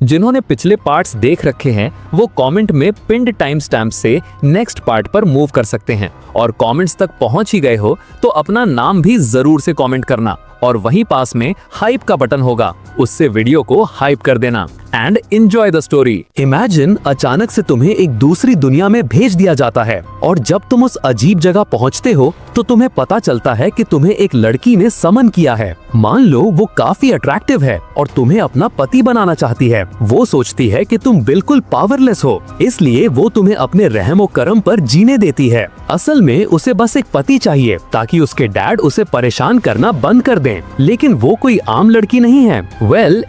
जिन्होंने पिछले पार्ट्स देख रखे हैं वो कमेंट में पिंड टाइम स्टैम्प से नेक्स्ट पार्ट पर मूव कर सकते हैं, और कमेंट्स तक पहुंच ही गए हो तो अपना नाम भी जरूर से कमेंट करना, और वहीं पास में हाइप का बटन होगा, उससे वीडियो को हाइप कर देना। And enjoy the story. Imagine अचानक से तुम्हें एक दूसरी दुनिया में भेज दिया जाता है, और जब तुम उस अजीब जगह पहुंचते हो तो तुम्हें पता चलता है कि तुम्हें एक लड़की ने समन किया है। मान लो वो काफी अट्रैक्टिव है और तुम्हें अपना पति बनाना चाहती है। वो सोचती है कि तुम बिल्कुल पावरलेस हो, इसलिए वो तुम्हें अपने रहमो करम पर जीने देती है। असल में उसे बस एक पति चाहिए ताकि उसके डैड उसे परेशान करना बंद कर दें। लेकिन वो कोई आम लड़की नहीं है।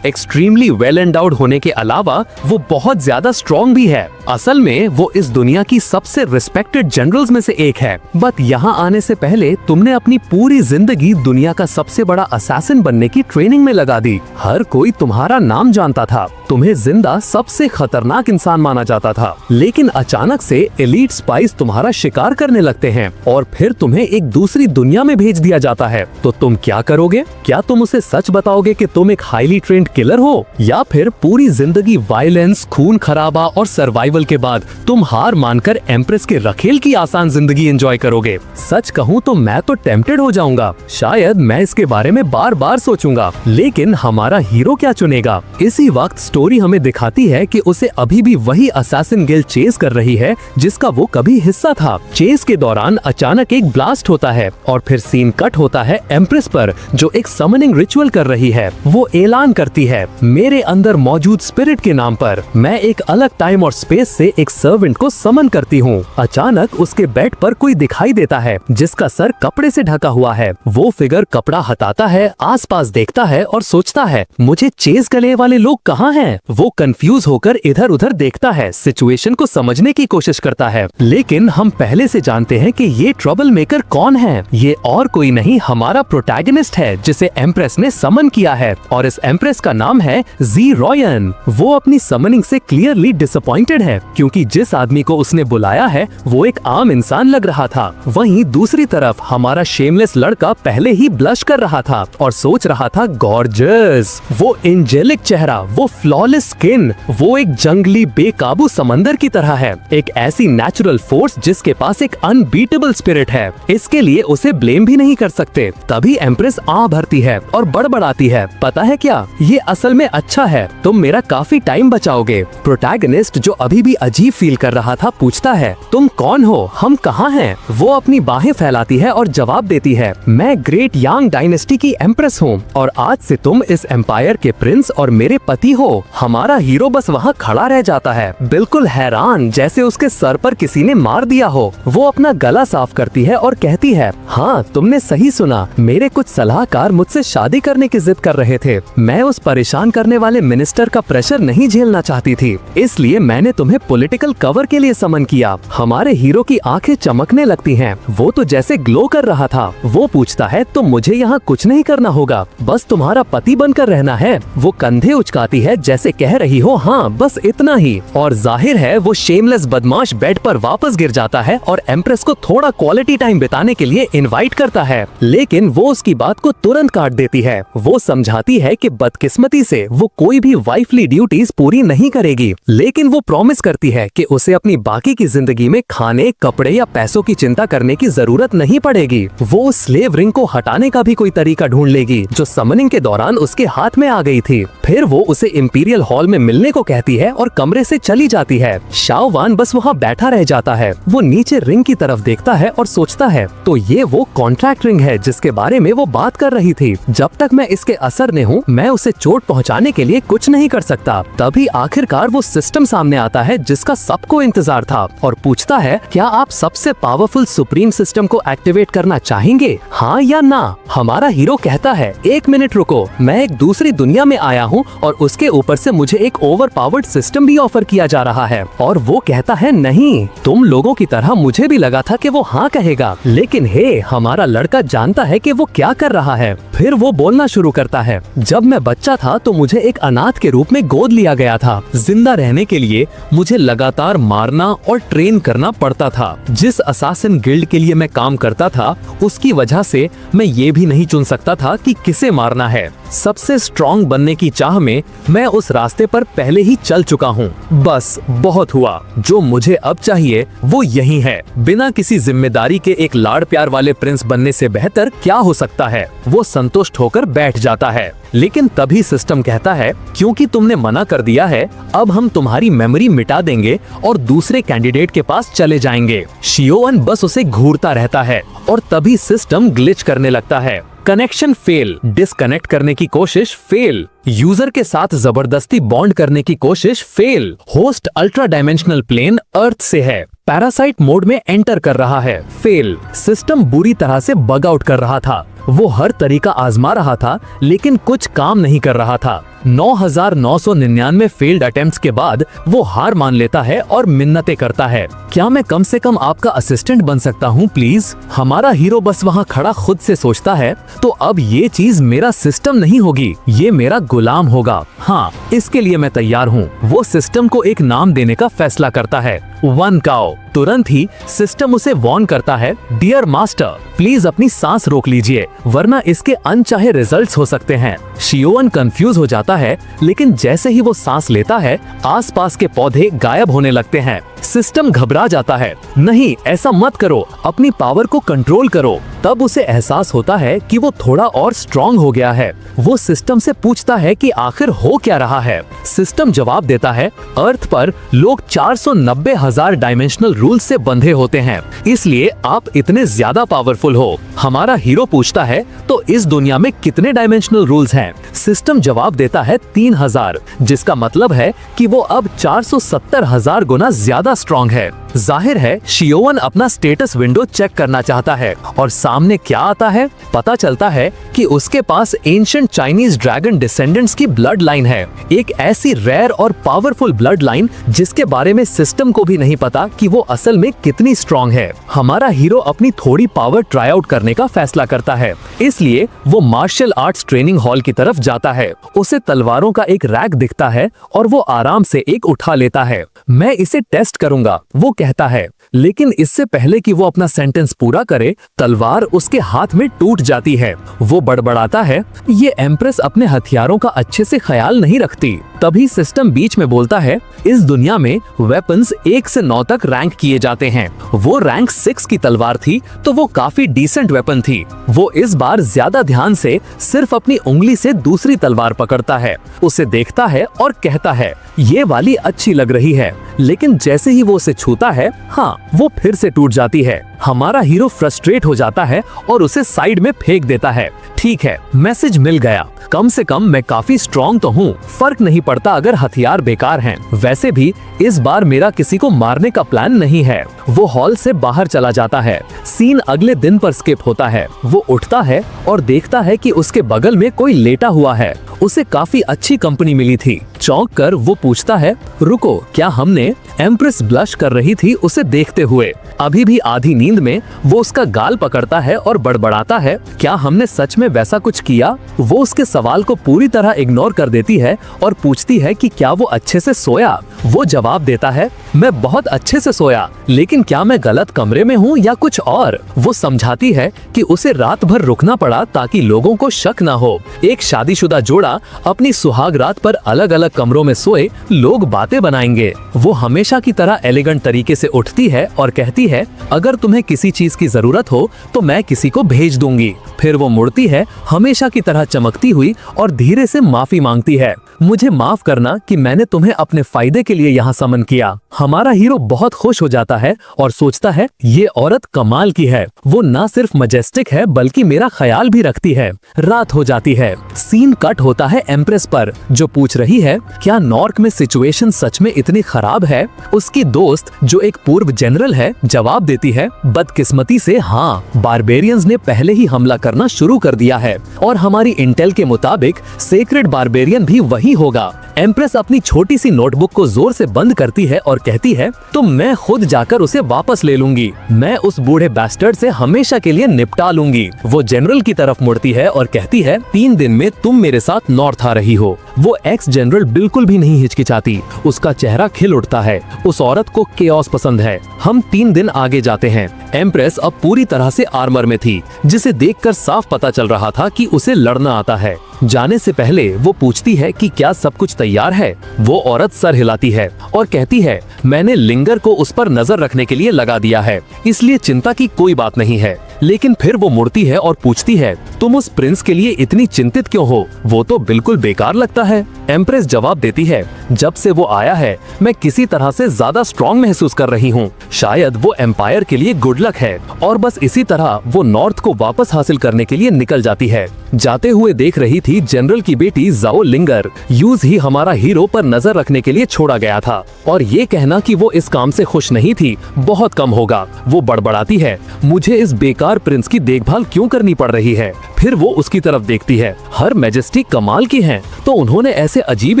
एक्सट्रीमली वेल एंडाउड होने के अलावा वो बहुत ज्यादा स्ट्रॉन्ग भी है। असल में वो इस दुनिया की सबसे रिस्पेक्टेड जनरल्स में से एक है। बट यहाँ आने से पहले तुमने अपनी पूरी जिंदगी दुनिया का सबसे बड़ा असैसिन बनने की ट्रेनिंग में लगा दी। हर कोई तुम्हारा नाम जानता था, तुम्हें जिंदा सबसे खतरनाक इंसान माना जाता था। लेकिन अचानक से एलीट स्पाइस तुम्हारा शिकार करने लगते हैं और फिर तुम्हें एक दूसरी दुनिया में भेज दिया जाता है। तो तुम क्या करोगे? क्या तुम उसे सच बताओगे कि तुम एक हाईली ट्रेंड किलर हो, या फिर पूरी जिंदगी वायलेंस, खून खराबा और सर्वाइवल के बाद तुम हार मानकर एम्प्रेस के रखेल की आसान जिंदगी एंजॉय करोगे? सच कहूँ तो मैं तो टेम्प्टेड हो जाऊंगा। शायद मैं इसके बारे में बार बार सोचूंगा। लेकिन हमारा हीरो क्या चुनेगा? इसी वक्त स्टोरी हमें दिखाती है कि उसे अभी भी वही असैसिन गिल्ड चेस कर रही है जिसका वो कभी हिस्सा था। चेस के दौरान अचानक एक ब्लास्ट होता है और फिर सीन कट होता है एम्प्रेस पर, जो एक समनिंग रिचुअल कर रही है। वो ऐलान करती है, मेरे अंदर मौजूद स्पिरिट के नाम पर मैं एक अलग टाइम और स्पेस से एक सर्वेंट को समन करती हूँ। अचानक उसके बेड पर कोई दिखाई देता है जिसका सर कपड़े से ढका हुआ है। वो फिगर कपड़ा हटाता है, आसपास देखता है और सोचता है, मुझे चेस गले वाले लोग कहाँ हैं? वो कंफ्यूज होकर इधर उधर देखता है, सिचुएशन को समझने की कोशिश करता है। लेकिन हम पहले से जानते हैं कि ये ट्रबल मेकर कौन है। ये और कोई नहीं, हमारा प्रोटैगनिस्ट है जिसे एम्प्रेस ने समन किया है, और इस एम्प्रेस का नाम है जी रॉयन। वो अपनी समनिंग से क्लियरली डिसअपॉइंटेड है क्योंकि जिस आदमी को उसने बुलाया है वो एक आम इंसान लग रहा था। वहीं दूसरी तरफ हमारा शेमलेस लड़का पहले ही ब्लश कर रहा था और सोच रहा था, गॉर्जियस, वो एंजेलिक चेहरा, वो फ्लॉलेस स्किन, वो एक जंगली बेकाबू समंदर की तरह है, एक ऐसी नेचुरल फोर्स जिसके पास एक अनबीटेबल स्पिरिट है। इसके लिए उसे ब्लेम भी नहीं कर सकते। तभी एम्प्रेस आ भरती है और बड़बड़ाती है, पता है क्या, ये असल में अच्छा है, तुम मेरा काफी टाइम बचाओगे। प्रोटैगनिस्ट, जो अभी भी अजीब फील कर रहा था, पूछता है, तुम कौन हो, हम कहाँ हैं? वो अपनी बाहें फैलाती है और जवाब देती है, मैं ग्रेट यांग डायनेस्टी की एम्प्रेस हूँ और आज से तुम इस एम्पायर के प्रिंस और मेरे पति हो। हमारा हीरो बस वहाँ खड़ा रह जाता है, बिल्कुल हैरान, जैसे उसके सर पर किसी ने मार दिया हो। वो अपना गला साफ करती है और कहती है, हाँ तुमने सही सुना, मेरे कुछ सलाहकार मुझसे शादी करने की जिद कर रहे थे। मैं उस परेशान करने वाले मिनिस्टर का प्रेशर नहीं झेलना चाहती थी, इसलिए मैंने तुम्हें पॉलिटिकल कवर के लिए समन किया। हमारे हीरो की आंखें चमकने लगती हैं, वो तो जैसे ग्लो कर रहा था। वो पूछता है, तो मुझे यहाँ कुछ नहीं करना होगा, बस तुम्हारा पति बनकर रहना है? वो कंधे उचकाती है जैसे कह रही हो, हाँ बस इतना ही। और जाहिर है वो शेमलेस बदमाश बेड पर वापस गिर जाता है और एम्प्रेस को थोड़ा क्वालिटी टाइम बिताने के लिए इनवाइट करता है। लेकिन वो उसकी बात को तुरंत काट देती है। वो समझाती है कि बदकिस्मती से वो कोई भी वाइफली ड्यूटीज पूरी नहीं करेगी, लेकिन वो प्रॉमिस करती है कि उसे अपनी बाकी की जिंदगी में खाने, कपड़े या पैसों की चिंता करने की जरूरत नहीं पड़ेगी। वो स्लेव रिंग को हटाने का भी कोई तरीका ढूंढ लेगी जो समनिंग के दौरान उसके हाथ में आ गई थी। फिर वो उसे इंपीरियल हॉल में मिलने को कहती है और कमरे से चली जाती है। शाओवान बस वहाँ बैठा रह जाता है। वो नीचे रिंग की तरफ देखता है और सोचता है, तो ये वो कॉन्ट्रैक्ट रिंग है जिसके बारे में वो बात कर रही थी। जब तक मैं इसके असर में हूँ मैं उसे चोट पहुँचाने के लिए कुछ नहीं कर सकता। तभी आखिरकार वो सिस्टम सामने आता है जिसका सबको इंतजार था और पूछता है, क्या आप सबसे पावरफुल सुप्रीम सिस्टम को एक्टिवेट करना चाहेंगे, हाँ या ना? हमारा हीरो कहता है, एक मिनट रुको, मैं एक दूसरी दुनिया में आया हूँ और उसके ऊपर से मुझे एक ओवर पावर्ड सिस्टम भी ऑफर किया जा रहा है। और वो कहता है, नहीं, तुम लोगों की तरह मुझे भी लगा था कि वो हाँ कहेगा, लेकिन हे, हमारा लड़का जानता है कि वो क्या कर रहा है। फिर वो बोलना शुरू करता है, जब मैं बच्चा था तो मुझे एक अनाथ के रूप में गोद लिया गया था। जिंदा रहने के लिए मुझे लगातार मारना और ट्रेन करना पड़ता था। जिस असैसिन गिल्ड के लिए मैं काम करता था उसकी वजह से मैं ये भी नहीं चुन सकता था कि किसे मारना है। सबसे स्ट्रॉन्ग बनने की चाह में मैं उस रास्ते पर पहले ही चल चुका हूँ। बस बहुत हुआ, जो मुझे अब चाहिए वो यही है। बिना किसी जिम्मेदारी के एक लाड़ प्यार वाले प्रिंस बनने से बेहतर क्या हो सकता है। वो संतुष्ट होकर बैठ जाता है, लेकिन तभी सिस्टम कहता है, क्योंकि तुमने मना कर दिया है, अब हम तुम्हारी मेमोरी मिटा देंगे और दूसरे कैंडिडेट के पास चले जाएंगे। शियोवन बस उसे घूरता रहता है और तभी सिस्टम ग्लिच करने लगता है। कनेक्शन फेल, डिस्कनेक्ट करने की कोशिश फेल, यूजर के साथ जबरदस्ती बॉन्ड करने की कोशिश fail, host ultra dimensional plane earth से है, पैरासाइट मोड में एंटर कर रहा है फेल। सिस्टम बुरी तरह से बग आउट कर रहा था। वो हर तरीका आजमा रहा था, लेकिन कुछ काम नहीं कर रहा था। 9,999 फेल्ड अटेम्प्ट्स के बाद वो हार मान लेता है और मिन्नतें करता है, क्या मैं कम से कम आपका असिस्टेंट बन सकता हूँ प्लीज। हमारा हीरो बस वहाँ खड़ा खुद से सोचता है, तो अब ये चीज मेरा सिस्टम नहीं होगी, ये मेरा गुलाम होगा। हाँ, इसके लिए मैं तैयार हूँ। वो सिस्टम को एक नाम देने का फैसला करता है, वन काओ। तुरंत ही सिस्टम उसे वार्न करता है, डियर मास्टर प्लीज अपनी सांस रोक लीजिए, वरना इसके अनचाहे रिजल्ट्स हो सकते हैं। शियोवन कंफ्यूज हो जाता है, लेकिन जैसे ही वो सांस लेता है, आसपास के पौधे गायब होने लगते हैं। सिस्टम घबरा जाता है, नहीं ऐसा मत करो, अपनी पावर को कंट्रोल करो। तब उसे एहसास होता है कि वो थोड़ा और स्ट्रॉन्ग हो गया है। वो सिस्टम से पूछता है कि आखिर हो क्या रहा है। सिस्टम जवाब देता है, अर्थ पर लोग 490,000 डायमेंशनल रूल्स से बंधे होते हैं, इसलिए आप इतने ज्यादा पावरफुल हो। हमारा हीरो पूछता है, तो इस दुनिया में कितने डायमेंशनल रूल्स हैं? सिस्टम जवाब देता है 3,000, जिसका मतलब है कि वो अब 470,000 गुना ज्यादा स्ट्रॉन्ग है। जाहिर है शियोवन अपना स्टेटस विंडो चेक करना चाहता है, और सामने क्या आता है? पता चलता है कि उसके पास एंशिएंट चाइनीज ड्रैगन डिसेंडेंट्स की ब्लड लाइन है, एक ऐसी रेयर और पावरफुल ब्लड लाइन जिसके बारे में सिस्टम को भी नहीं पता कि वो असल में कितनी स्ट्रॉन्ग है। हमारा हीरो अपनी थोड़ी पावर ट्राई आउट करने का फैसला करता है, इसलिए वो मार्शल आर्ट्स ट्रेनिंग हॉल की तरफ जाता है। उसे तलवारों का एक रैक दिखता है और वो आराम से एक उठा लेता है। मैं इसे टेस्ट करूंगा, वो कहता है, लेकिन इससे पहले कि वो अपना सेंटेंस पूरा करे, तलवार उसके हाथ में टूट जाती है। वो बड़बड़ाता है, ये एम्प्रेस अपने हथियारों का अच्छे से ख्याल नहीं रखती। तभी सिस्टम बीच में बोलता है, इस दुनिया में वेपन्स 1 से 9 तक रैंक किए जाते हैं। वो रैंक 6 की तलवार थी, तो वो काफी डिसेंट वेपन थी। वो इस बार ज्यादा ध्यान से सिर्फ अपनी उंगली से दूसरी तलवार पकड़ता है, उसे देखता है और कहता है, ये वाली अच्छी लग रही है। लेकिन जैसे ही वो उसे छूता है, हाँ, वो फिर से टूट जाती है। हमारा हीरो फ्रस्ट्रेट हो जाता है और उसे साइड में फेंक देता है। ठीक है, मैसेज मिल गया, कम से कम मैं काफी स्ट्रॉन्ग तो हूँ, फर्क नहीं पड़ता अगर हथियार बेकार हैं। वैसे भी इस बार मेरा किसी को मारने का प्लान नहीं है। वो हॉल से बाहर चला जाता है। सीन अगले दिन पर स्किप होता है। वो उठता है और देखता है कि उसके बगल में कोई लेटा हुआ है। उसे काफी अच्छी कंपनी मिली थी। चौंक कर वो पूछता है, रुको, क्या हमने? एम्प्रेस ब्लश कर रही थी उसे देखते हुए। अभी भी आधी नींद में वो उसका गाल पकड़ता है और बड़बड़ाता है, क्या हमने सच में वैसा कुछ किया? वो उसके सवाल को पूरी तरह इग्नोर कर देती है और पूछती है कि क्या वो अच्छे से सोया? वो जवाब देता है, मैं बहुत अच्छे से सोया, लेकिन क्या मैं गलत कमरे में हूँ या कुछ और? वो समझाती है कि उसे रात भर रुकना पड़ा ताकि लोगों को शक ना हो। एक शादीशुदा जोड़ा अपनी सुहाग रात पर अलग अलग कमरों में सोए, लोग बातें बनाएंगे। वो हमेशा की तरह एलिगेंट तरीके से उठती है और कहती है, अगर तुम्हें किसी चीज की जरूरत हो तो मैं किसी को भेज दूंगी। फिर वो मुड़ती है, हमेशा की तरह चमकती हुई, और धीरे से माफी मांगती है, मुझे माफ करना कि मैंने तुम्हें अपने फायदे के लिए यहाँ समन किया। हमारा हीरो बहुत खुश हो जाता है और सोचता है, ये औरत कमाल की है, वो ना सिर्फ मजेस्टिक है बल्कि मेरा ख्याल भी रखती है। रात हो जाती है। सीन कट होता है एम्प्रेस पर, जो पूछ रही है, क्या नॉर्क में सिचुएशन सच में इतनी खराब है? उसकी दोस्त जो एक पूर्व जनरल है जवाब देती है, बदकिस्मती से हाँ, बारबेरियंस ने पहले ही हमला करना शुरू कर दिया है और हमारी इंटेल के मुताबिक सेक्रेड बारबेरियन भी वही नहीं होगा। एम्प्रेस अपनी छोटी सी नोटबुक को जोर से बंद करती है और कहती है, तो मैं खुद जाकर उसे वापस ले लूंगी। मैं उस बूढ़े बैस्टर्ड से हमेशा के लिए निपटा लूंगी। वो जनरल की तरफ मुड़ती है और कहती है, 3 दिन में तुम मेरे साथ नॉर्थ आ रही हो। वो एक्स जनरल बिल्कुल भी नहीं हिचकिचाती, उसका चेहरा खिल उठता है। उस औरत को केओस पसंद है। हम 3 दिन आगे जाते हैं। एम्प्रेस अब पूरी तरह से आर्मर में थी, जिसे देखकर साफ पता चल रहा था कि उसे लड़ना आता है। जाने से पहले वो पूछती है कि क्या सब कुछ तैयार है। वो औरत सर हिलाती है और कहती है, मैंने लिंगर को उस पर नजर रखने के लिए लगा दिया है, इसलिए चिंता की कोई बात नहीं है। लेकिन फिर वो मुड़ती है और पूछती है, तुम उस प्रिंस के लिए इतनी चिंतित क्यों हो? वो तो बिल्कुल बेकार लगता है। एम्प्रेस जवाब देती है, जब से वो आया है मैं किसी तरह से ज्यादा स्ट्रॉन्ग महसूस कर रही हूँ। शायद वो एम्पायर के लिए गुड लक है। और बस इसी तरह वो नॉर्थ को वापस हासिल करने के लिए निकल जाती है। जाते हुए देख रही थी जनरल की बेटी जाओ लिंगर। यूज ही हमारा हीरो पर नजर रखने के लिए छोड़ा गया था, और ये कहना कि वो इस काम से खुश नहीं थी बहुत कम होगा। वो बड़बड़ाती है, मुझे इस बेकार प्रिंस की देखभाल क्यों करनी पड़ रही है। फिर वो उसकी तरफ देखती है, हर मैजेस्टी कमाल की हैं, तो उन्होंने ऐसे अजीब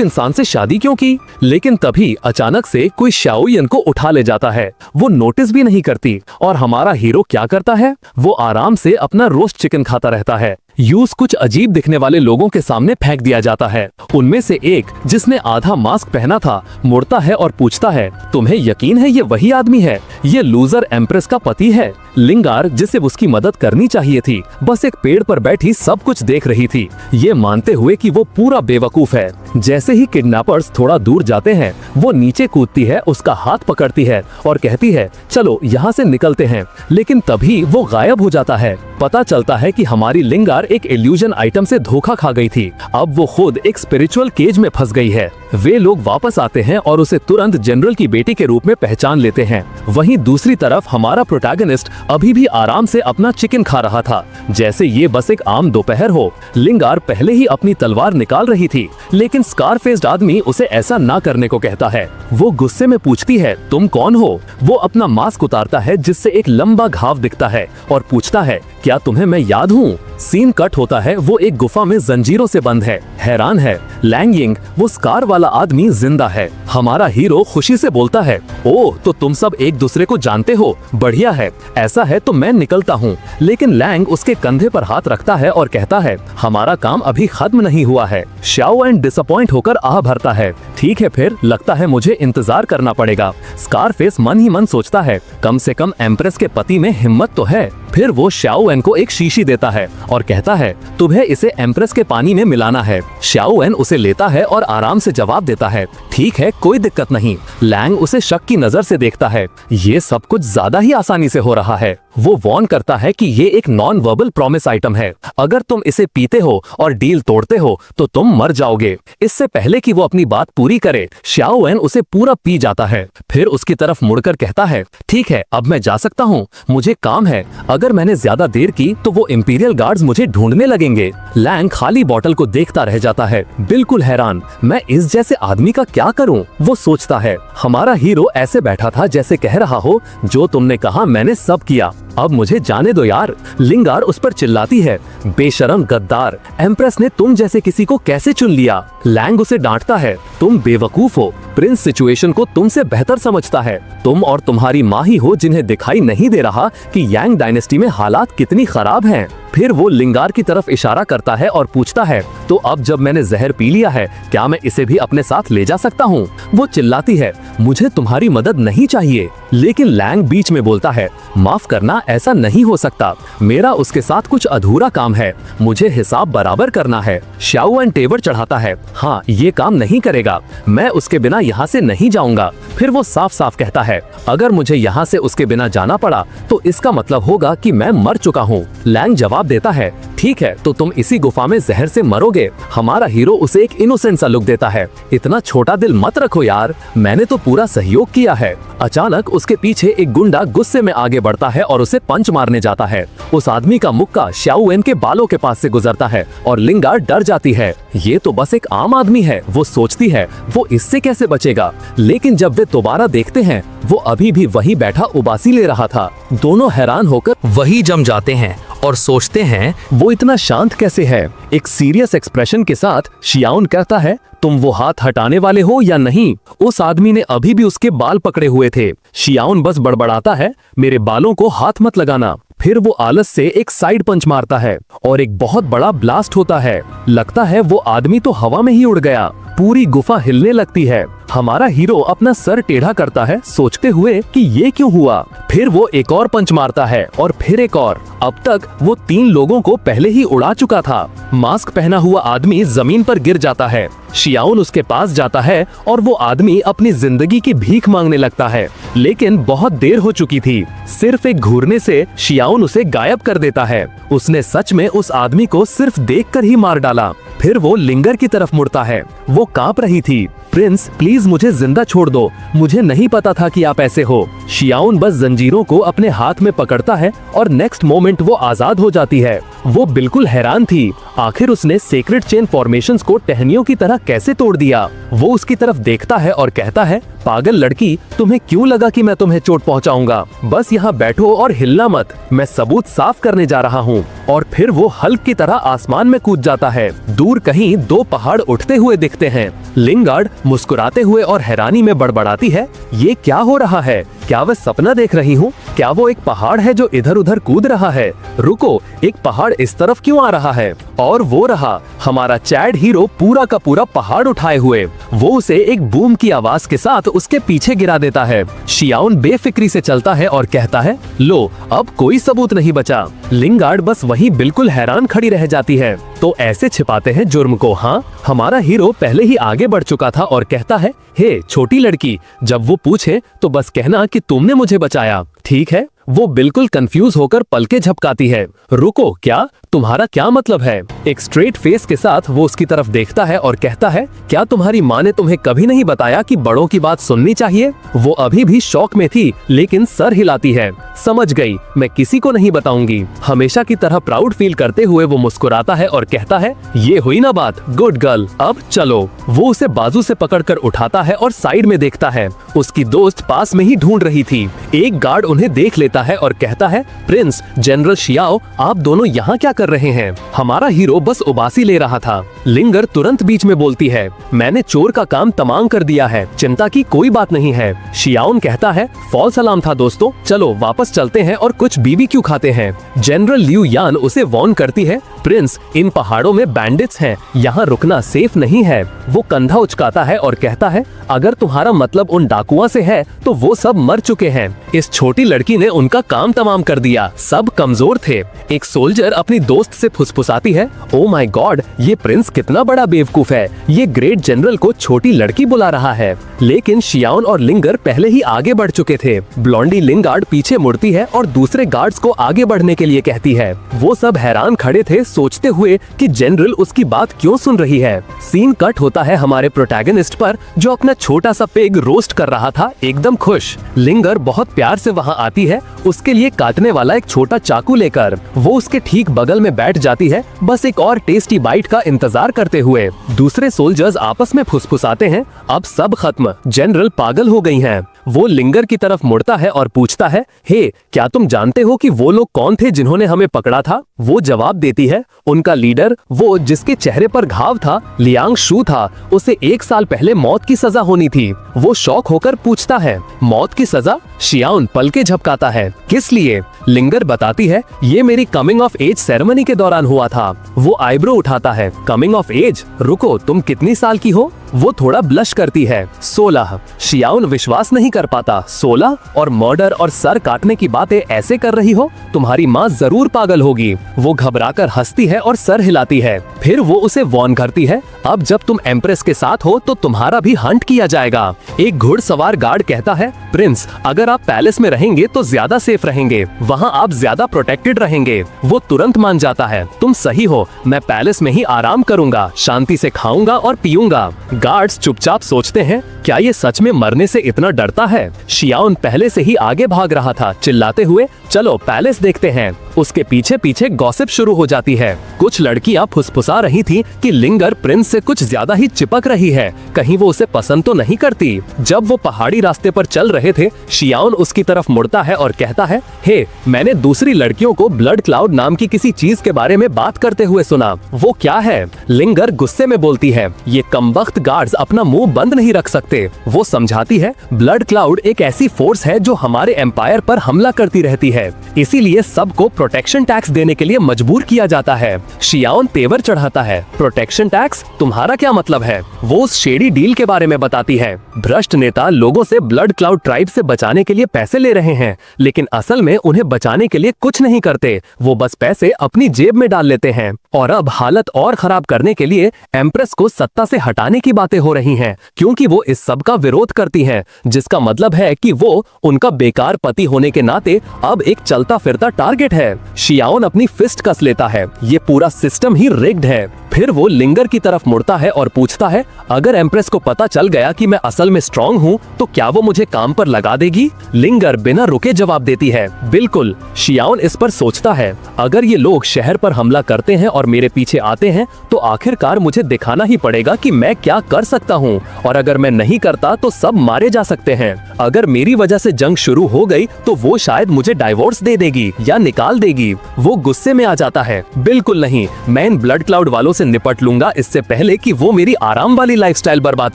इंसान से शादी क्यों की? लेकिन तभी अचानक से कोई शाओयन को उठा ले जाता है। वो नोटिस भी नहीं करती, और हमारा हीरो क्या करता है? वो आराम से अपना रोस्ट चिकन खाता रहता है। यूज कुछ अजीब दिखने वाले लोगों के सामने फेंक दिया जाता है। उनमें से एक, जिसने आधा मास्क पहना था, मुड़ता है और पूछता है, तुम्हें यकीन है ये वही आदमी है? ये लूजर एम्प्रेस का पति है। लिंगार, जिसे उसकी मदद करनी चाहिए थी, बस एक पेड़ पर बैठी सब कुछ देख रही थी, ये मानते हुए कि वो पूरा बेवकूफ है। जैसे ही किडनैपर्स थोड़ा दूर जाते हैं, वो नीचे कूदती है, उसका हाथ पकड़ती है और कहती है, चलो यहाँ से निकलते हैं। लेकिन तभी वो गायब हो जाता है। पता चलता है कि हमारी लिंगार एक इल्यूजन आइटम से धोखा खा गई थी। अब वो खुद एक स्पिरिचुअल केज में फंस गई है। वे लोग वापस आते हैं और उसे तुरंत जनरल की बेटी के रूप में पहचान लेते हैं। वहीं दूसरी तरफ हमारा प्रोटैगनिस्ट अभी भी आराम से अपना चिकन खा रहा था, जैसे ये बस एक आम दोपहर हो। लिंगार पहले ही अपनी तलवार निकाल रही थी, लेकिन स्कारफेस्ड आदमी उसे ऐसा ना करने को कहता है। वो गुस्से में पूछती है, तुम कौन हो? वो अपना मास्क उतारता है, जिससे एक लंबा घाव दिखता है, और पूछता है, क्या तुम्हें मैं याद हूँ? सीन कट होता है, वो एक गुफा में जंजीरों से बंद है। हैरान है लैंग यिंग, वो स्कार वाला आदमी जिंदा है। हमारा हीरो खुशी से बोलता है, ओ तो तुम सब एक दूसरे को जानते हो, बढ़िया है, ऐसा है तो मैं निकलता हूँ। लेकिन लैंग उसके कंधे पर हाथ रखता है और कहता है, हमारा काम अभी खत्म नहीं हुआ है। शाओ एंड डिसअपॉइंट होकर आह भरता है, ठीक है फिर, लगता है मुझे इंतजार करना पड़ेगा। स्कारफेस मन ही मन सोचता है, कम से कम एम्प्रेस के पति में हिम्मत तो है। फिर वो शाओएन को एक शीशी देता है और कहता है, तुम्हें इसे एम्प्रेस के पानी में मिलाना है। शाओएन उसे लेता है और आराम से जवाब देता है, ठीक है, कोई दिक्कत नहीं। लैंग उसे शक की नजर से देखता है, ये सब कुछ ज्यादा ही आसानी से हो रहा है। वो वॉर्न करता है कि ये एक नॉन वर्बल प्रॉमिस आइटम है, अगर तुम इसे पीते हो और डील तोड़ते हो तो तुम मर जाओगे। इससे पहले कि वो अपनी बात पूरी करे, शाओएन उसे पूरा पी जाता है। फिर उसकी तरफ मुड़कर कहता है, ठीक है, अब मैं जा सकता हूँ, मुझे काम है। अगर मैंने ज्यादा देर की तो वो इंपीरियल गार्ड्स मुझे ढूंढने लगेंगे। लैंग खाली बोतल को देखता रह जाता है, बिल्कुल हैरान, मैं इस जैसे आदमी का क्या करूं? वो सोचता है। हमारा हीरो ऐसे बैठा था जैसे कह रहा हो, जो तुमने कहा मैंने सब किया, अब मुझे जाने दो यार। लिंगार उस पर चिल्लाती है, बेशरम गद्दार, एम्प्रेस ने तुम जैसे किसी को कैसे चुन लिया? लैंग उसे डांटता है, तुम बेवकूफ हो, प्रिंस सिचुएशन को तुमसे बेहतर समझता है। तुम और तुम्हारी माँ ही हो जिन्हें दिखाई नहीं दे रहा कि यांग डायनेस्टी में हालात कितनी खराब हैं। फिर वो लिंगार की तरफ इशारा करता है और पूछता है, तो अब जब मैंने जहर पी लिया है, क्या मैं इसे भी अपने साथ ले जा सकता हूँ? वो चिल्लाती है, मुझे तुम्हारी मदद नहीं चाहिए। लेकिन लैंग बीच में बोलता है, माफ करना, ऐसा नहीं हो सकता, मेरा उसके साथ कुछ अधूरा काम है, मुझे हिसाब बराबर करना है। शाओएन तेवर चढ़ाता है, हाँ ये काम नहीं करेगा, मैं उसके बिना यहाँ से नहीं जाऊंगा। फिर वो साफ साफ कहता है, अगर मुझे यहाँ से उसके बिना जाना पड़ा तो इसका मतलब होगा कि मैं मर चुका हूँ। लैंग जवाब देता है, ठीक है, तो तुम इसी गुफा में जहर से मरोगे। हमारा हीरो उसे एक इनोसेंट सा लुक देता है, इतना छोटा दिल मत रखो यार, मैंने तो पूरा सहयोग किया है। अचानक उसके पीछे एक गुंडा गुस्से में आगे बढ़ता है और उसे पंच मारने जाता है। उस आदमी का मुक्का शाओएन के बालों के पास से गुजरता है और लिंगार डर जाती है, ये तो बस एक आम आदमी है। वो सोचती है वो इससे कैसे बचेगा, लेकिन जब वे दोबारा देखते हैं, वो अभी भी वही बैठा उबासी ले रहा था। दोनों हैरान होकर वही जम जाते हैं और सोचते हैं वो इतना शांत कैसे है। एक सीरियस एक्सप्रेशन के साथ शियाउन कहता है, तुम वो हाथ हटाने वाले हो या नहीं? उस आदमी ने अभी भी उसके बाल पकड़े हुए थे। शियाउन बस बड़बड़ाता है, मेरे बालों को हाथ मत लगाना। फिर वो आलस से एक साइड पंच मारता है और एक बहुत बड़ा ब्लास्ट होता है। लगता है वो आदमी तो हवा में ही उड़ गया। पूरी गुफा हिलने लगती है। हमारा हीरो अपना सर टेढ़ा करता है, सोचते हुए कि ये क्यों हुआ। फिर वो एक और पंच मारता है और फिर एक और। अब तक वो 3 लोगों को पहले ही उड़ा चुका था। मास्क पहना हुआ आदमी जमीन पर गिर जाता है। शियाउन उसके पास जाता है और वो आदमी अपनी जिंदगी की भीख मांगने लगता है, लेकिन बहुत देर हो चुकी थी। सिर्फ एक घूरने से शियाउन उसे गायब कर देता है। उसने सच में उस आदमी को सिर्फ देखकर ही मार डाला। फिर वो लिंगर की तरफ मुड़ता है। वो कांप रही थी। प्रिंस, प्लीज मुझे जिंदा छोड़ दो, मुझे नहीं पता था कि आप ऐसे हो। शियाउन बस जंजीरों को अपने हाथ में पकड़ता है और नेक्स्ट मोमेंट वो आजाद हो जाती है। वो बिल्कुल हैरान थी, आखिर उसने सेक्रेट चेन फॉर्मेशंस को टहनियों की तरह कैसे तोड़ दिया। वो उसकी तरफ देखता है और कहता है, पागल लड़की, तुम्हें क्यों लगा कि मैं तुम्हें चोट पहुंचाऊंगा? बस यहाँ बैठो और हिलना मत, मैं सबूत साफ करने जा रहा हूँ। और फिर वो हल्क की तरह आसमान में कूद जाता है। दूर कहीं 2 पहाड़ उठते हुए दिखते हैं। लिंगार्ड मुस्कुराते हुए और हैरानी में बड़बड़ाती है, ये क्या हो रहा है? क्या वह सपना देख रही हूँ? क्या वो एक पहाड़ है जो इधर उधर कूद रहा है? रुको, एक पहाड़ इस तरफ क्यों आ रहा है? और वो रहा हमारा चैड हीरो पूरा का पूरा पहाड़ उठाए हुए। वो उसे एक बूम की आवाज के साथ उसके पीछे गिरा देता है। शियाउन बेफिक्री से चलता है और कहता है, लो, अब कोई सबूत नहीं बचा। लिंगार्ड बस वहीं बिल्कुल हैरान खड़ी रह जाती है। तो ऐसे छिपाते हैं जुर्म को, हाँ? हमारा हीरो पहले ही आगे बढ़ चुका था और कहता है, हे छोटी लड़की, जब वो पूछे तो बस कहना कि तुमने मुझे बचाया, ठीक है? वो बिल्कुल कंफ्यूज होकर पलके झपकाती है। रुको, क्या? तुम्हारा क्या मतलब है? एक स्ट्रेट फेस के साथ वो उसकी तरफ देखता है और कहता है, क्या तुम्हारी माँ ने तुम्हें कभी नहीं बताया कि बड़ों की बात सुननी चाहिए? वो अभी भी शौक में थी, लेकिन सर हिलाती है। समझ गई, मैं किसी को नहीं बताऊंगी। हमेशा की तरह प्राउड फील करते हुए वो मुस्कुराता है और कहता है, ये हुई ना बात, गुड गर्ल, अब चलो। वो उसे बाजू से पकड़कर उठाता है और साइड में देखता है। उसकी दोस्त पास में ही ढूंढ रही थी। एक गार्ड उन्हें देख लेता है और कहता है, प्रिंस, जनरल शियाओ, आप दोनों यहाँ क्या कर रहे हैं? हमारा हीरो बस उबासी ले रहा था। लिंगर तुरंत बीच में बोलती है, मैंने चोर का काम तमाम कर दिया है, चिंता की कोई बात नहीं है। शियाउन कहता है, फॉल्स अलार्म था दोस्तों, चलो वापस चलते हैं और कुछ बीबीक्यू खाते हैं। जनरल लियू यान उसे वार्न करती है, प्रिंस, इन पहाड़ों में बैंडिट्स हैं, यहाँ रुकना सेफ नहीं है। वो कंधा उचकाता है और कहता है, अगर तुम्हारा मतलब उन डाकुओं से है तो वो सब मर चुके हैं। इस छोटी लड़की ने उनका काम तमाम कर दिया, सब कमजोर थे। एक सोल्जर अपनी दोस्त से फुसफुसाती है, ओ माय गॉड, ये प्रिंस कितना बड़ा बेवकूफ है, ये ग्रेट जनरल को छोटी लड़की बुला रहा है। लेकिन शियाउन और लिंगर पहले ही आगे बढ़ चुके थे। ब्लॉन्डी लिंगार्ड पीछे मुड़ती है और दूसरे गार्ड्स को आगे बढ़ने के लिए कहती है। वो सब हैरान खड़े थे, सोचते हुए कि जनरल उसकी बात क्यों सुन रही है। सीन कट होता है हमारे प्रोटैगनिस्ट पर, जो अपना छोटा सा पिग रोस्ट कर रहा था, एकदम खुश। लिंगर बहुत प्यार से वहाँ आती है, उसके लिए काटने वाला एक छोटा चाकू लेकर। वो उसके ठीक बगल में बैठ जाती है, बस एक और टेस्टी बाइट का इंतजार करते हुए। दूसरे सोल्जर्स आपस में फुसफुसाते हैं, अब सब खत्म, जनरल पागल हो गई हैं। वो लिंगर की तरफ मुड़ता है और पूछता है, हे, क्या तुम जानते हो कि वो लोग कौन थे जिन्होंने हमें पकड़ा था? वो जवाब देती है, उनका लीडर, वो जिसके चेहरे पर घाव था, लियांग शू था, उसे 1 साल पहले मौत की सजा होनी थी। वो शॉक होकर पूछता है, मौत की सजा? शियाउन पलके झपकाता है, किस लिए? लिंगर बताती है, ये मेरी कमिंग ऑफ एज सेरेमनी के दौरान हुआ था। वो आईब्रो उठाता है, कमिंग ऑफ एज? रुको, तुम कितनी साल की हो? वो थोड़ा ब्लश करती है, 16। शियाउन विश्वास नहीं कर पाता, 16 और मर्डर और सर काटने की बातें ऐसे कर रही हो? तुम्हारी माँ जरूर पागल होगी। वो घबराकर हंसती है और सर हिलाती है। फिर वो उसे वार्न करती है, अब जब तुम एम्प्रेस के साथ हो तो तुम्हारा भी हंट किया जाएगा। एक घुड़सवार गार्ड कहता है, प्रिंस, अगर आप पैलेस में रहेंगे तो ज्यादा सेफ रहेंगे, वहाँ आप ज्यादा प्रोटेक्टेड रहेंगे। वो तुरंत मान जाता है, तुम सही हो, मैं पैलेस में ही आराम करूंगा, शांति से खाऊंगा और पीऊंगा। गार्ड्स चुपचाप सोचते हैं, क्या ये सच में मरने से इतना डरता है? शियाउन पहले से ही आगे भाग रहा था, चिल्लाते हुए, चलो पैलेस देखते हैं। उसके पीछे पीछे गॉसिप शुरू हो जाती है। कुछ लड़कियां फुसफुसा रही थी कि लिंगर प्रिंस से कुछ ज्यादा ही चिपक रही है, कहीं वो उसे पसंद तो नहीं करती। जब वो पहाड़ी रास्ते पर चल रहे थे, शियाओन उसकी तरफ मुड़ता है और कहता है, हे, मैंने दूसरी लड़कियों को ब्लड क्लाउड नाम की किसी चीज के बारे में बात करते हुए सुना। वो क्या है? लिंगर गुस्से में बोलती है, ये कमबख्त गार्ड्स अपना मुंह बंद नहीं रख सकते। वो समझाती है, ब्लड क्लाउड एक ऐसी फोर्स है जो हमारे एम्पायर पर हमला करती रहती है, इसीलिए सबको प्रोटेक्शन टैक्स देने के लिए मजबूर किया जाता है। शियाओन तेवर चढ़ाता है, प्रोटेक्शन टैक्स? तुम्हारा क्या मतलब है? वो उस शेडी डील के बारे में बताती है। भ्रष्ट नेता लोगों से ब्लड क्लाउड ट्राइब से बचाने के लिए पैसे ले रहे हैं, लेकिन असल में उन्हें बचाने के लिए कुछ नहीं करते। वो बस पैसे अपनी जेब में डाल लेते हैं। और अब हालत और खराब करने के लिए एम्प्रेस को सत्ता से हटाने की बातें हो रही हैं, क्योंकि वो इस सब का विरोध करती हैं, जिसका मतलब है कि वो उनका बेकार पति होने के नाते अब एक चलता फिरता टारगेट है। शियाओन अपनी फिस्ट कस लेता है, ये पूरा सिस्टम ही रिग्ड है। फिर वो लिंगर की तरफ मुड़ता है और पूछता है, अगर एम्प्रेस को पता चल गया कि मैं असल में स्ट्रांग हूँ तो क्या वो मुझे काम पर लगा देगी? लिंगर बिना रुके जवाब देती है, बिल्कुल। शियाओन इस पर सोचता है, अगर ये लोग शहर पर हमला करते हैं और मेरे पीछे आते हैं तो आखिरकार मुझे दिखाना ही पड़ेगा कि मैं क्या कर सकता हूँ, और अगर मैं नहीं करता तो सब मारे जा सकते हैं। अगर मेरी वजह से जंग शुरू हो गई तो वो शायद मुझे डाइवोर्स दे देगी या निकाल देगी। वो गुस्से में आ जाता है, बिल्कुल नहीं, मैं इन ब्लड क्लाउड वालों से निपट लूंगा इससे पहले कि वो मेरी आराम वाली लाइफस्टाइल बर्बाद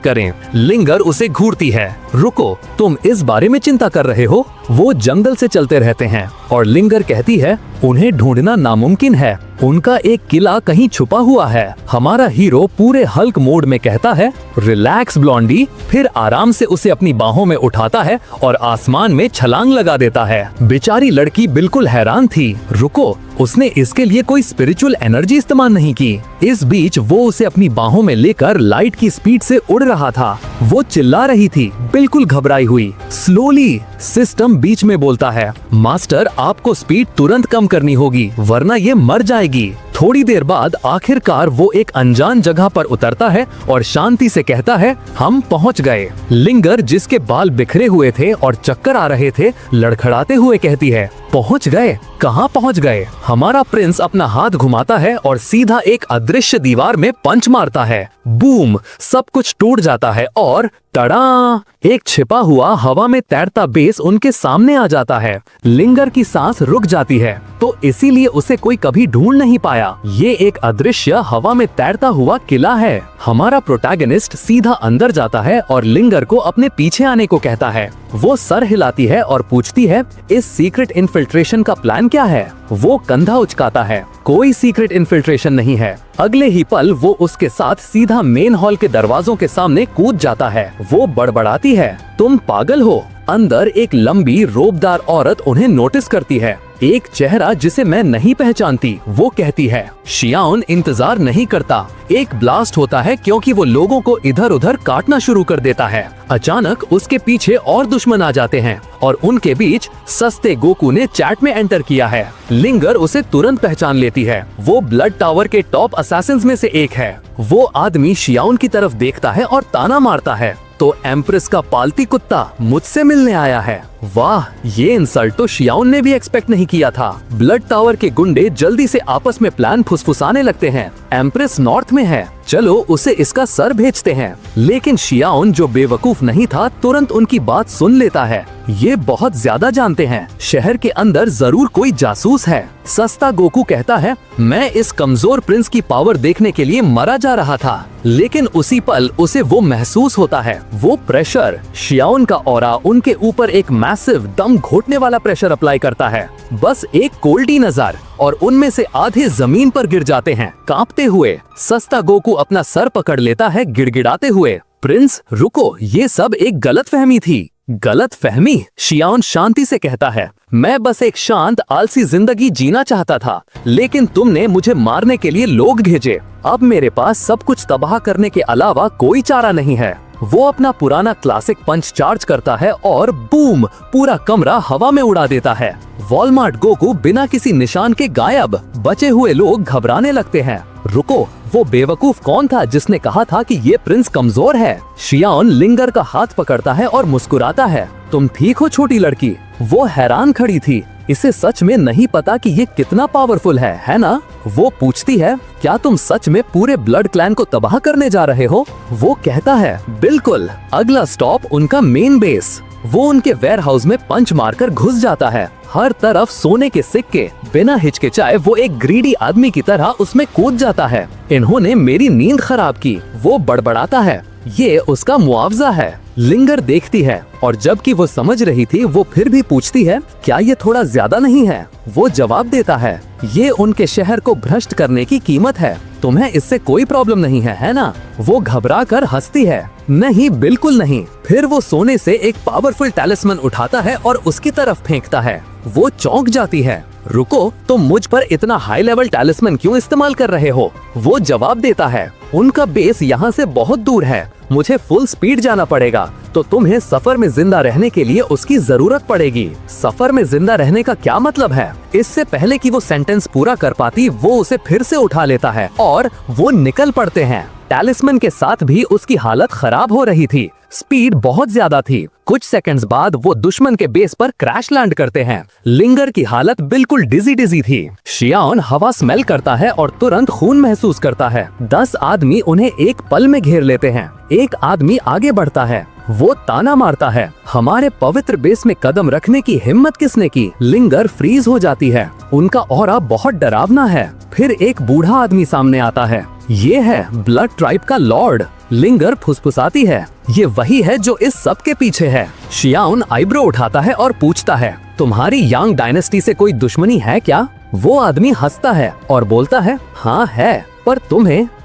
करें। लिंगर उसे घूरती है, रुको, तुम इस बारे में चिंता कर रहे हो? वो जंगल से चलते रहते हैं और लिंगर कहती है, उन्हें ढूंढना नामुमकिन है, उनका एक किला कहीं छुपा हुआ है। हमारा हीरो पूरे हल्क मोड में कहता है, रिलैक्स ब्लॉन्डी, फिर आराम से उसे अपनी बाहों में उठाता है और आसमान में छलांग लगा देता है। बेचारी लड़की बिल्कुल हैरान थी, रुको, उसने इसके लिए कोई स्पिरिचुअल एनर्जी इस्तेमाल नहीं की। इस बीच वो उसे अपनी बाहों में लेकर लाइट की स्पीड से उड़ रहा था। वो चिल्ला रही थी, बिल्कुल घबराई हुई। स्लोली सिस्टम बीच में बोलता है, मास्टर, आपको स्पीड तुरंत कम करनी होगी वरना ये मर जाएगी। थोड़ी देर बाद आखिरकार वो एक अनजान जगह पर उतरता है और शांति से कहता है, हम पहुंच गए। लिंगर, जिसके बाल बिखरे हुए थे और चक्कर आ रहे थे, लड़खड़ाते हुए कहती है, पहुंच गए? कहाँ पहुंच गए? हमारा प्रिंस अपना हाथ घुमाता है और सीधा एक अदृश्य दीवार में पंच मारता है। बूम, सब कुछ टूट जाता है और तड़ा, एक छिपा हुआ हवा में तैरता बेस उनके सामने आ जाता है। लिंगर की सांस रुक जाती है, तो इसीलिए उसे कोई कभी ढूंढ नहीं पाया। ये एक अदृश्य हवा में तैरता हुआ किला है। हमारा प्रोटैगनिस्ट सीधा अंदर जाता है और लिंगर को अपने पीछे आने को कहता है। वो सर हिलाती है और पूछती है, इस सीक्रेट इन्फिल्ट्रेशन का प्लान क्या है? वो कंधा उचकाता है, कोई सीक्रेट इन्फिल्ट्रेशन नहीं है। अगले ही पल वो उसके साथ सीधा मेन हॉल के दरवाजों के सामने कूद जाता है। वो बड़बड़ाती है, तुम पागल हो। अंदर एक लंबी रोबदार औरत उन्हें नोटिस करती है, एक चेहरा जिसे मैं नहीं पहचानती। वो कहती है, शियाओन इंतजार नहीं करता। एक ब्लास्ट होता है क्योंकि वो लोगों को इधर उधर काटना शुरू कर देता है। अचानक उसके पीछे और दुश्मन आ जाते हैं और उनके बीच सस्ते गोकू ने चैट में एंटर किया है। लिंगर उसे तुरंत पहचान लेती है, वो ब्लड टावर के टॉप असैसिन्स में से एक है। वो आदमी शियाओन की तरफ देखता है और ताना मारता है, तो एम्प्रेस का पालती कुत्ता मुझसे मिलने आया है। वाह, ये इंसल्ट तो शियाओन ने भी एक्सपेक्ट नहीं किया था। ब्लड टावर के गुंडे जल्दी से आपस में प्लान फुसफुसाने लगते हैं। एम्प्रेस नॉर्थ में है, चलो उसे इसका सर भेजते हैं। लेकिन शियाओन, जो बेवकूफ नहीं था, तुरंत उनकी बात सुन लेता है। ये बहुत ज्यादा जानते हैं, शहर के अंदर जरूर कोई जासूस है। सस्ता गोकू कहता है, मैं इस कमजोर प्रिंस की पावर देखने के लिए मरा जा रहा था। लेकिन उसी पल उसे वो महसूस होता है, वो प्रेशर। शियाओन का ऑरा उनके ऊपर एक मैसिव दम घोटने वाला प्रेशर अप्लाई करता है। बस एक कोल्डी नजर और उनमें से आधे जमीन पर गिर जाते हैं कांपते हुए। सस्ता गोकू अपना सर पकड़ लेता है गिड़गिड़ाते हुए, प्रिंस रुको, ये सब एक गलतफहमी थी। गलतफहमी? शियाओन शांति से कहता है, मैं बस एक शांत आलसी जिंदगी जीना चाहता था, लेकिन तुमने मुझे मारने के लिए लोग भेजे। अब मेरे पास सब कुछ तबाह करने के अलावा कोई चारा नहीं है। वो अपना पुराना क्लासिक पंच चार्ज करता है और बूम, पूरा कमरा हवा में उड़ा देता है। वॉलमार्ट गोकू बिना किसी निशान के गायब। बचे हुए लोग घबराने लगते हैं। रुको, वो बेवकूफ कौन था जिसने कहा था कि ये प्रिंस कमजोर है? शियाओन लिंगर का हाथ पकड़ता है और मुस्कुराता है, तुम ठीक हो छोटी लड़की? वो हैरान खड़ी थी। इसे सच में नहीं पता कि ये कितना पावरफुल है ना? वो पूछती है, क्या तुम सच में पूरे ब्लड क्लैन को तबाह करने जा रहे हो? वो कहता है, बिल्कुल। अगला स्टॉप उनका मेन बेस। वो उनके वेयर हाउस में पंच मारकर घुस जाता है। हर तरफ सोने के सिक्के। बिना हिचकिचाए वो एक ग्रीडी आदमी की तरह उसमें कूद जाता है। इन्होंने मेरी नींद खराब की, वो बड़बड़ाता है। ये उसका मुआवजा है। लिंगर देखती है और जबकि वो समझ रही थी, वो फिर भी पूछती है, क्या ये थोड़ा ज्यादा नहीं है? वो जवाब देता है, ये उनके शहर को भ्रष्ट करने की कीमत है। तुम्हें इससे कोई प्रॉब्लम नहीं है ना? वो घबरा कर हंसती है, नहीं बिल्कुल नहीं। फिर वो सोने से एक पावरफुल टैलिस्मन उठाता है और उसकी तरफ फेंकता है। वो चौंक जाती है, रुको, तुम मुझ पर इतना हाई लेवल टैलिस्मन क्यों इस्तेमाल कर रहे हो? वो जवाब देता है, उनका बेस यहाँ से बहुत दूर है, मुझे फुल स्पीड जाना पड़ेगा, तो तुम्हें सफर में जिंदा रहने के लिए उसकी जरूरत पड़ेगी। सफर में जिंदा रहने का क्या मतलब है? इससे पहले कि वो सेंटेंस पूरा कर पाती, वो उसे फिर से उठा लेता है और वो निकल पड़ते हैं। टैलिस्मन के साथ भी उसकी हालत खराब हो रही थी। स्पीड बहुत ज्यादा थी। कुछ सेकंड्स बाद वो दुश्मन के बेस पर क्रैश लैंड करते हैं। लिंगर की हालत बिल्कुल डिजी थी। शियाओन हवा स्मेल करता है और तुरंत खून महसूस करता है। 10 आदमी उन्हें एक पल में घेर लेते हैं। एक आदमी आगे बढ़ता है, वो ताना मारता है, हमारे पवित्र बेस में कदम रखने की हिम्मत किसने की? लिंगर फ्रीज हो जाती है। उनका ऑरा बहुत डरावना है। फिर एक बूढ़ा आदमी सामने आता है। ये है ब्लड ट्राइब का लॉर्ड। लिंगर फुसफुसाती है, ये वही है जो इस सब के पीछे है। शियाओन आईब्रो उठाता है और पूछता है, तुम्हारी यांग डायनेस्टी से कोई दुश्मनी है क्या? वो आदमी हंसता है और बोलता है, हाँ है, पर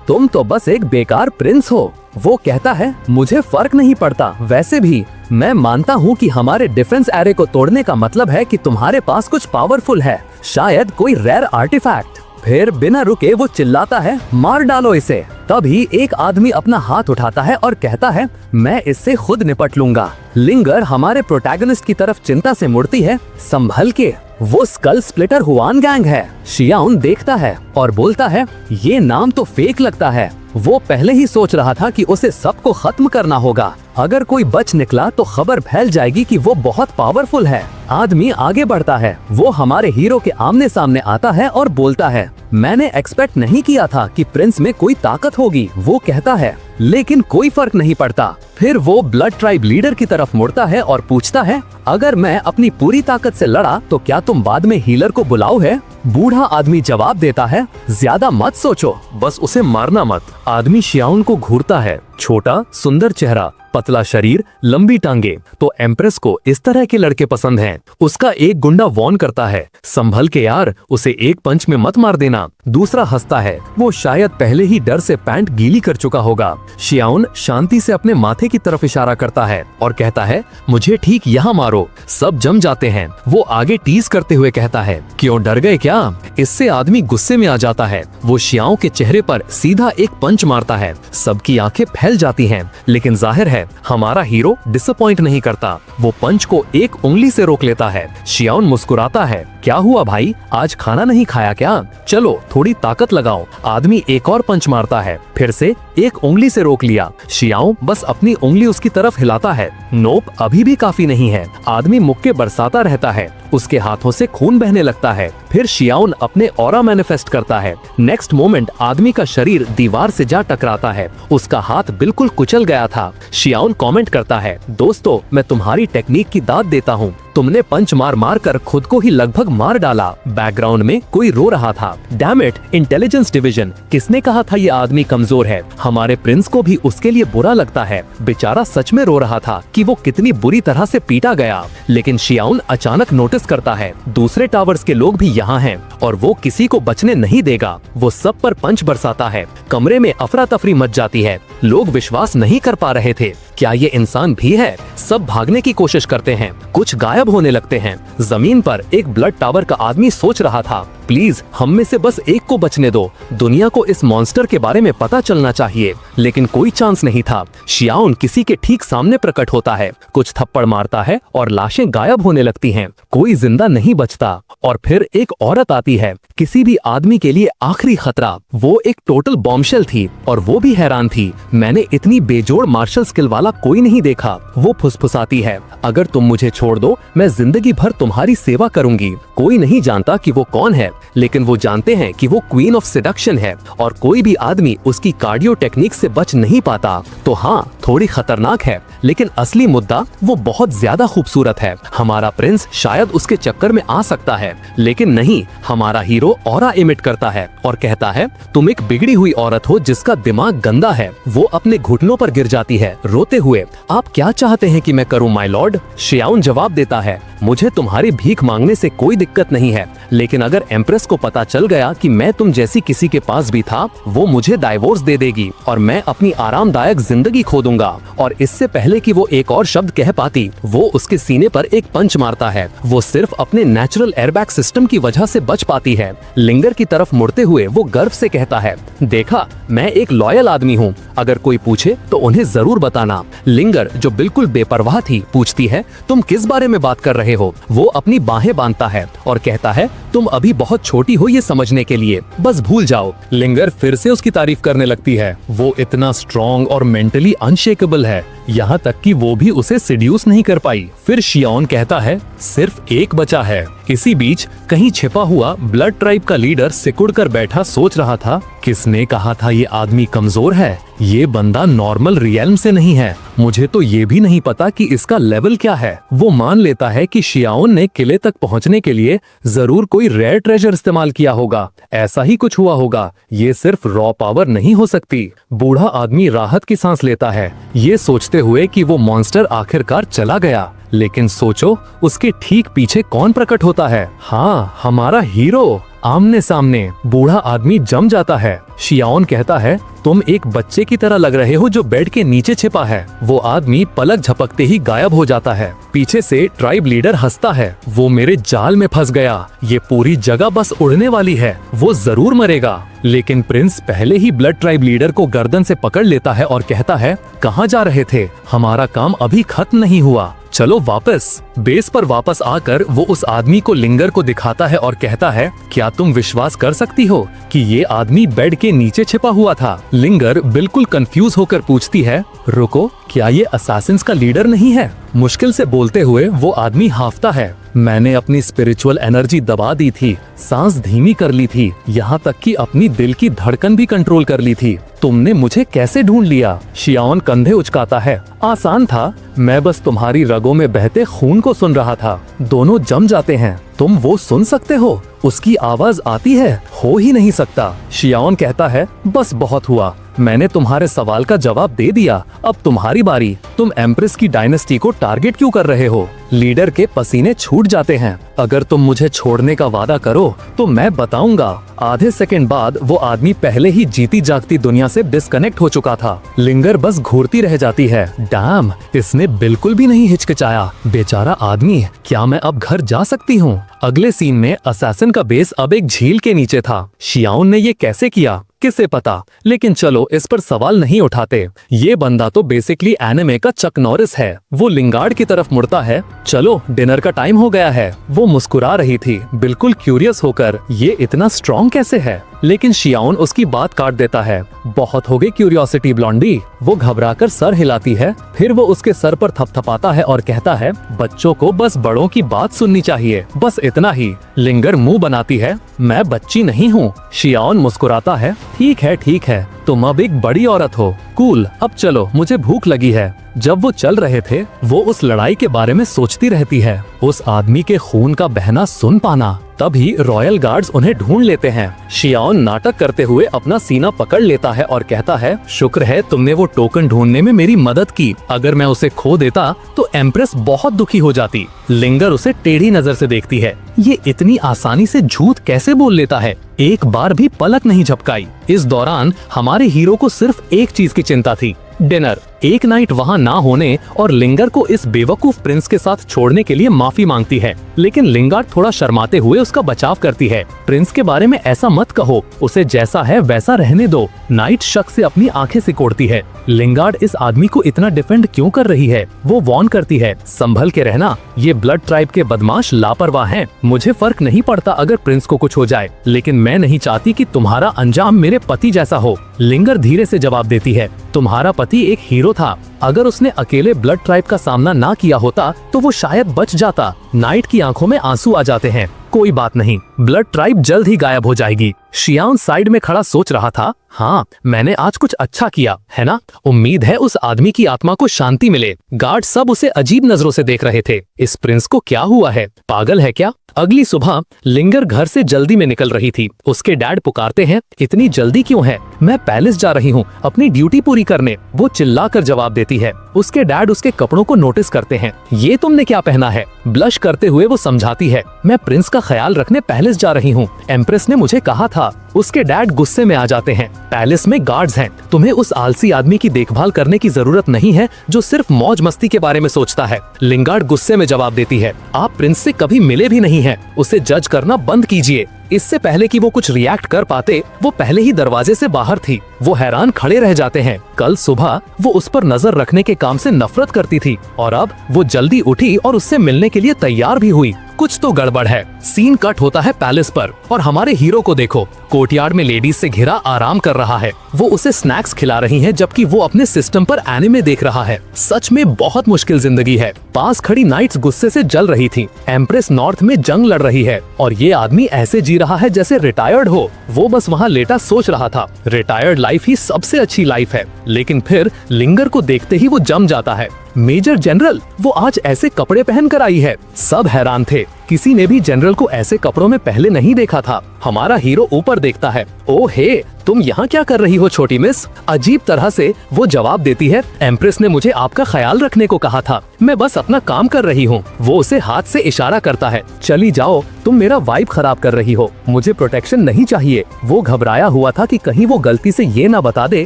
तुम तो बस एक बेकार प्रिंस हो। वो कहता है, मुझे फर्क नहीं पड़ता। वैसे भी मैं मानता हूँ कि हमारे डिफेंस एरे को तोड़ने का मतलब है कि तुम्हारे पास कुछ पावरफुल है, शायद कोई रेयर आर्टिफैक्ट। फिर बिना रुके वो चिल्लाता है, मार डालो इसे। तभी एक आदमी अपना हाथ उठाता है और कहता है, मैं इससे खुद निपट लूंगा। लिंगर हमारे प्रोटैगनिस्ट की तरफ चिंता से मुड़ती है, संभल के, वो स्कल स्प्लिटर हुआन गैंग है। शियाओन देखता है और बोलता है, ये नाम तो फेक लगता है। वो पहले ही सोच रहा था कि उसे सबको खत्म करना होगा। अगर कोई बच निकला तो खबर फैल जाएगी कि वो बहुत पावरफुल है। आदमी आगे बढ़ता है, वो हमारे हीरो के आमने सामने आता है और बोलता है, मैंने एक्सपेक्ट नहीं किया था कि प्रिंस में कोई ताकत होगी। वो कहता है, लेकिन कोई फर्क नहीं पड़ता। फिर वो ब्लड ट्राइब लीडर की तरफ मुड़ता है और पूछता है, अगर मैं अपनी पूरी ताकत से लड़ा तो क्या तुम बाद में हीलर को बुलाओ है? बूढ़ा आदमी जवाब देता है, ज्यादा मत सोचो, बस उसे मारना मत। आदमी शियाओन को घूरता है, छोटा सुंदर चेहरा, पतला शरीर, लंबी टांगे। तो एम्प्रेस को इस तरह के लड़के पसंद हैं। उसका एक गुंडा वॉर्न करता है, संभल के यार, उसे एक पंच में मत मार देना। दूसरा हंसता है, वो शायद पहले ही डर से पैंट गीली कर चुका होगा। शियाओन शांति से अपने माथे की तरफ इशारा करता है और कहता है, मुझे ठीक यहाँ मारो। सब जम जाते हैं। वो आगे टीज करते हुए कहता है, क्यों डर गए क्या? इससे आदमी गुस्से में आ जाता है। वो शियाओं के चेहरे पर सीधा एक पंच मारता है। सबकी आंखें फैल जाती हैं, लेकिन जाहिर है हमारा हीरो डिसअपॉइंट नहीं करता। वो पंच को एक उंगली से रोक लेता है। शियाओन मुस्कुराता है, क्या हुआ भाई, आज खाना नहीं खाया क्या? चलो थोड़ी ताकत लगाओ। आदमी एक और पंच मारता है, फिर से एक उंगली से रोक लिया। शियाओ बस अपनी उंगली उसकी तरफ हिलाता है। नोप, अभी भी काफी नहीं है। आदमी मुक्के बरसाता रहता है, उसके हाथों से खून बहने लगता है। फिर शियाओन अपने ऑरा मैनिफेस्ट करता है। नेक्स्ट मोमेंट आदमी का शरीर दीवार से जा टकराता है। उसका हाथ बिल्कुल कुचल गया था। शियाओन कमेंट करता है, दोस्तों मैं तुम्हारी टेक्निक की दाद देता हूँ, तुमने पंच मार मार कर खुद को ही लगभग मार डाला। बैकग्राउंड में कोई रो रहा था। डैम इट, इंटेलिजेंस डिवीजन, किसने कहा था ये आदमी कमजोर है? हमारे प्रिंस को भी उसके लिए बुरा लगता है। बेचारा सच में रो रहा था कि वो कितनी बुरी तरह से पीटा गया। लेकिन शियाओन अचानक नोटिस करता है दूसरे टावर्स के लोग भी यहाँ हैं और वो किसी को बचने नहीं देगा। वो सब पर पंच बरसाता है। कमरे में अफरा तफरी मच जाती है। लोग विश्वास नहीं कर पा रहे थे, क्या ये इंसान भी है? सब भागने की कोशिश करते हैं, कुछ गायब होने लगते हैं। जमीन पर एक ब्लड टावर का आदमी सोच रहा था, प्लीज हम में से बस एक को बचने दो। दुनिया को इस मॉन्स्टर के बारे में पता चलना चाहिए। लेकिन कोई चांस नहीं था। शियाओन किसी के ठीक सामने प्रकट होता है, कुछ थप्पड़ मारता है और लाशें गायब होने लगती हैं। कोई जिंदा नहीं बचता। और फिर एक औरत आती है, किसी भी आदमी के लिए आखिरी खतरा। वो एक टोटल बॉम्बशेल थी और वो भी हैरान थी। मैंने इतनी बेजोड़ मार्शल स्किल वाला कोई नहीं देखा। वो फुसफुसाती है, अगर तुम मुझे छोड़ दो मैं जिंदगी भर तुम्हारी सेवा करूंगी। कोई नहीं जानता कि वो कौन है, लेकिन वो जानते हैं कि वो क्वीन ऑफ सेडक्शन है और कोई भी आदमी उसकी कार्डियो टेक्निक से बच नहीं पाता। तो हाँ, थोड़ी खतरनाक है, लेकिन असली मुद्दा वो बहुत ज्यादा खूबसूरत है। हमारा प्रिंस शायद उसके चक्कर में आ सकता है, लेकिन नहीं, हमारा हीरो ऑरा इमिट करता है और कहता है तुम एक बिगड़ी हुई औरत हो जिसका दिमाग गंदा है। वो अपने घुटनों पर गिर जाती है रोते हुए। आप क्या चाहते हैं कि मैं करूं माय लॉर्ड? शियाओन जवाब देता है, मुझे तुम्हारी भीख मांगने से कोई दिक्कत नहीं है, लेकिन अगर एम्प्रेस को पता चल गया कि मैं तुम जैसी किसी के पास भी था, वो मुझे डाइवोर्स दे देगी और मैं अपनी आरामदायक जिंदगी खो दूंगा। और इससे पहले कि वो एक और शब्द कह पाती, वो उसके सीने पर एक पंच मारता है। वो सिर्फ अपने नेचुरल एयरबैग सिस्टम की वजह से बच पाती है। लिंगर की तरफ मुड़ते हुए वो गर्व से कहता है, देखा, मैं एक लॉयल आदमी हूँ। अगर कोई पूछे तो उन्हें जरूर बताना। लिंगर, जो बिल्कुल बेपरवाह थी, पूछती है, तुम किस बारे में बात कर रहे हो? वो अपनी बाहें बांधता है और कहता है, तुम अभी बहुत छोटी हो ये समझने के लिए, बस भूल जाओ। लिंगर फिर से उसकी तारीफ करने लगती है। वो इतना स्ट्रॉन्ग और मेंटली अनशेकेबल है, यहाँ तक कि वो भी उसे सिड्यूस नहीं कर पाई। फिर शियाओन कहता है, सिर्फ एक बचा है। इसी बीच कहीं छिपा हुआ ब्लड ट्राइब का लीडर सिकुड़ कर बैठा सोच रहा था, किसने कहा था ये आदमी कमजोर है? ये बंदा नॉर्मल रियल्म से नहीं है। मुझे तो ये भी नहीं पता कि इसका लेवल क्या है। वो मान लेता है कि शियाओन ने किले तक पहुंचने के लिए जरूर कोई रेयर ट्रेजर इस्तेमाल किया होगा। ऐसा ही कुछ हुआ होगा। ये सिर्फ रॉ पावर नहीं हो सकती। बूढ़ा आदमी राहत की सांस लेता है, ये सोचते हुए कि वो मॉन्स्टर आखिरकार चला गया। लेकिन सोचो, उसके ठीक पीछे कौन प्रकट होता है? हाँ, हमारा हीरो। आमने सामने बूढ़ा आदमी जम जाता है। शियाओन कहता है, तुम एक बच्चे की तरह लग रहे हो जो बेड के नीचे छिपा है। वो आदमी पलक झपकते ही गायब हो जाता है। पीछे से ट्राइब लीडर हंसता है, वो मेरे जाल में फंस गया। ये पूरी जगह बस उड़ने वाली है, वो जरूर मरेगा। लेकिन प्रिंस पहले ही ब्लड ट्राइब लीडर को गर्दन से पकड़ लेता है और कहता है, कहाँ जा रहे थे? हमारा काम अभी खत्म नहीं हुआ, चलो वापस। बेस पर वापस आकर वो उस आदमी को लिंगर को दिखाता है और कहता है, क्या तुम विश्वास कर सकती हो कि ये आदमी बेड के नीचे छिपा हुआ था? लिंगर बिल्कुल कंफ्यूज होकर पूछती है, रुको, क्या ये असैसिन्स का लीडर नहीं है? मुश्किल से बोलते हुए वो आदमी हाफता है, मैंने अपनी स्पिरिचुअल एनर्जी दबा दी थी, सांस धीमी कर ली थी, यहाँ तक कि अपनी दिल की धड़कन भी कंट्रोल कर ली थी। तुमने मुझे कैसे ढूंढ लिया? शियाओन कंधे उचकाता है, आसान था, मैं बस तुम्हारी रगों में बहते खून को सुन रहा था। दोनों जम जाते हैं। तुम वो सुन सकते हो? उसकी आवाज आती है? हो ही नहीं सकता। शियाओन कहता है, बस बहुत हुआ, मैंने तुम्हारे सवाल का जवाब दे दिया, अब तुम्हारी बारी। तुम एम्प्रेस की डायनेस्टी को टारगेट क्यों कर रहे हो? लीडर के पसीने छूट जाते हैं। अगर तुम मुझे छोड़ने का वादा करो तो मैं बताऊंगा। आधे सेकंड बाद वो आदमी पहले ही जीती जागती दुनिया से डिस्कनेक्ट हो चुका था। लिंगर बस घूरती रह जाती है। डैम, इसने बिल्कुल भी नहीं हिचकिचाया। बेचारा आदमी, क्या मैं अब घर जा सकती हूँ? अगले सीन में असैसिन का बेस अब एक झील के नीचे था। शियाओन ने ये कैसे किया किसे पता, लेकिन चलो इस पर सवाल नहीं उठाते। ये बंदा तो बेसिकली एनिमे का चक नॉरिस है। वो लिंगार्ड की तरफ मुड़ता है, चलो डिनर का टाइम हो गया है। वो मुस्कुरा रही थी, बिल्कुल क्यूरियस होकर, ये इतना स्ट्रॉन्ग कैसे है? लेकिन शियाओन उसकी बात काट देता है, बहुत हो गई क्यूरियोसिटी ब्लॉन्डी। वो घबराकर सर हिलाती है, फिर वो उसके सर पर थपथपाता है और कहता है, बच्चों को बस बड़ों की बात सुननी चाहिए, बस इतना ही। लिंगर मुंह बनाती है, मैं बच्ची नहीं हूँ। शियाओन मुस्कुराता है, ठीक है, तुम अब एक बड़ी औरत हो। कूल, अब चलो, मुझे भूख लगी है। जब वो चल रहे थे, वो उस लड़ाई के बारे में सोचती रहती है, उस आदमी के खून का बहना सुन पाना। तभी रॉयल गार्ड्स उन्हें ढूंढ लेते हैं। शियाओन नाटक करते हुए अपना सीना पकड़ लेता है और कहता है, शुक्र है तुमने वो टोकन ढूंढने में मेरी मदद की, अगर मैं उसे खो देता तो एम्प्रेस बहुत दुखी हो जाती। लिंगर उसे टेढ़ी नजर से देखती है, ये इतनी आसानी से झूठ कैसे बोल लेता है? एक बार भी पलक नहीं झपकाई। इस दौरान हमारे हीरो को सिर्फ एक चीज की चिंता थी, डिनर। एक नाइट वहाँ ना होने और लिंगर को इस बेवकूफ प्रिंस के साथ छोड़ने के लिए माफी मांगती है, लेकिन लिंगार्ड थोड़ा शर्माते हुए उसका बचाव करती है। प्रिंस के बारे में ऐसा मत कहो, उसे जैसा है वैसा रहने दो। नाइट शक से अपनी आंखें सिकोड़ती है। लिंगार्ड इस आदमी को इतना डिफेंड क्यों कर रही है? वो वॉर्न करती है, संभल के रहना, ये ब्लड ट्राइब के बदमाश लापरवाह हैं। मुझे फर्क नहीं पड़ता अगर प्रिंस को कुछ हो जाए, लेकिन मैं नहीं चाहती कि तुम्हारा अंजाम मेरे पति जैसा हो। लिंगर धीरे से जवाब देती है, तुम्हारा पति एक हीरो था। अगर उसने अकेले ब्लड ट्राइब का सामना ना किया होता तो वो शायद बच जाता। नाइट की आंखों में आंसू आ जाते हैं। कोई बात नहीं, ब्लड ट्राइब जल्द ही गायब हो जाएगी। शियान साइड में खड़ा सोच रहा था, हाँ मैंने आज कुछ अच्छा किया है ना। उम्मीद है उस आदमी की आत्मा को शांति मिले। गार्ड सब उसे अजीब नजरों से देख रहे थे। इस प्रिंस को क्या हुआ है? पागल है क्या? अगली सुबह लिंगर घर से जल्दी में निकल रही थी। उसके डैड पुकारते हैं, इतनी जल्दी क्यों है? मैं पैलेस जा रही हूँ अपनी ड्यूटी पूरी करने, वो चिल्लाकर जवाब देती है। उसके डैड उसके कपड़ों को नोटिस करते हैं। ये तुमने क्या पहना है? ब्लश करते हुए वो समझाती है, मैं प्रिंस का ख्याल रखने पैलेस जा रही हूँ, एम्प्रेस ने मुझे कहा था। उसके डैड गुस्से में आ जाते हैं, पैलेस में गार्ड्स हैं, तुम्हें उस आलसी आदमी की देखभाल करने की जरूरत नहीं है जो सिर्फ मौज मस्ती के बारे में सोचता है। लिंगार्ड गुस्से में जवाब देती है, आप प्रिंस से कभी मिले भी नहीं हैं, उसे जज करना बंद कीजिए। इससे पहले कि वो कुछ रिएक्ट कर पाते, वो पहले ही दरवाजे से बाहर थी। वो हैरान खड़े रह जाते हैं। कल सुबह वो उस पर नजर रखने के काम से नफरत करती थी और अब वो जल्दी उठी और उससे मिलने के लिए तैयार भी हुई। कुछ तो गड़बड़ है। सीन कट होता है पैलेस पर और हमारे हीरो को देखो, कोर्टयार्ड में लेडीज से घिरा आराम कर रहा है। वो उसे स्नैक्स खिला रही हैं जबकि वो अपने सिस्टम पर एनिमे देख रहा है। सच में बहुत मुश्किल जिंदगी है। पास खड़ी नाइट्स गुस्से से जल रही थी। एम्प्रेस नॉर्थ में जंग लड़ रही है और ये आदमी ऐसे जी रहा है जैसे रिटायर्ड हो। वो बस वहाँ लेटा सोच रहा था, रिटायर्ड लाइफ ही सबसे अच्छी लाइफ है। लेकिन फिर लिंगर को देखते ही वो जम जाता है। मेजर जनरल, वो आज ऐसे कपड़े पहन कर आई है। सब हैरान थे, किसी ने भी जनरल को ऐसे कपड़ों में पहले नहीं देखा था। हमारा हीरो ऊपर देखता है, ओ हे, तुम यहाँ क्या कर रही हो छोटी मिस? अजीब तरह से वो जवाब देती है, एम्प्रेस ने मुझे आपका ख्याल रखने को कहा था, मैं बस अपना काम कर रही हूँ। वो उसे हाथ से इशारा करता है, चली जाओ, तुम मेरा वाइब खराब कर रही हो, मुझे प्रोटेक्शन नहीं चाहिए। वो घबराया हुआ था कि कहीं वो गलती से ये ना बता दे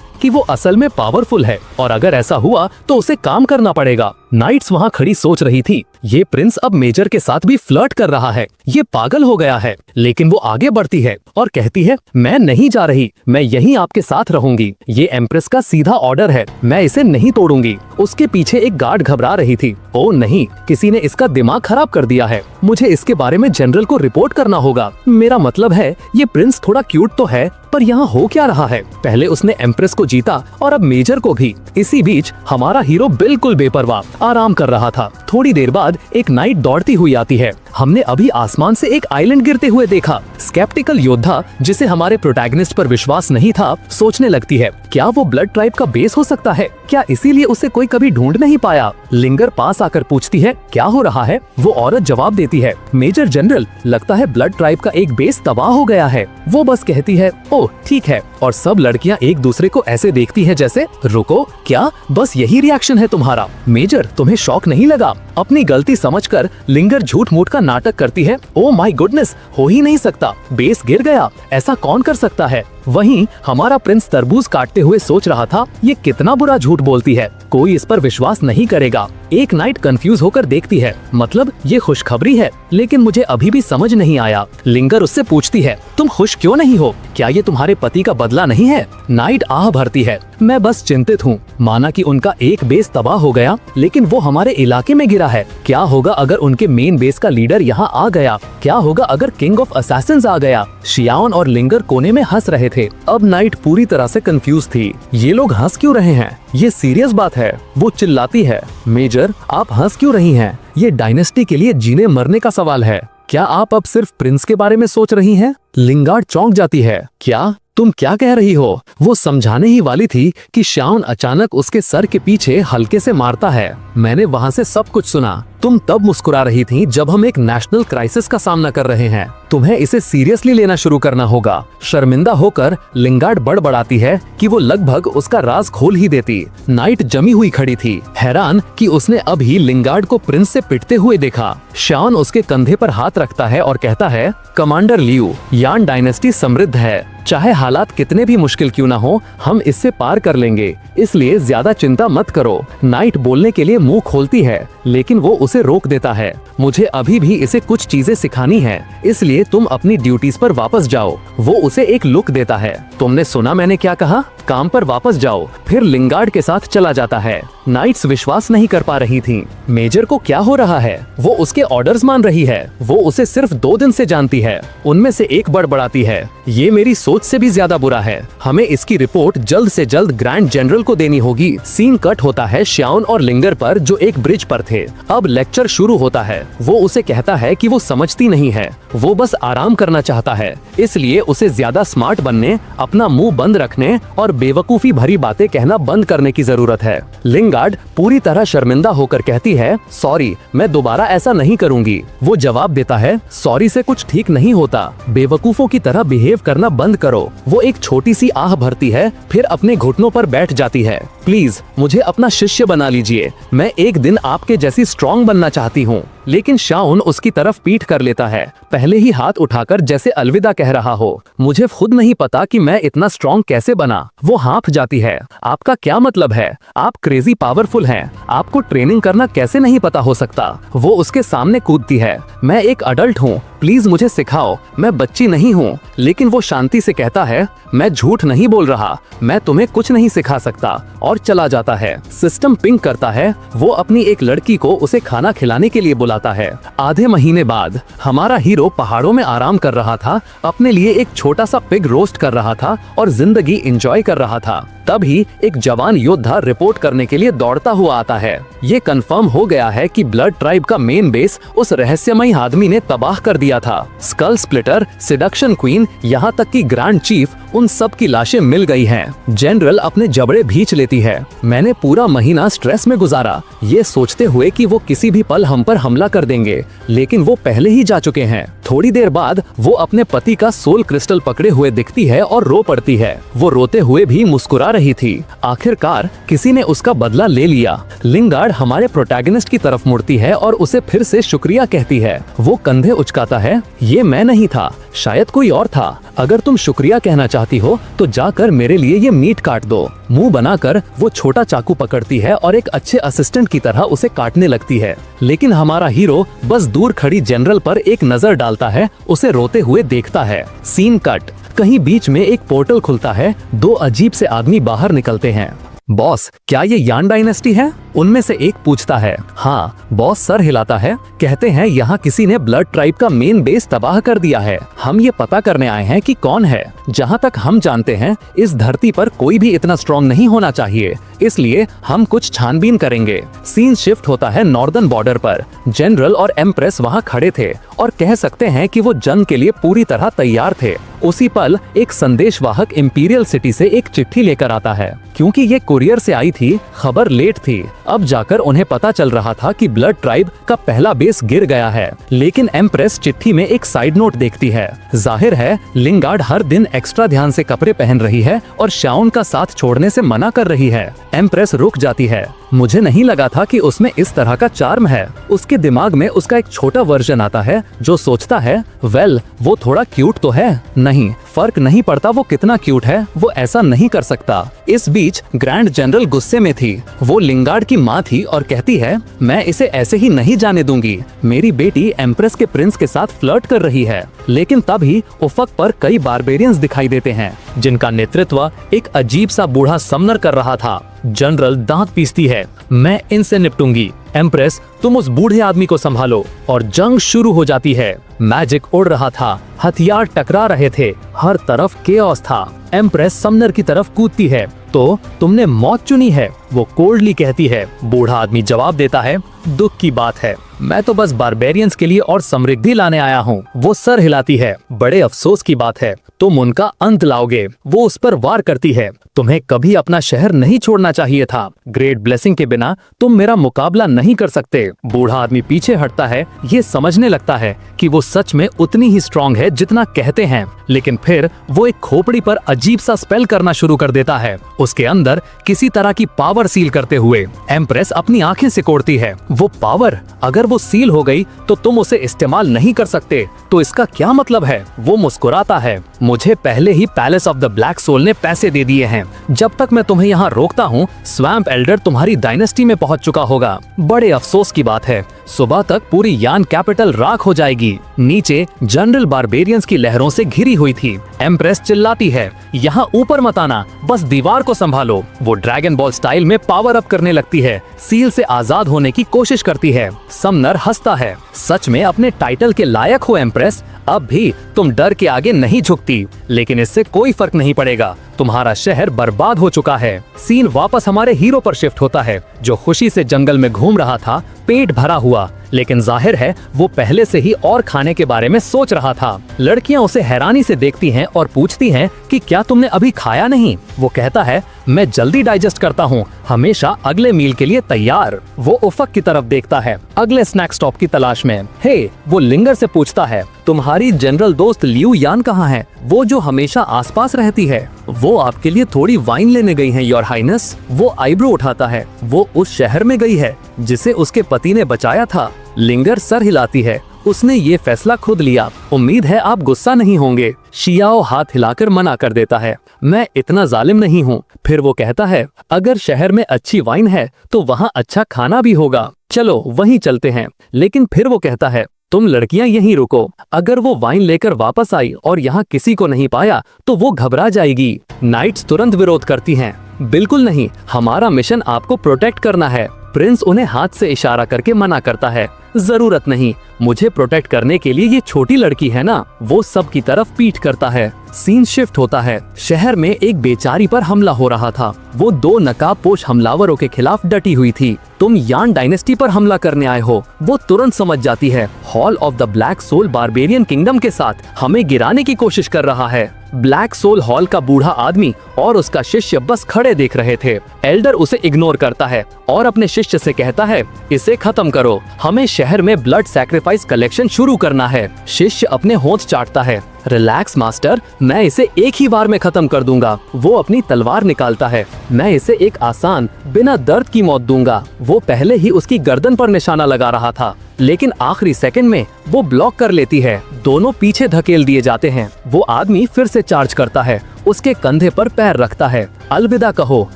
कि वो असल में पावरफुल है और अगर ऐसा हुआ तो उसे काम करना पड़ेगा। नाइट्स वहाँ खड़ी सोच रही थी, ये प्रिंस अब मेजर के साथ भी फ्लर्ट कर रहा है, ये पागल हो गया है। लेकिन वो आगे बढ़ती है और कहती है, मैं नहीं जा रही, मैं यहीं आपके साथ रहूंगी। ये एम्प्रेस का सीधा ऑर्डर है, मैं इसे नहीं तोड़ूंगी। उसके पीछे एक गार्ड घबरा रही थी, ओ नहीं, किसी ने इसका दिमाग खराब कर दिया है, मुझे इसके बारे में जनरल को रिपोर्ट करना होगा। मेरा मतलब है, ये प्रिंस थोड़ा क्यूट तो है, पर यहाँ हो क्या रहा है? पहले उसने एम्प्रेस को जीता और अब मेजर को भी। इसी बीच हमारा हीरो बिल्कुल बेपरवाह आराम कर रहा था। थोड़ी देर बाद एक नाइट दौड़ती हुई आती है। हमने अभी आसमान से एक आइलैंड गिरते हुए देखा। स्केप्टिकल योद्धा, जिसे हमारे प्रोटैगनिस्ट पर विश्वास नहीं था, सोचने लगती है, क्या वो ब्लड ट्राइब का बेस हो सकता है? क्या इसीलिए उसे कोई कभी ढूंढ नहीं पाया? लिंगर पास आकर पूछती है, क्या हो रहा है? वो औरत जवाब देती है, मेजर जनरल, लगता है ब्लड ट्राइब का एक बेस तबाह हो गया है। वो बस कहती है, ओह ठीक है, और सब लड़कियां एक दूसरे को ऐसे देखती है जैसे, रुको, क्या बस यही रिएक्शन है तुम्हारा? मेजर, तुम्हें शॉक नहीं लगा? अपनी गलती समझकर लिंगर झूठ मूठ का नाटक करती है, ओ माय गुडनेस, हो ही नहीं सकता, बेस गिर गया, ऐसा कौन कर सकता है? वहीं हमारा प्रिंस तरबूज काटते हुए सोच रहा था, ये कितना बुरा झूठ बोलती है, कोई इस पर विश्वास नहीं करेगा। एक नाइट कंफ्यूज होकर देखती है, मतलब ये खुशखबरी है, लेकिन मुझे अभी भी समझ नहीं आया। लिंगर उससे पूछती है, तुम खुश क्यों नहीं हो? क्या ये तुम्हारे पति का बदला नहीं है? नाइट आह भरती है, मैं बस चिंतित हूँ। माना कि उनका एक बेस तबाह हो गया, लेकिन वो हमारे इलाके में गिरा है। क्या होगा अगर उनके मेन बेस का लीडर यहाँ आ गया? क्या होगा अगर किंग ऑफ असैसिन्स आ गया? शियान और लिंगर कोने में हंस रहे थे। अब नाइट पूरी तरह से कंफ्यूज थी। ये लोग हंस क्यों रहे हैं? ये सीरियस बात है। वो चिल्लाती है, मेजर, आप हंस क्यों रही हैं? ये डायनेस्टी के लिए जीने मरने का सवाल है। क्या आप अब सिर्फ प्रिंस के बारे में सोच रही हैं? लिंगार्ड चौंक जाती है, क्या तुम क्या कह रही हो? वो समझाने ही वाली थी कि श्यान अचानक उसके सर के पीछे हल्के से मारता है। मैंने वहाँ से सब कुछ सुना। तुम तब मुस्कुरा रही थी जब हम एक नेशनल क्राइसिस का सामना कर रहे हैं। तुम्हें इसे सीरियसली लेना शुरू करना होगा। शर्मिंदा होकर लिंगार्ड बड़बड़ाती है कि वो लगभग उसका राज खोल ही देती। नाइट जमी हुई खड़ी थी, हैरान कि उसने अभी लिंगार्ड को प्रिंस से पिटते हुए देखा। श्यान उसके कंधे पर हाथ रखता है और कहता है, कमांडर लियू, यान डायनेस्टी समृद्ध है, चाहे हालात कितने भी मुश्किल क्यों ना हो, हम इससे पार कर लेंगे, इसलिए ज्यादा चिंता मत करो। नाइट बोलने के लिए मुंह खोलती है, लेकिन वो उसे रोक देता है। मुझे अभी भी इसे कुछ चीजें सिखानी है, इसलिए तुम अपनी ड्यूटीज पर वापस जाओ। वो उसे एक लुक देता है। तुमने सुना मैंने क्या कहा? काम पर वापस जाओ। फिर लिंगार्ड के साथ चला जाता है। नाइट्स विश्वास नहीं कर पा रही थीं। मेजर को क्या हो रहा है? वो उसके ऑर्डर्स मान रही है। वो उसे सिर्फ 2 दिन से जानती है। उनमें से एक बड़बड़ाती है, ये मेरी सोच से भी ज्यादा बुरा है। हमें इसकी रिपोर्ट जल्द से जल्द ग्रैंड जनरल को देनी होगी। सीन कट होता है श्यान और लिंगर पर, जो एक ब्रिज पर थे। अब लेक्चर शुरू होता है। वो उसे कहता है कि वो समझती नहीं है, वो बस आराम करना चाहता है, इसलिए उसे ज्यादा स्मार्ट बनने, अपना मुंह बंद रखने और बेवकूफी भरी बातें कहना बंद करने की जरूरत है। लिंगार्ड पूरी तरह शर्मिंदा होकर कहती है, सॉरी, मैं दोबारा ऐसा नहीं करूंगी। वो जवाब देता है, सॉरी से कुछ ठीक नहीं होता, बेवकूफों की तरह बिहेव करना बंद करो। वो एक छोटी सी आह भरती है, फिर अपने घुटनों पर बैठ जाती है। प्लीज मुझे अपना शिष्य बना लीजिए, मैं एक दिन आपके जैसी स्ट्रॉन्ग बनना चाहती हूँ। लेकिन शाउन उसकी तरफ पीठ कर लेता है, पहले ही हाथ उठाकर जैसे अलविदा कह रहा हो। मुझे खुद नहीं पता कि मैं इतना स्ट्रॉन्ग कैसे बना। वो हाँफ जाती है। आपका क्या मतलब है? आप क्रेजी पावरफुल हैं। आपको ट्रेनिंग करना कैसे नहीं पता हो सकता? वो उसके सामने कूदती है। मैं एक अडल्ट हूँ, प्लीज मुझे सिखाओ, मैं बच्ची नहीं हूँ। लेकिन वो शांति से कहता है, मैं झूठ नहीं बोल रहा, मैं तुम्हें कुछ नहीं सिखा सकता, और चला जाता है। सिस्टम पिंग करता है। वो अपनी एक लड़की को उसे खाना खिलाने के लिए बुलाता है। आधे महीने बाद हमारा हीरो पहाड़ों में आराम कर रहा था, अपने लिए एक छोटा सा पिग रोस्ट कर रहा था और जिंदगी एंजॉय कर रहा था। तभी एक जवान योद्धा रिपोर्ट करने के लिए दौड़ता हुआ आता है। ये कंफर्म हो गया है कि ब्लड ट्राइब का मेन बेस उस रहस्यमयी आदमी ने तबाह कर दिया था। स्कल स्प्लिटर, सिडक्शन क्वीन, यहाँ तक कि ग्रैंड चीफ, उन सब की लाशें मिल गई हैं। जनरल अपने जबड़े भींच लेती है। मैंने पूरा महीना स्ट्रेस में गुजारा, ये सोचते हुए कि वो किसी भी पल हम पर हमला कर देंगे, लेकिन वो पहले ही जा चुके हैं। थोड़ी देर बाद वो अपने पति का सोल क्रिस्टल पकड़े हुए दिखती है और रो पड़ती है। वो रोते हुए भी मुस्कुरा रही थी। आखिरकार किसी ने उसका बदला ले लिया। लिंगार्ड हमारे प्रोटैगनिस्ट की तरफ मुड़ती है और उसे फिर से शुक्रिया कहती है। वो कंधे उचकाता है, ये मैं नहीं था, शायद कोई और था। अगर तुम शुक्रिया कहना चाहती हो तो जाकर मेरे लिए ये मीट काट दो। मुंह बनाकर वो छोटा चाकू पकड़ती है और एक अच्छे असिस्टेंट की तरह उसे काटने लगती है। लेकिन हमारा हीरो बस दूर खड़ी जनरल पर एक नजर डालता है, उसे रोते हुए देखता है। Scene cut. कहीं बीच में एक पोर्टल खुलता है। 2 अजीब से आदमी बाहर निकलते हैं। बॉस, क्या ये यान डायनेस्टी है? उनमें से एक पूछता है। हाँ। बॉस सर हिलाता है, कहते हैं यहाँ किसी ने ब्लड ट्राइब का मेन बेस तबाह कर दिया है। हम ये पता करने आए हैं कि कौन है। जहाँ तक हम जानते हैं इस धरती पर कोई भी इतना स्ट्रॉन्ग नहीं होना चाहिए, इसलिए हम कुछ छानबीन करेंगे। सीन शिफ्ट होता है नॉर्दर्न बॉर्डर पर। जनरल और एम्प्रेस वहाँ खड़े थे और कह सकते हैं कि वो जंग के लिए पूरी तरह तैयार थे। उसी पल एक संदेशवाहक इंपीरियल सिटी से एक चिट्ठी लेकर आता है। क्योंकि ये कुरियर से आई थी, खबर लेट थी। अब जाकर उन्हें पता चल रहा था कि ब्लड ट्राइब का पहला बेस गिर गया है। लेकिन एम्प्रेस चिट्ठी में एक साइड नोट देखती है। जाहिर है लिंगार्ड हर दिन एक्स्ट्रा ध्यान से कपड़े पहन रही है और शाउन का साथ छोड़ने से मना कर रही है। एम्प्रेस रुक जाती है। मुझे नहीं लगा था कि उसमें इस तरह का चार्म है। उसके दिमाग में उसका एक छोटा वर्जन आता है जो सोचता है, वेल, वो थोड़ा क्यूट तो है। नहीं, फर्क नहीं पड़ता वो कितना क्यूट है, वो ऐसा नहीं कर सकता। इस बीच ग्रैंड जनरल गुस्से में थी। वो लिंगार्ड की माँ थी और कहती है, मैं इसे ऐसे ही नहीं जाने दूंगी। मेरी बेटी एम्प्रेस के प्रिंस के साथ फ्लर्ट कर रही है। लेकिन तभी उफक पर कई बारबेरियंस दिखाई देते हैं, जिनका नेतृत्व एक अजीब सा बूढ़ा समनर कर रहा था। जनरल दांत पीसती है, मैं इनसे निपटूंगी। एम्प्रेस, तुम उस बूढ़े आदमी को संभालो। और जंग शुरू हो जाती है। मैजिक उड़ रहा था, हथियार टकरा रहे थे, हर तरफ केओस था। एम्प्रेस समनर की तरफ कूदती है। तो तुमने मौत चुनी है, वो कोल्डली कहती है। बूढ़ा आदमी जवाब देता है, दुख की बात है। मैं तो बस बारबेरियंस के लिए और समृद्धि लाने आया हूँ। वो सर हिलाती है। बड़े अफसोस की बात है, तुम उनका अंत लाओगे। वो उस पर वार करती है। तुम्हें कभी अपना शहर नहीं छोड़ना चाहिए था। ग्रेट ब्लेसिंग के बिना तुम मेरा मुकाबला नहीं कर सकते। बूढ़ा आदमी पीछे हटता है। ये समझने लगता है कि वो सच में उतनी ही स्ट्रांग है जितना कहते हैं, लेकिन फिर वो एक खोपड़ी पर अजीब सा स्पेल करना शुरू कर देता है। उसके अंदर किसी तरह की पावर सील करते हुए एम्प्रेस अपनी आंखें सिकोड़ती है। वो पावर, अगर वो सील हो गई तो तुम उसे इस्तेमाल नहीं कर सकते, तो इसका क्या मतलब है? वो मुस्कुराता है। मुझे पहले ही palace of the black soul ने पैसे दे दिए हैं। जब तक मैं तुम्हें यहाँ रोकता हूँ, स्वैम्प एल्डर तुम्हारी डायनेस्टी में पहुँच चुका होगा। बड़े अफसोस की बात है, सुबह तक पूरी यान कैपिटल राख हो जाएगी। नीचे जनरल बारबेरियंस की लहरों से घिरी हुई थी। एम्प्रेस चिल्लाती है, यहाँ ऊपर मत आना, बस दीवार को संभालो। वो ड्रैगन बॉल स्टाइल में पावर अप करने लगती है। सील से आजाद होने की कोशिश करती है। समनर हंसता है। सच में अपने टाइटल के लायक हो एम्प्रेस। अब भी तुम डर के आगे नहीं झुकती, लेकिन इससे कोई फर्क नहीं पड़ेगा। तुम्हारा शहर बर्बाद हो चुका है। सीन वापस हमारे हीरो पर शिफ्ट होता है, जो खुशी से जंगल में घूम रहा था, पेट भरा हुआ, लेकिन जाहिर है वो पहले से ही और खाने के बारे में सोच रहा था। लड़कियां उसे हैरानी से देखती हैं और पूछती हैं कि क्या तुमने अभी खाया नहीं? वो कहता है, मैं जल्दी डाइजेस्ट करता हूँ, हमेशा अगले मील के लिए तैयार। वो उफक की तरफ देखता है, अगले स्नैक स्टॉप की तलाश में। हे, वो लिंगर से पूछता है, तुम्हारी जनरल दोस्त लियू यान कहाँ है? वो जो हमेशा आसपास रहती है। वो आपके लिए थोड़ी वाइन लेने गई है, योर हाइनेस। वो आईब्रो उठाता है। वो उस शहर में गई है जिसे उसके पति ने बचाया था। लिंगर सर हिलाती है। उसने ये फैसला खुद लिया। उम्मीद है आप गुस्सा नहीं होंगे। शियाओ हाथ हिलाकर मना कर देता है, मैं इतना जालिम नहीं हूँ। फिर वो कहता है, अगर शहर में अच्छी वाइन है तो वहाँ अच्छा खाना भी होगा, चलो वहीं चलते हैं। लेकिन फिर वो कहता है, तुम लड़कियां यहीं रुको। अगर वो वाइन लेकर वापस आई और यहाँ किसी को नहीं पाया तो वो घबरा जाएगी। नाइट्स तुरंत विरोध करती हैं, बिल्कुल नहीं, हमारा मिशन आपको प्रोटेक्ट करना है। प्रिंस उन्हें हाथ से इशारा करके मना करता है, जरूरत नहीं, मुझे प्रोटेक्ट करने के लिए ये छोटी लड़की है ना। वो सब की तरफ पीठ करता है। सीन शिफ्ट होता है। शहर में एक बेचारी पर हमला हो रहा था। वो 2 नकाबपोश हमलावरों के खिलाफ डटी हुई थी। तुम यान डायनेस्टी पर हमला करने आए हो। वो तुरंत समझ जाती है, hall of the black soul barbarian kingdom के साथ हमें गिराने की कोशिश कर रहा है। ब्लैक सोल हॉल का बूढ़ा आदमी और उसका शिष्य बस खड़े देख रहे थे। एल्डर उसे इग्नोर करता है और अपने शिष्य से कहता है, इसे खत्म करो, हमें शहर में ब्लड सैक्रिफाइस कलेक्शन शुरू करना है। शिष्य अपने होंठ चाटता है, रिलैक्स मास्टर, मैं इसे एक ही बार में खत्म कर दूंगा। वो अपनी तलवार निकालता है, मैं इसे एक आसान बिना दर्द की मौत दूंगा। वो पहले ही उसकी गर्दन पर निशाना लगा रहा था, लेकिन आखिरी सेकंड में वो ब्लॉक कर लेती है। दोनों पीछे धकेल दिए जाते हैं। वो आदमी फिर से चार्ज करता है, उसके कंधे पर पैर रखता है। अलविदा कहो।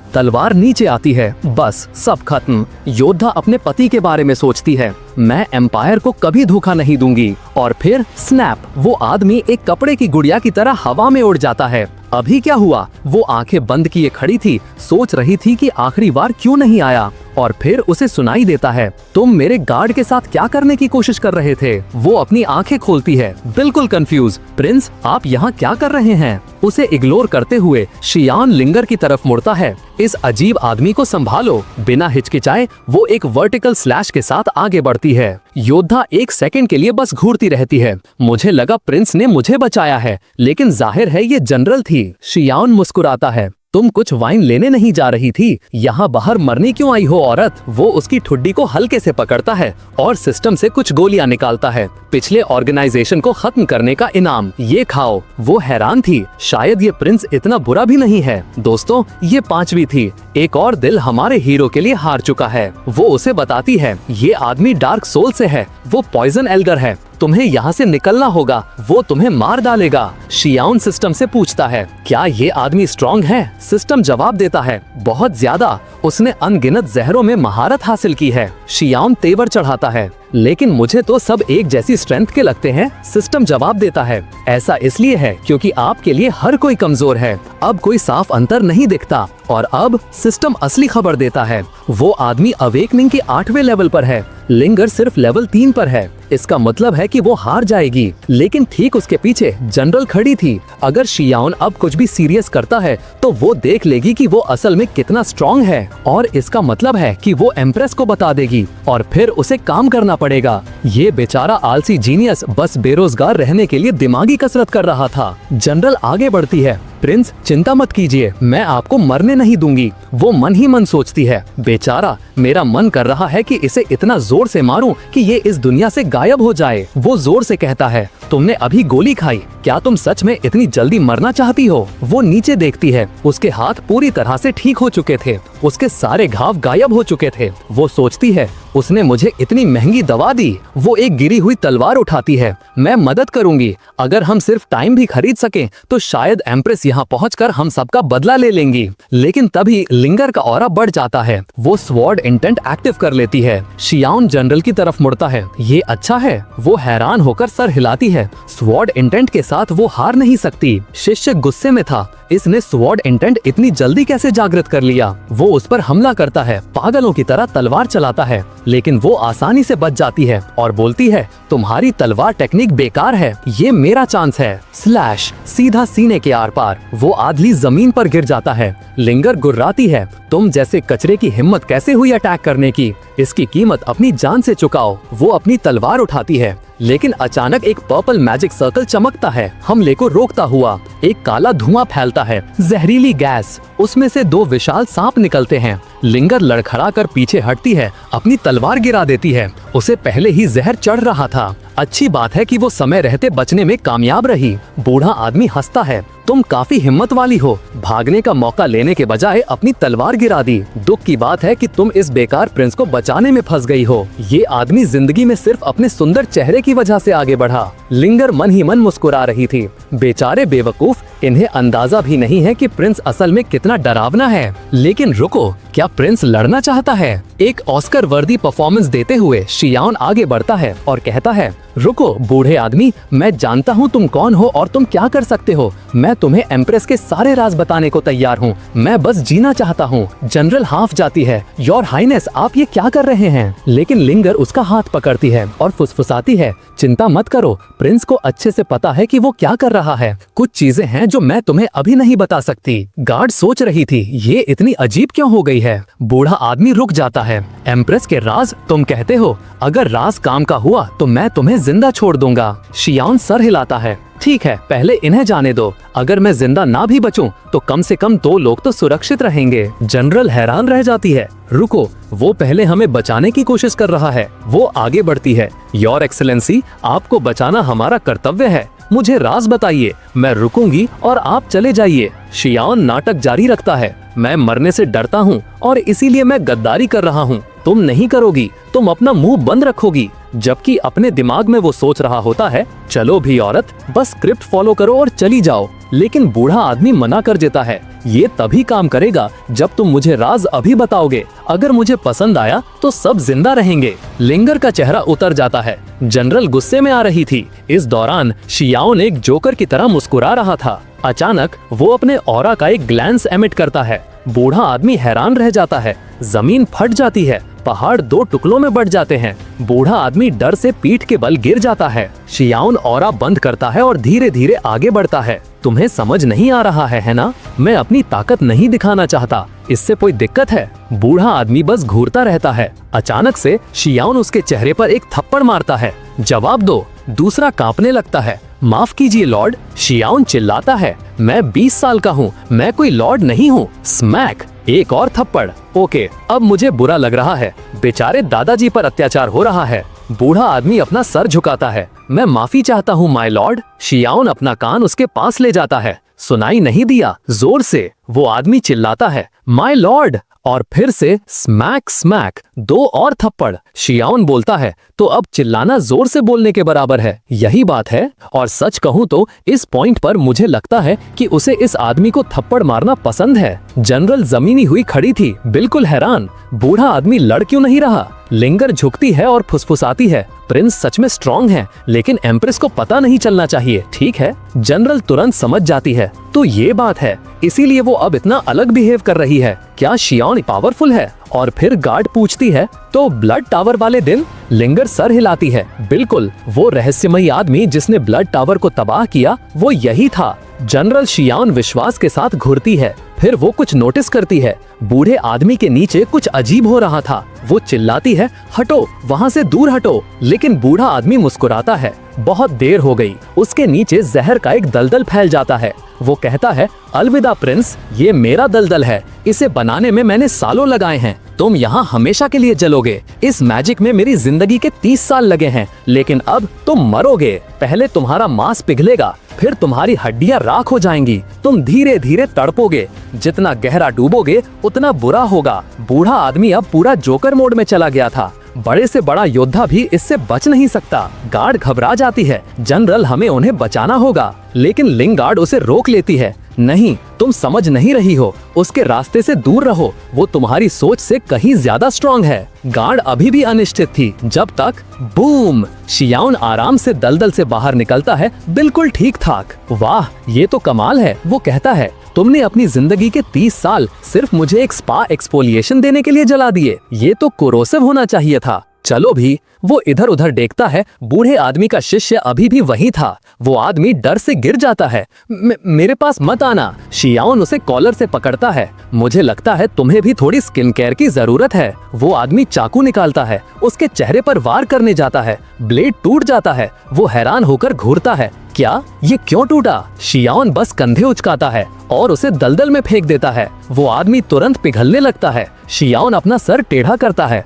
तलवार नीचे आती है। बस सब खत्म। योद्धा अपने पति के बारे में सोचती है, मैं एम्पायर को कभी धोखा नहीं दूंगी। और फिर स्नैप, वो आदमी एक कपड़े की गुड़िया की तरह हवा में उड़ जाता है। अभी क्या हुआ? वो आंखें बंद किए खड़ी थी, सोच रही थी कि आखिरी बार क्यों नहीं आया। और फिर उसे सुनाई देता है, तुम मेरे गार्ड के साथ क्या करने की कोशिश कर रहे थे? वो अपनी आंखें खोलती है, बिल्कुल कंफ्यूज। प्रिंस, आप यहाँ क्या कर रहे हैं? उसे इग्नोर करते हुए शियान लिंगर की तरफ मुड़ता है, इस अजीब आदमी को संभालो। बिना हिचकिचाए वो एक वर्टिकल स्लैश के साथ आगे बढ़ती है। योद्धा एक सेकंड के लिए बस घूरती रहती है। मुझे लगा प्रिंस ने मुझे बचाया है, लेकिन जाहिर है ये जनरल थी। शियान मुस्कुराता है, तुम कुछ वाइन लेने नहीं जा रही थी? यहाँ बाहर मरने क्यों आई हो औरत? वो उसकी ठुड्डी को हल्के से पकड़ता है और सिस्टम से कुछ गोलियां निकालता है। पिछले ऑर्गेनाइजेशन को खत्म करने का इनाम, ये खाओ। वो हैरान थी, शायद ये प्रिंस इतना बुरा भी नहीं है। दोस्तों, ये 5वीं थी। एक और दिल हमारे हीरो के लिए हार चुका है। वो उसे बताती है, ये आदमी डार्क सोल से है, वो पॉइजन एल्डर है, तुम्हें यहाँ से निकलना होगा, वो तुम्हें मार डालेगा। शियान सिस्टम से पूछता है, क्या ये आदमी स्ट्रॉन्ग है? सिस्टम जवाब देता है, बहुत ज्यादा, उसने अनगिनत जहरों में महारत हासिल की है। शियान तेवर चढ़ाता है, लेकिन मुझे तो सब एक जैसी स्ट्रेंथ के लगते हैं। सिस्टम जवाब देता है, ऐसा इसलिए है क्योंकि आपके लिए हर कोई कमजोर है। अब कोई साफ अंतर नहीं दिखता। और अब सिस्टम असली खबर देता है, वो आदमी अवेकनिंग के 8वें लेवल पर है, लिंगर सिर्फ लेवल 3 पर है। इसका मतलब है कि वो हार जाएगी। लेकिन ठीक उसके पीछे जनरल खड़ी थी। अगर शियाओन अब कुछ भी सीरियस करता है तो वो देख लेगी कि वो असल में कितना स्ट्रॉन्ग है, और इसका मतलब है कि वो एम्प्रेस को बता देगी और फिर उसे काम करना पड़ेगा। ये बेचारा आलसी जीनियस बस बेरोजगार रहने के लिए दिमागी कसरत कर रहा था। जनरल आगे बढ़ती है। प्रिंस, चिंता मत कीजिए, मैं आपको मरने नहीं दूंगी। वो मन ही मन सोचती है, बेचारा, मेरा मन कर रहा है कि इसे इतना जोर से मारूं कि ये इस दुनिया से गायब हो जाए। वो जोर से कहता है, तुमने अभी गोली खाई, क्या तुम सच में इतनी जल्दी मरना चाहती हो? वो नीचे देखती है, उसके हाथ पूरी तरह से ठीक हो चुके थे, उसके सारे घाव गायब हो चुके थे। वो सोचती है, उसने मुझे इतनी महंगी दवा दी। वो एक गिरी हुई तलवार उठाती है, मैं मदद करूंगी। अगर हम सिर्फ टाइम भी खरीद सकें तो शायद एम्प्रेस यहाँ पहुंचकर हम सबका बदला ले लेंगी। लेकिन तभी लिंगर का ऑरा बढ़ जाता है। वो स्वॉर्ड इंटेंट एक्टिव कर लेती है। शियाओन जनरल की तरफ मुड़ता है, ये अच्छा है। वो हैरान होकर सर हिलाती है। स्वॉर्ड इंटेंट के साथ वो हार नहीं सकती। शिष्य गुस्से में था, इसने स्वॉर्ड इंटेंट इतनी जल्दी कैसे जागृत कर लिया? वो उस पर हमला करता है, पागलों की तरह तलवार चलाता है, लेकिन वो आसानी से बच जाती है और बोलती है, तुम्हारी तलवार टेक्निक बेकार है, ये मेरा चांस है। स्लैश, सीधा सीने के आर पार। वो आदमी जमीन पर गिर जाता है। लिंगर गुर्राती है, तुम जैसे कचरे की हिम्मत कैसे हुई अटैक करने की? इसकी कीमत अपनी जान से चुकाओ। वो अपनी तलवार उठाती है, लेकिन अचानक एक पर्पल मैजिक सर्कल चमकता है, हमले को रोकता हुआ। एक काला धुआं फैलता है, जहरीली गैस। उसमें से 2 विशाल सांप निकलते हैं। लिंगर लड़खड़ा कर पीछे हटती है, अपनी तलवार गिरा देती है। उसे पहले ही जहर चढ़ रहा था। अच्छी बात है कि वो समय रहते बचने में कामयाब रही। बूढ़ा आदमी हंसता है, तुम काफी हिम्मत वाली हो, भागने का मौका लेने के बजाय अपनी तलवार गिरा दी। दुख की बात है कि तुम इस बेकार प्रिंस को बचाने में फंस गई हो। ये आदमी जिंदगी में सिर्फ अपने सुंदर चेहरे की वजह से आगे बढ़ा। लिंगर मन ही मन मुस्कुरा रही थी। बेचारे बेवकूफ, इन्हें अंदाजा भी नहीं है कि प्रिंस असल में कितना डरावना है। लेकिन रुको, क्या प्रिंस लड़ना चाहता है? एक ऑस्कर वर्दी परफॉर्मेंस देते हुए शियाओन आगे बढ़ता है और कहता है, रुको बूढ़े आदमी, मैं जानता हूँ तुम कौन हो और तुम क्या कर सकते हो। मैं तुम्हें एम्प्रेस के सारे राज बताने को तैयार हूँ। मैं बस जीना चाहता हूँ। जनरल हाफ जाती है, योर हाइनेस, आप ये क्या कर रहे हैं? लेकिन लिंगर उसका हाथ पकड़ती है और फुसफुसाती है, चिंता मत करो, प्रिंस को अच्छे से पता है कि वो क्या कर रहा है। कुछ चीजें हैं जो मैं तुम्हें अभी नहीं बता सकती। गार्ड सोच रही थी, ये इतनी अजीब क्यों हो गई है? बूढ़ा आदमी रुक जाता है। एम्प्रेस के राज तुम कहते हो? अगर राज काम का हुआ तो मैं तुम्हें जिंदा छोड़ दूंगा। शियाओन सर हिलाता है, ठीक है, पहले इन्हें जाने दो। अगर मैं जिंदा ना भी बचूं तो कम से कम 2 लोग तो सुरक्षित रहेंगे। जनरल हैरान रह जाती है, रुको, वो पहले हमें बचाने की कोशिश कर रहा है। वो आगे बढ़ती है, योर एक्सेलेंसी, आपको बचाना हमारा कर्तव्य है। मुझे राज बताइए, मैं रुकूंगी और आप चले जाइए। शियाओन नाटक जारी रखता है, मैं मरने से डरता हूँ और इसीलिए मैं गद्दारी कर रहा हूँ। तुम नहीं करोगी, तुम अपना मुंह बंद रखोगी। जबकि अपने दिमाग में वो सोच रहा होता है, चलो भी औरत, बस स्क्रिप्ट फॉलो करो और चली जाओ। लेकिन बूढ़ा आदमी मना कर देता है, ये तभी काम करेगा जब तुम मुझे राज अभी बताओगे। अगर मुझे पसंद आया तो सब जिंदा रहेंगे। लिंगर का चेहरा उतर जाता है। जनरल गुस्से में आ रही थी। इस दौरान शियाओन एक जोकर की तरह मुस्कुरा रहा था। अचानक वो अपने ऑरा का एक ग्लैंस एमिट करता है। बूढ़ा आदमी हैरान रह जाता है। जमीन फट जाती है, पहाड़ 2 टुकड़ों में बढ़ जाते हैं। बूढ़ा आदमी डर से पीठ के बल गिर जाता है। शियाओन ऑरा बंद करता है और धीरे धीरे आगे बढ़ता है। तुम्हें समझ नहीं आ रहा है ना? मैं अपनी ताकत नहीं दिखाना चाहता। इससे कोई दिक्कत है? बूढ़ा आदमी बस घूरता रहता है। अचानक से शियाओन उसके चेहरे पर एक थप्पड़ मारता है। जवाब दो। दूसरा कांपने लगता है। माफ कीजिए लॉर्ड, शियाओन चिल्लाता है, मैं 20 साल का हूँ, मैं कोई लॉर्ड नहीं हूँ। स्मैक, एक और थप्पड़। ओके, अब मुझे बुरा लग रहा है। बेचारे दादाजी पर अत्याचार हो रहा है। बूढ़ा आदमी अपना सर झुकाता है। मैं माफी चाहता हूँ माय लॉर्ड। शियाओन अपना कान उसके पास ले जाता है। सुनाई नहीं दिया। जोर से वो आदमी चिल्लाता है, माय लॉर्ड, और फिर से स्मैक स्मैक, 2 और थप्पड़। शियाओन बोलता है, तो अब चिल्लाना जोर से बोलने के बराबर है, यही बात है। और सच कहूँ तो इस पॉइंट पर मुझे लगता है कि उसे इस आदमी को थप्पड़ मारना पसंद है। जनरल जमीनी हुई खड़ी थी, बिल्कुल हैरान। बूढ़ा आदमी लड़ क्यों नहीं रहा? लिंगर झुकती है और फुसफुसाती है, प्रिंस सच में स्ट्रॉन्ग है, लेकिन एम्प्रेस को पता नहीं चलना चाहिए, ठीक है। जनरल तुरंत समझ जाती है, तो ये बात है, इसीलिए वो अब इतना अलग बिहेव कर रही है। क्या शियान पावरफुल है? और फिर गार्ड पूछती है, तो ब्लड टावर वाले दिन? लिंगर सर हिलाती है, बिल्कुल, वो रहस्यमयी आदमी जिसने ब्लड टावर को तबाह किया, वो यही था। जनरल शियान विश्वास के साथ घूरती है, फिर वो कुछ नोटिस करती है, बूढ़े आदमी के नीचे कुछ अजीब हो रहा था। वो चिल्लाती है, हटो, वहाँ से दूर हटो, लेकिन बूढ़ा आदमी मुस्कुराता है। बहुत देर हो गई, उसके नीचे जहर का एक दलदल फैल जाता है। वो कहता है, अलविदा प्रिंस, ये मेरा दलदल है, इसे बनाने में मैंने सालों लगाए हैं, तुम यहाँ हमेशा के लिए जलोगे। इस मैजिक में मेरी जिंदगी के 30 साल लगे हैं, लेकिन अब तुम मरोगे। पहले तुम्हारा मांस पिघलेगा, फिर तुम्हारी हड्डियां राख हो जाएंगी, तुम धीरे धीरे तड़पोगे, जितना गहरा डूबोगे उतना बुरा होगा। बूढ़ा आदमी अब पूरा जोकर मोड में चला गया था, बड़े से बड़ा योद्धा भी इससे बच नहीं सकता। गार्ड घबरा जाती है, जनरल हमें उन्हें बचाना होगा, लेकिन लिंगार्ड उसे रोक लेती है। नहीं, तुम समझ नहीं रही हो, उसके रास्ते से दूर रहो, वो तुम्हारी सोच से कहीं ज्यादा स्ट्रॉन्ग है। गार्ड अभी भी अनिश्चित थी, जब तक बूम, शियान आराम से दलदल से बाहर निकलता है, बिल्कुल ठीक ठाक। वाह, ये तो कमाल है, वो कहता है, तुमने अपनी जिंदगी के 30 साल सिर्फ मुझे एक स्पा एक्सफोलिएशन देने के लिए जला दिए, ये तो कोरोसिव होना चाहिए था। चलो भी। वो इधर उधर देखता है, बूढ़े आदमी का शिष्य अभी भी वही था। वो आदमी डर से गिर जाता है। मेरे पास मत आना। शियान उसे कॉलर से पकड़ता है। मुझे लगता है तुम्हें भी थोड़ी स्किन केयर की जरूरत है। वो आदमी चाकू निकालता है, उसके चेहरे पर वार करने जाता है। ब्लेड टूट जाता है। वो हैरान होकर घूरता है, क्या ये क्यों टूटा? शियान बस कंधे उचकाता है और उसे दलदल में फेंक देता है। वो आदमी तुरंत पिघलने लगता है। शियान अपना सर टेढ़ा करता है।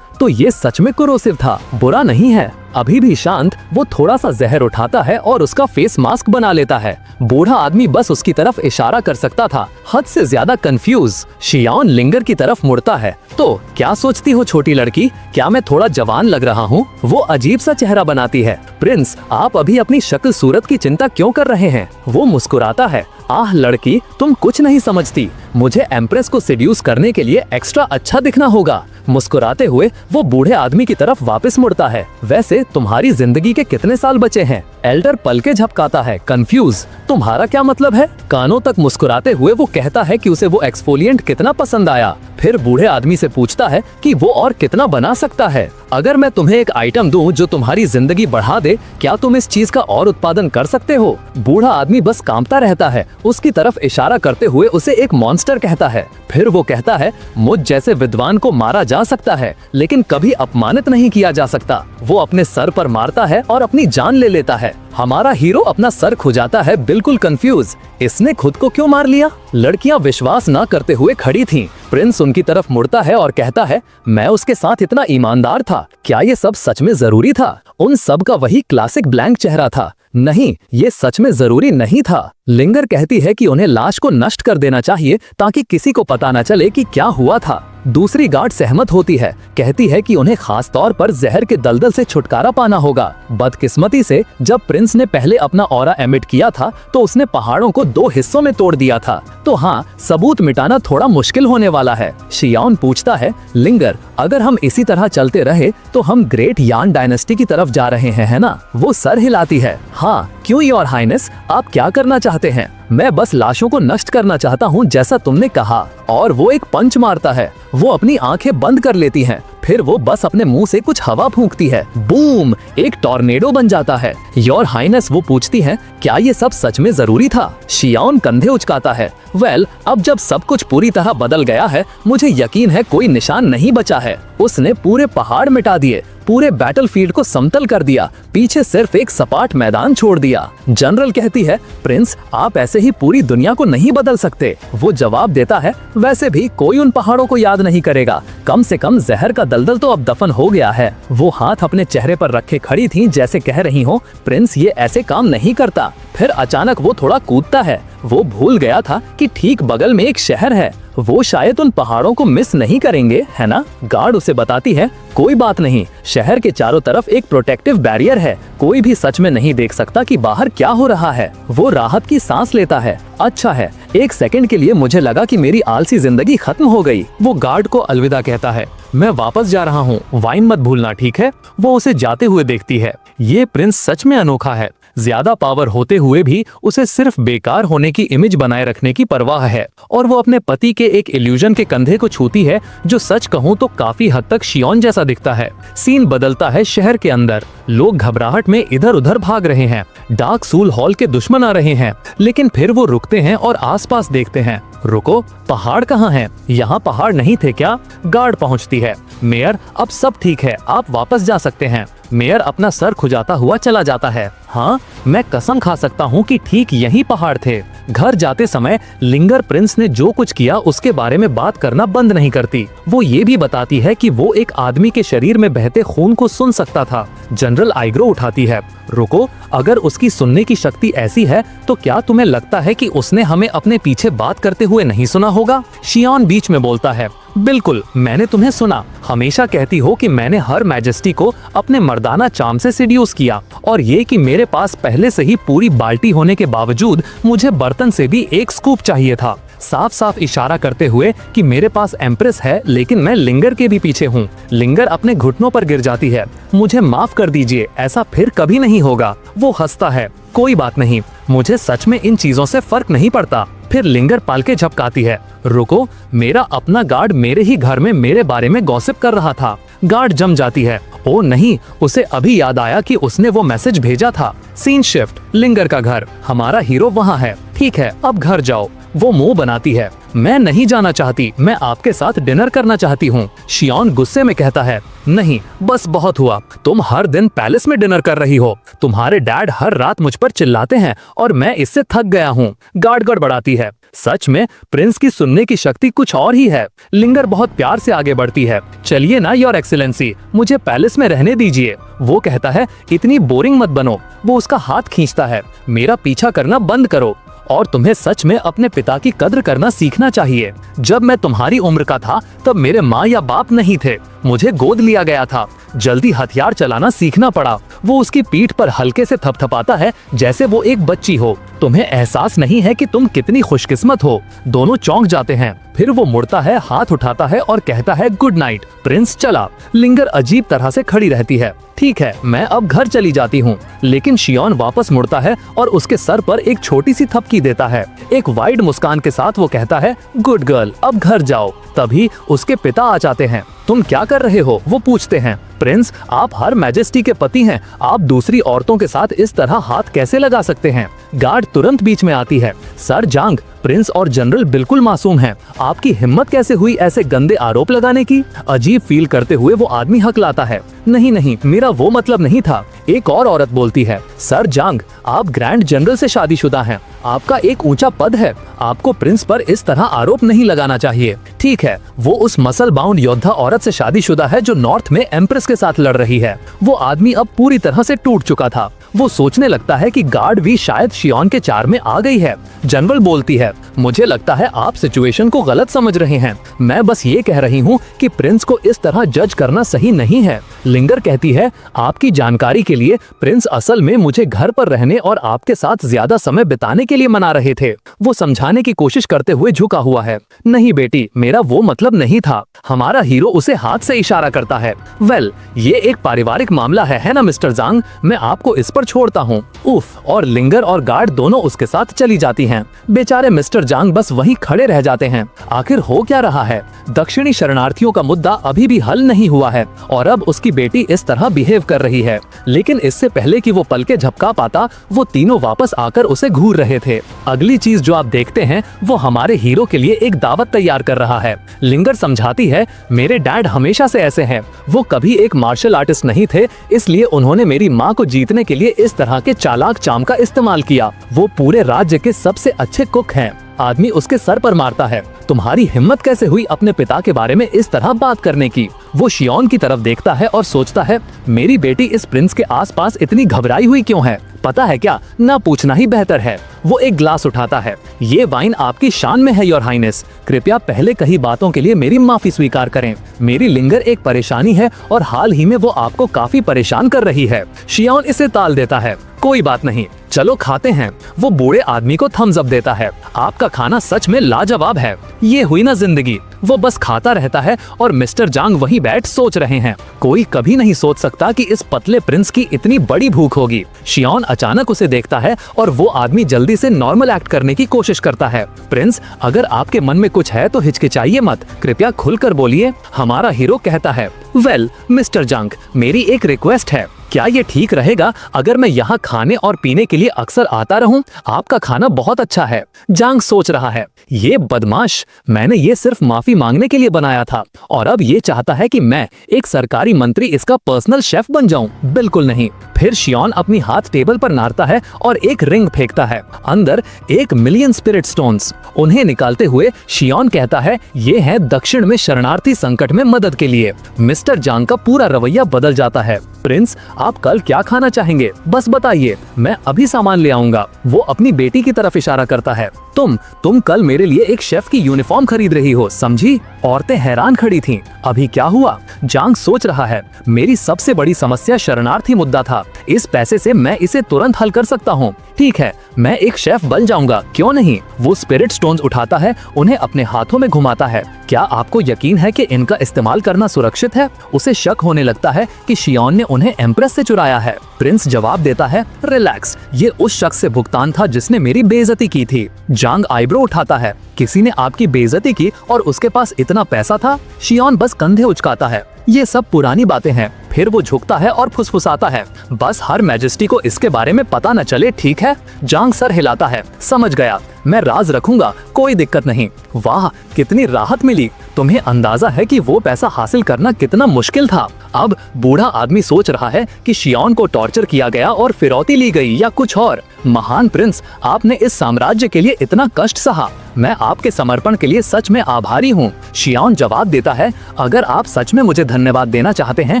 तो ये सच में कोरोसिव था, बुरा नहीं है। अभी भी शांत, वो थोड़ा सा जहर उठाता है और उसका फेस मास्क बना लेता है। बूढ़ा आदमी बस उसकी तरफ इशारा कर सकता था, हद से ज्यादा कंफ्यूज। शियान लिंगर की तरफ मुड़ता है। तो क्या सोचती हो छोटी लड़की, क्या मैं थोड़ा जवान लग रहा हूँ? वो अजीब सा चेहरा बनाती है। प्रिंस, आप अभी अपनी शक्ल सूरत की चिंता क्यों कर रहे हैं? वो मुस्कुराता है। आह लड़की, तुम कुछ नहीं समझती। मुझे एम्प्रेस को सेड्यूस करने के लिए एक्स्ट्रा अच्छा दिखना होगा। मुस्कुराते हुए वो बूढ़े आदमी की तरफ वापस मुड़ता है। वैसे तुम्हारी जिंदगी के कितने साल बचे हैं? एल्डर पलके झपकाता है, कंफ्यूज। तुम्हारा क्या मतलब है? कानों तक मुस्कुराते हुए वो कहता है कि उसे वो एक्सफोलिएंट कितना पसंद आया। फिर बूढ़े आदमी से पूछता है कि वो और कितना बना सकता है। अगर मैं तुम्हें एक आइटम दूं जो तुम्हारी जिंदगी बढ़ा दे, क्या तुम इस चीज का और उत्पादन कर सकते हो? बूढ़ा आदमी बस कांपता रहता है। उसकी तरफ इशारा करते हुए उसे एक मॉन्स्टर कहता है। फिर वो कहता है, मुझ जैसे विद्वान को मारा जा सकता है, लेकिन कभी अपमानित नहीं किया जा सकता। वो अपने सर पर मारता है और अपनी जान ले लेता है। हमारा हीरो अपना सर खुजाता है, बिल्कुल कंफ्यूज। इसने खुद को क्यों मार लिया? लड़कियां विश्वास न करते हुए खड़ी थीं। प्रिंस उनकी तरफ मुड़ता है और कहता है, मैं उसके साथ इतना ईमानदार था, क्या ये सब सच में जरूरी था? उन सब का वही क्लासिक ब्लैंक चेहरा था। नहीं, ये सच में जरूरी नहीं था। लिंगर कहती है कि उन्हें लाश को नष्ट कर देना चाहिए ताकि किसी को पता न चले कि क्या हुआ था। दूसरी गार्ड सहमत होती है, कहती है कि उन्हें खास तौर पर जहर के दलदल से छुटकारा पाना होगा। बदकिस्मती से जब प्रिंस ने पहले अपना ऑरा एमिट किया था तो उसने पहाड़ों को 2 हिस्सों में तोड़ दिया था। तो हाँ, सबूत मिटाना थोड़ा मुश्किल होने वाला है। शियान पूछता है, लिंगर, अगर हम इसी तरह चलते रहे तो हम ग्रेट यान डायनेस्टी की तरफ जा रहे हैं, है ना? वो सर हिलाती है। हाँ, क्यों योर हाइनेस, आप क्या करना चाहते हैं? मैं बस लाशों को नष्ट करना चाहता हूँ, जैसा तुमने कहा। और वो एक पंच मारता है। वो अपनी आंखें बंद कर लेती हैं। फिर वो बस अपने मुंह से कुछ हवा फूंकती है। बूम, एक टॉर्नेडो बन जाता है। योर हाइनेस, वो पूछती है, क्या ये सब सच में जरूरी था? शियान कंधे उचकाता है। वेल, अब जब सब कुछ पूरी तरह बदल गया है, मुझे यकीन है कोई निशान नहीं बचा है। उसने पूरे पहाड़ मिटा दिए, पूरे बैटलफील्ड को समतल कर दिया, पीछे सिर्फ एक सपाट मैदान छोड़ दिया। जनरल कहती है, प्रिंस, आप ऐसे ही पूरी दुनिया को नहीं बदल सकते। वो जवाब देता है, वैसे भी कोई उन पहाड़ों को याद नहीं करेगा, कम से कम जहर का दलदल तो अब दफन हो गया है। वो हाथ अपने चेहरे पर रखे खड़ी थी, जैसे कह रही हो, प्रिंस ये ऐसे काम नहीं करता। फिर अचानक वो थोड़ा कूदता है। वो भूल गया था कि ठीक बगल में एक शहर है। वो शायद उन पहाड़ों को मिस नहीं करेंगे, है ना? गार्ड उसे बताती है, कोई बात नहीं, शहर के चारों तरफ एक प्रोटेक्टिव बैरियर है, कोई भी सच में नहीं देख सकता कि बाहर क्या हो रहा है। वो राहत की सांस लेता है। अच्छा है, एक सेकंड के लिए मुझे लगा कि मेरी आलसी जिंदगी खत्म हो गई। वो गार्ड को अलविदा कहता है। मैं वापस जा रहा हूँ, वाइन मत भूलना, ठीक है? वो उसे जाते हुए देखती है। ये प्रिंस सच में अनोखा है। ज्यादा पावर होते हुए भी उसे सिर्फ बेकार होने की इमेज बनाए रखने की परवाह है, और वो अपने पति के एक इल्यूजन के कंधे को छूती है जो सच कहूँ तो काफी हद तक शियोन जैसा दिखता है। सीन बदलता है शहर के अंदर। लोग घबराहट में इधर उधर भाग रहे हैं। डार्क सूल हॉल के दुश्मन आ रहे हैं, लेकिन फिर वो रुकते हैं और आसपास देखते हैं। रुको, पहाड़ कहाँ हैं? यहाँ पहाड़ नहीं थे क्या? गार्ड पहुँचती है। मेयर, अब सब ठीक है, आप वापस जा सकते हैं। मेयर अपना सर खुजाता हुआ चला जाता है। हाँ, मैं कसम खा सकता हूँ कि ठीक यही पहाड़ थे। घर जाते समय लिंगर प्रिंस ने जो कुछ किया उसके बारे में बात करना बंद नहीं करती। वो ये भी बताती है कि वो एक आदमी के शरीर में बहते खून को सुन सकता था। जनरल आइग्रो उठाती है। रुको, अगर उसकी सुनने की शक्ति ऐसी है तो क्या तुम्हें लगता है कि उसने हमें अपने पीछे बात करते हुए नहीं सुना होगा? शियोन बीच में बोलता है। बिल्कुल, मैंने तुम्हें सुना। हमेशा कहती हो कि मैंने हर मैजेस्टी को अपने मर्दाना चार्म से सिड्यूस किया, और ये कि मेरे पास पहले से ही पूरी बाल्टी होने के बावजूद मुझे बर्तन से भी एक स्कूप चाहिए था। साफ साफ इशारा करते हुए कि मेरे पास एम्प्रेस है, लेकिन मैं लिंगर के भी पीछे हूँ। लिंगर अपने घुटनों पर गिर जाती है। मुझे माफ कर दीजिए, ऐसा फिर कभी नहीं होगा। वो हंसता है। कोई बात नहीं, मुझे सच में इन चीजों से फर्क नहीं पड़ता। फिर लिंगर पालके झपकाती है। रुको, मेरा अपना गार्ड मेरे ही घर में मेरे बारे में गॉसिप कर रहा था। गार्ड जम जाती है। ओ नहीं, उसे अभी याद आया कि उसने वो मैसेज भेजा था। सीन शिफ्ट, लिंगर का घर। हमारा हीरो वहाँ है। ठीक है, अब घर जाओ। वो मुंह बनाती है। मैं नहीं जाना चाहती, मैं आपके साथ डिनर करना चाहती हूँ। शियोन गुस्से में कहता है। नहीं, बस बहुत हुआ। तुम हर दिन पैलेस में डिनर कर रही हो। तुम्हारे डैड हर रात मुझ पर चिल्लाते हैं और मैं इससे थक गया हूँ। गार्ड गड़बड़ाती है। सच में प्रिंस की सुनने की शक्ति कुछ और ही है। लिंगर बहुत प्यार से आगे बढ़ती है। चलिए ना योर एक्सीलेंसी, मुझे पैलेस में रहने दीजिए। वो कहता है, इतनी बोरिंग मत बनो। वो उसका हाथ खींचता है। मेरा पीछा करना बंद करो, और तुम्हें सच में अपने पिता की कद्र करना सीखना चाहिए। जब मैं तुम्हारी उम्र का था तब मेरे माँ या बाप नहीं थे। मुझे गोद लिया गया था। जल्दी हथियार चलाना सीखना पड़ा। वो उसकी पीठ पर हल्के से थपथपाता है जैसे वो एक बच्ची हो। तुम्हें एहसास नहीं है कि तुम कितनी खुशकिस्मत हो। दोनों चौंक जाते हैं। फिर वो मुड़ता है, हाथ उठाता है और कहता है गुड नाइट। प्रिंस चला। लिंगर अजीब तरह से खड़ी रहती है। ठीक है, मैं अब घर चली जाती हूँ। लेकिन शियोन वापस मुड़ता है और उसके सर पर एक छोटी सी थपकी देता है। एक वाइड मुस्कान के साथ वो कहता है गुड गर्ल, अब घर जाओ। तभी उसके पिता आ जाते हैं। तुम क्या कर रहे हो? वो पूछते हैं। प्रिंस, आप हर मैजेस्टी के पति हैं। आप दूसरी औरतों के साथ इस तरह हाथ कैसे लगा सकते हैं? गार्ड तुरंत बीच में आती है। सर जांग, प्रिंस और जनरल बिल्कुल मासूम हैं। आपकी हिम्मत कैसे हुई ऐसे गंदे आरोप लगाने की? अजीब फील करते हुए वो आदमी हकलाता है। नहीं नहीं, मेरा वो मतलब नहीं था। एक और औरत बोलती है। सर जांग, आप ग्रैंड जनरल से शादीशुदा हैं। आपका एक ऊंचा पद है। आपको प्रिंस पर इस तरह आरोप नहीं लगाना चाहिए। ठीक है, वो उस मसल बाउंड योद्धा औरत से शादीशुदा है जो नॉर्थ में एम्प्रेस के साथ लड़ रही है। वो आदमी अब पूरी तरह से टूट चुका था। वो सोचने लगता है कि गार्ड भी शायद शियोन के चार में आ गई है। जनरल बोलती है, मुझे लगता है आप सिचुएशन को गलत समझ रहे हैं। मैं बस ये कह रही हूँ कि प्रिंस को इस तरह जज करना सही नहीं है। लिंगर कहती है, आपकी जानकारी के लिए प्रिंस असल में मुझे घर पर रहने और आपके साथ ज्यादा समय बिताने के लिए मना रहे थे। वो समझाने की कोशिश करते हुए झुका हुआ है। नहीं बेटी, मेरा वो मतलब नहीं था। हमारा हीरो उसे हाथ से इशारा करता है। वेल, ये एक पारिवारिक मामला है ना मिस्टर जांग? मैं आपको इस पर छोड़ता हूँ। उफ, और लिंगर और गार्ड दोनों उसके साथ चली जाती हैं। बेचारे मिस्टर जांग बस वहीं खड़े रह जाते हैं। आखिर हो क्या रहा है? दक्षिणी शरणार्थियों का मुद्दा अभी भी हल नहीं हुआ है और अब उसकी बेटी इस तरह बिहेव कर रही है। लेकिन इससे पहले कि वो पलके झपका पाता, वो तीनों वापस आकर उसे घूर रहे थे। अगली चीज जो आप देखते हैं वो हमारे हीरो के लिए एक दावत तैयार कर रहा है। लिंगर समझाती है, मेरे डैड हमेशा से ऐसे हैं। वो कभी एक मार्शल आर्टिस्ट नहीं थे, इसलिए उन्होंने मेरी माँ को जीतने के लिए इस तरह के चालाक चाम का इस्तेमाल किया। वो पूरे राज्य के सबसे अच्छे कुक हैं। आदमी उसके सर पर मारता है। तुम्हारी हिम्मत कैसे हुई अपने पिता के बारे में इस तरह बात करने की? वो शियोन की तरफ देखता है और सोचता है, मेरी बेटी इस प्रिंस के आसपास इतनी घबराई हुई क्यों है? पता है क्या, ना पूछना ही बेहतर है। वो एक ग्लास उठाता है। ये वाइन आपकी शान में है योर हाइनेस। कृपया पहले कही बातों के लिए मेरी माफी स्वीकार करें। मेरी लिंगर एक परेशानी है और हाल ही में वो आपको काफी परेशान कर रही है। शियोन इसे टाल देता है। कोई बात नहीं, चलो खाते हैं। वो बूढ़े आदमी को थम्स अप देता है। आपका खाना सच में लाजवाब है। ये हुई ना जिंदगी। वो बस खाता रहता है और मिस्टर जांग वहीं बैठ सोच रहे हैं। कोई कभी नहीं सोच सकता कि इस पतले प्रिंस की इतनी बड़ी भूख होगी। शियोन अचानक उसे देखता है और वो आदमी जल्दी से नॉर्मल एक्ट करने की कोशिश करता है। प्रिंस, अगर आपके मन में कुछ है तो हिचकिचाइए मत, कृपया खुलकर बोलिए। हमारा हीरो कहता है, वेल मिस्टर जांग, मेरी एक रिक्वेस्ट है। क्या ये ठीक रहेगा अगर मैं यहाँ खाने और पीने के लिए अक्सर आता रहूं? आपका खाना बहुत अच्छा है। जांग सोच रहा है, ये बदमाश, मैंने ये सिर्फ माफी मांगने के लिए बनाया था और अब ये चाहता है कि मैं एक सरकारी मंत्री इसका पर्सनल शेफ बन जाऊं। बिल्कुल नहीं। फिर शियोन अपनी हाथ टेबल पर मारता है और एक रिंग फेंकता है। अंदर 1,000,000 स्पिरिट स्टोन्स। उन्हें निकालते हुए शियोन कहता है, ये है दक्षिण में शरणार्थी संकट में मदद के लिए। मिस्टर जांग का पूरा रवैया बदल जाता है। प्रिंस, आप कल क्या खाना चाहेंगे? बस बताइए, मैं अभी सामान ले आऊंगा। वो अपनी बेटी की तरफ इशारा करता है। तुम कल मेरे लिए एक शेफ की यूनिफॉर्म खरीद रही हो, समझी? औरतें हैरान खड़ी थीं। अभी क्या हुआ? जांग सोच रहा है, मेरी सबसे बड़ी समस्या शरणार्थी मुद्दा था। इस पैसे से मैं इसे तुरंत हल कर सकता हूँ। ठीक है, मैं एक शेफ बन जाऊंगा, क्यों नहीं? वो स्पिरिट स्टोन्स उठाता है, उन्हें अपने हाथों में घुमाता है। क्या आपको यकीन है कि इनका इस्तेमाल करना सुरक्षित है? उसे शक होने लगता है कि शियोन ने उन्हें एम्प्रेस से चुराया है। प्रिंस जवाब देता है, रिलैक्स, ये उस शख्स से भुगतान था जिसने मेरी बेइज्जती की थी। जांग आईब्रो उठाता है, किसी ने आपकी बेइज्जती की और उसके पास इतना पैसा था? शियोन बस कंधे उचकाता है, ये सब पुरानी बातें हैं। फिर वो झुकता है और फुसफुसाता है, बस हर मैजेस्टी को इसके बारे में पता न चले, ठीक है? जांग सर हिलाता है, समझ गया, मैं राज रखूंगा, कोई दिक्कत नहीं। वाह, कितनी राहत मिली। तुम्हें अंदाजा है कि वो पैसा हासिल करना कितना मुश्किल था। अब बूढ़ा आदमी सोच रहा है कि शियोन को टॉर्चर किया गया और फिरौती ली गई या कुछ और। महान प्रिंस, आपने इस साम्राज्य के लिए इतना कष्ट सहा, मैं आपके समर्पण के लिए सच में आभारी हूँ। शियोन जवाब देता है, अगर आप सच में मुझे धन्यवाद देना चाहते हैं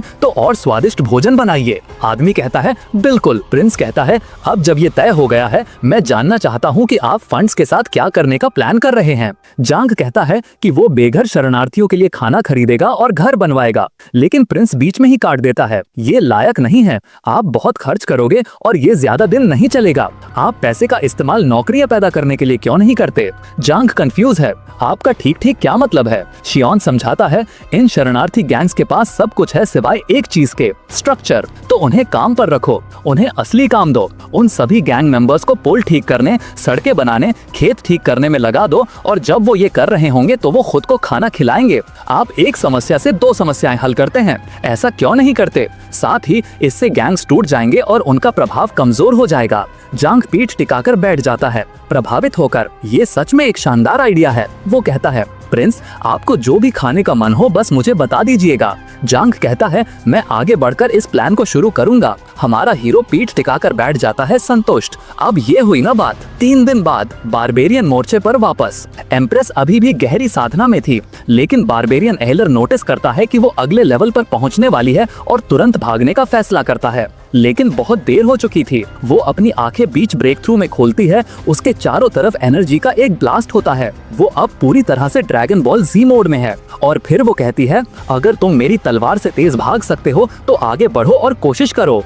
तो और स्वादिष्ट भोजन बनाइए। आदमी कहता है, बिल्कुल। प्रिंस कहता है, अब जब ये तय हो गया है, मैं जानना चाहता हूँ कि आप फंड्स के साथ क्या करने का प्लान कर रहे हैं। जांग कहता है कि वो बेघर शरणार्थियों के लिए खाना खरीदेगा और घर बनवाएगा, लेकिन प्रिंस बीच में ही काट देता है, ये लायक नहीं है। आप बहुत खर्च करोगे और ये ज्यादा दिन नहीं चलेगा। आप पैसे का इस्तेमाल नौकरियां पैदा करने के लिए क्यों नहीं करते? जांग कंफ्यूज है, आपका ठीक ठीक क्या मतलब है? शियोन समझाता है, इन शरणार्थी गैंग्स के पास सब कुछ है सिवाय एक चीज के, स्ट्रक्चर। तो उन्हें काम पर रखो, उन्हें असली काम दो। उन सभी गैंग मेंबर्स को पुल ठीक करने, सड़कें बनाने, खेत ठीक करने में लगा दो और जब वो ये कर रहे होंगे तो वो खुद को खाना खिलाएंगे। आप एक समस्या से दो समस्याएं हल करते हैं, ऐसा क्यों नहीं करते? साथ ही इससे गैंग्स टूट जाएंगे और उनका प्रभाव कमजोर हो जाएगा। जांग पीठ टिकाकर बैठ जाता है, प्रभावित होकर। ये सच में एक शानदार आइडिया है। वो कहता है, प्रिंस, आपको जो भी खाने का मन हो बस मुझे बता दीजिएगा। जांग कहता है, मैं आगे बढ़कर इस प्लान को शुरू करूंगा। हमारा हीरो पीठ टिकाकर बैठ जाता है, संतुष्ट। अब ये हुई ना बात। 3 दिन बाद बारबेरियन मोर्चे पर वापस। एम्प्रेस अभी भी गहरी साधना में थी, लेकिन बारबेरियन एहलर नोटिस करता है कि वो अगले लेवल पर पहुंचने वाली है और तुरंत भागने का फैसला करता है, लेकिन बहुत देर हो चुकी थी। वो अपनी आंखें बीच ब्रेक थ्रू में खोलती है, उसके चारों तरफ एनर्जी का एक ब्लास्ट होता है। वो अब पूरी तरह से ड्रैगन बॉल जी मोड में है और फिर वो कहती है, अगर तुम मेरी तलवार से तेज भाग सकते हो तो आगे बढ़ो और कोशिश करो।